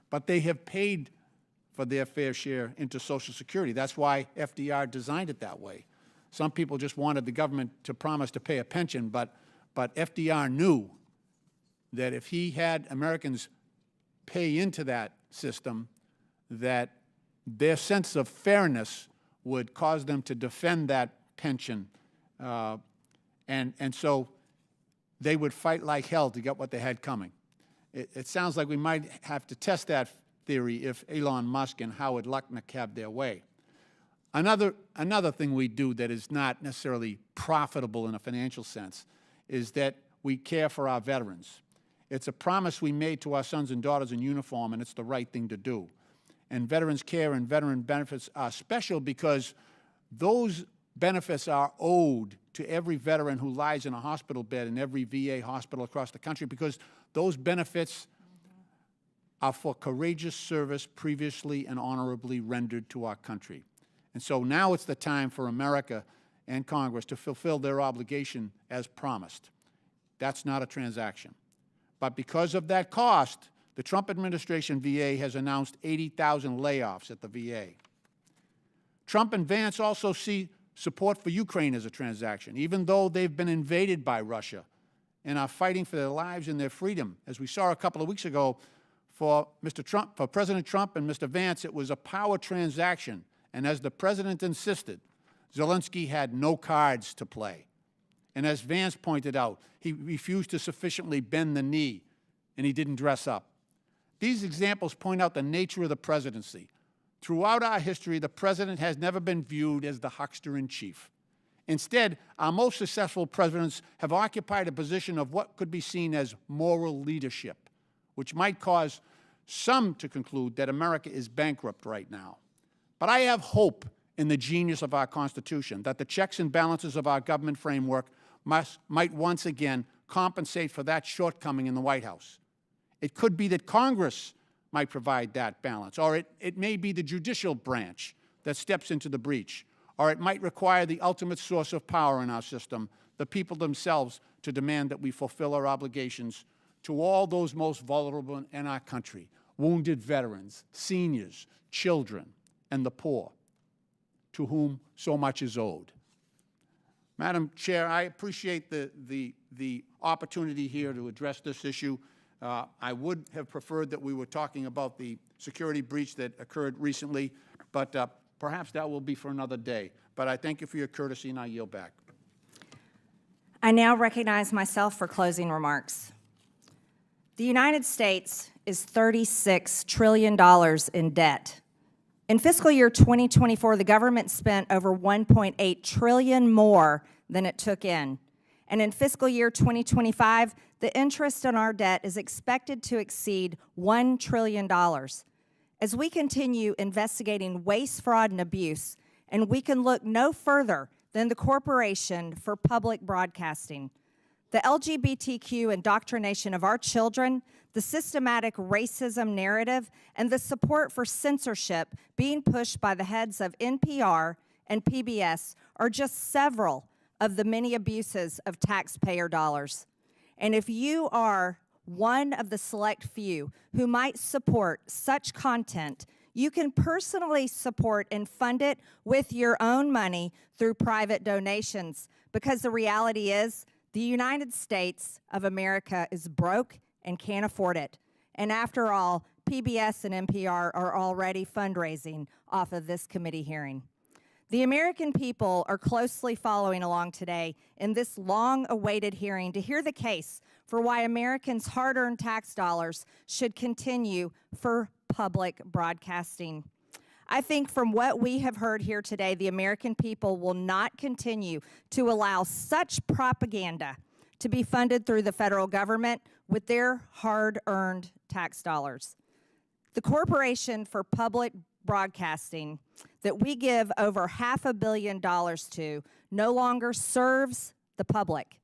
But they have paid for their fair share into Social Security. That's why FDR designed it that way. Some people just wanted the government to promise to pay a pension, but FDR knew that if he had Americans pay into that system, that their sense of fairness would cause them to defend that pension. And so they would fight like hell to get what they had coming. It sounds like we might have to test that theory if Elon Musk and Howard Lutnick have their way. Another thing we do that is not necessarily profitable in a financial sense is that we care for our veterans. It's a promise we made to our sons and daughters in uniform, and it's the right thing to do. And veterans care and veteran benefits are special because those benefits are owed to every veteran who lies in a hospital bed in every VA hospital across the country, because those benefits are for courageous service previously and honorably rendered to our country. And so now it's the time for America and Congress to fulfill their obligation as promised. That's not a transaction. But because of that cost, the Trump administration VA has announced 80,000 layoffs at the VA. Trump and Vance also see support for Ukraine as a transaction, even though they've been invaded by Russia and are fighting for their lives and their freedom. As we saw a couple of weeks ago, for President Trump and Mr. Vance, it was a power transaction. And as the president insisted, Zelensky had no cards to play. And as Vance pointed out, he refused to sufficiently bend the knee, and he didn't dress up. These examples point out the nature of the presidency. Throughout our history, the president has never been viewed as the huckster-in-chief. Instead, our most successful presidents have occupied a position of what could be seen as moral leadership, which might cause some to conclude that America is bankrupt right now. But I have hope in the genius of our Constitution, that the checks and balances of our government framework might once again compensate for that shortcoming in the White House. It could be that Congress might provide that balance, or it may be the judicial branch that steps into the breach, or it might require the ultimate source of power in our system, the people themselves, to demand that we fulfill our obligations to all those most vulnerable in our country, wounded veterans, seniors, children, and the poor, to whom so much is owed. Madam Chair, I appreciate the opportunity here to address this issue. I would have preferred that we were talking about the security breach that occurred recently, but perhaps that will be for another day. But I thank you for your courtesy, and I yield back. I now recognize myself for closing remarks. The United States is $36 trillion in debt. In fiscal year 2024, the government spent over $1.8 trillion more than it took in. And in fiscal year 2025, the interest on our debt is expected to exceed $1 trillion. As we continue investigating waste, fraud, and abuse, and we can look no further than the Corporation for Public Broadcasting. The LGBTQ indoctrination of our children, the systematic racism narrative, and the support for censorship being pushed by the heads of NPR and PBS are just several of the many abuses of taxpayer dollars. And if you are one of the select few who might support such content, you can personally support and fund it with your own money through private donations, because the reality is the United States of America is broke and can't afford it. And after all, PBS and NPR are already fundraising off of this committee hearing. The American people are closely following along today in this long-awaited hearing to hear the case for why Americans' hard-earned tax dollars should continue for public broadcasting. I think from what we have heard here today, the American people will not continue to allow such propaganda to be funded through the federal government with their hard-earned tax dollars. The Corporation for Public Broadcasting that we give over $500 million to no longer serves the public.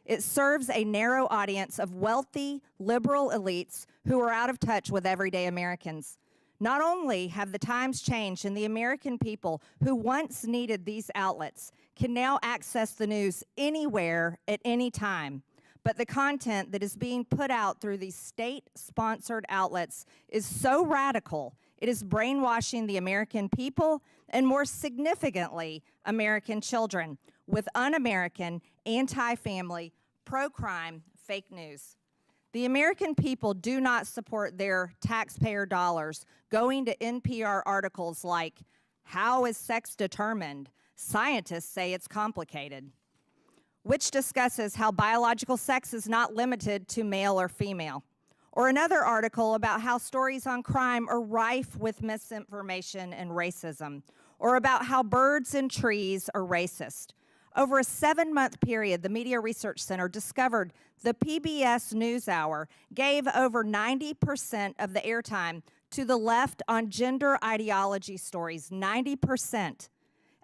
It serves a narrow audience of wealthy, liberal elites who are out of touch with everyday Americans. Not only have the times changed and the American people who once needed these outlets can now access the news anywhere at any time, but the content that is being put out through these state-sponsored outlets is so radical, it is brainwashing the American people and, more significantly, American children with un-American, anti-family, pro-crime fake news. The American people do not support their taxpayer dollars going to NPR articles like, "How is sex determined? Scientists say it's complicated," which discusses how biological sex is not limited to male or female. Or another article about how stories on crime are rife with misinformation and racism. Or about how birds and trees are racist. Over a 7-month period, the Media Research Center discovered the PBS NewsHour gave over 90% of the airtime to the left on gender ideology stories, 90%.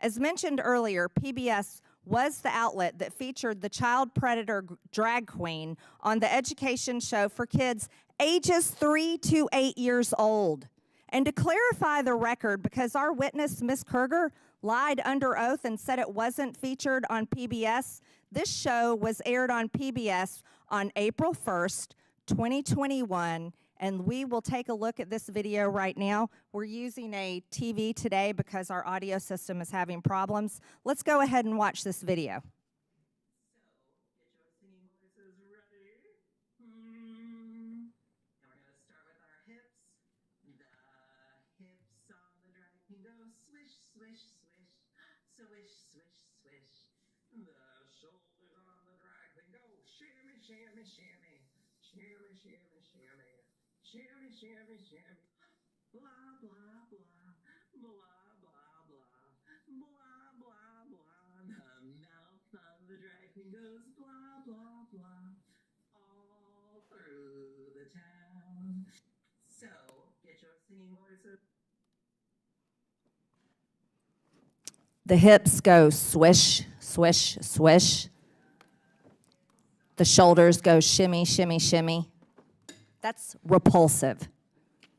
As mentioned earlier, PBS was the outlet that featured the child predator drag queen on the education show for kids ages 3 to 8 years old. And to clarify the record, because our witness, Ms. Kerger, lied under oath and said it wasn't featured on PBS, this show was aired on PBS on April 1st, 2021, and we will take a look at this video right now. We're using a TV today because our audio system is having problems. Let's go ahead and watch this video. The hips go swish, swish, swish. The shoulders go shimmy, shimmy, shimmy. That's repulsive.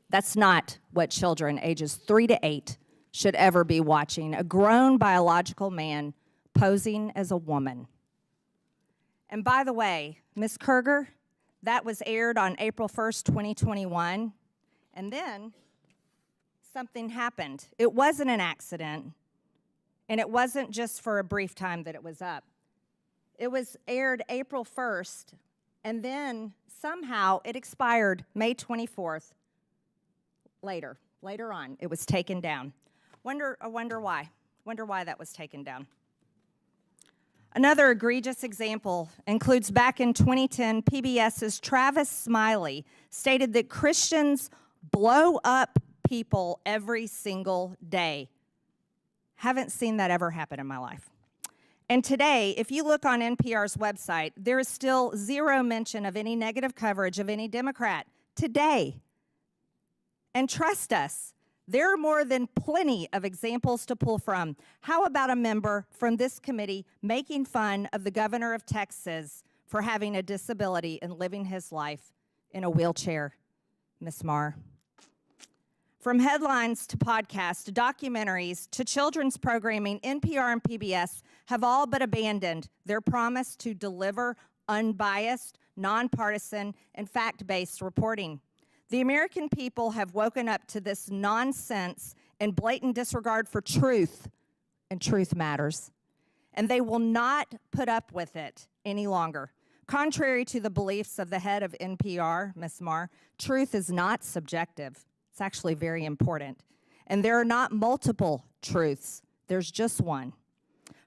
That's not what children ages 3 to 8 should ever be watching. A grown biological man posing as a woman. And by the way, Ms. Kerger, that was aired on April 1st, 2021. And then something happened. It wasn't an accident. And it wasn't just for a brief time that it was up. It was aired April 1st, and then somehow it expired May 24th. Later on, it was taken down. I wonder why. Wonder why that was taken down. Another egregious example includes back in 2010, PBS's Travis Smiley stated that Christians blow up people every single day. Haven't seen that ever happen in my life. And today, if you look on NPR's website, there is still zero mention of any negative coverage of any Democrat today. And trust us, There are more than plenty of examples to pull from. How about a member from this committee making fun of the governor of Texas for having a disability and living his life in a wheelchair? Ms. Marr. From headlines to podcasts to documentaries to children's programming, NPR and PBS have all but abandoned their promise to deliver unbiased, nonpartisan, and fact-based reporting. The American people have woken up to this nonsense and blatant disregard for truth, and truth matters. And they will not put up with it any longer. Contrary to the beliefs of the head of NPR, Ms. Marr, truth is not subjective. It's actually very important. And there are not multiple truths. There's just one.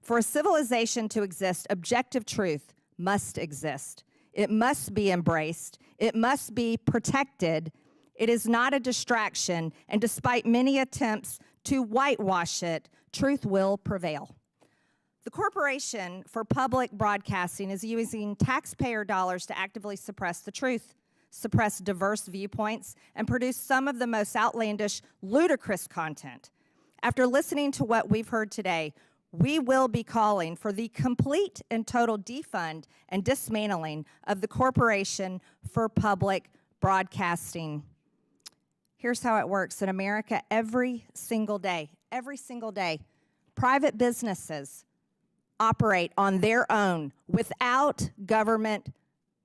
For a civilization to exist, objective truth must exist. It must be embraced. It must be protected. It is not a distraction, and despite many attempts to whitewash it, truth will prevail. The Corporation for Public Broadcasting is using taxpayer dollars to actively suppress the truth, suppress diverse viewpoints, and produce some of the most outlandish, ludicrous content. After listening to what we've heard today, we will be calling for the complete and total defund and dismantling of the Corporation for Public Broadcasting. Here's how it works in America every single day, private businesses operate on their own without government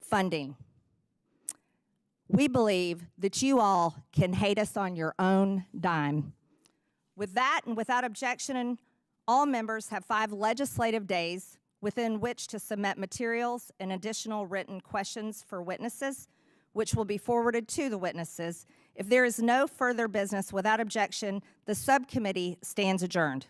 funding. We believe that you all can hate us on your own dime. With that and without objection, all members have 5 legislative days within which to submit materials and additional written questions for witnesses, which will be forwarded to the witnesses. If there is no further business without objection, the subcommittee stands adjourned.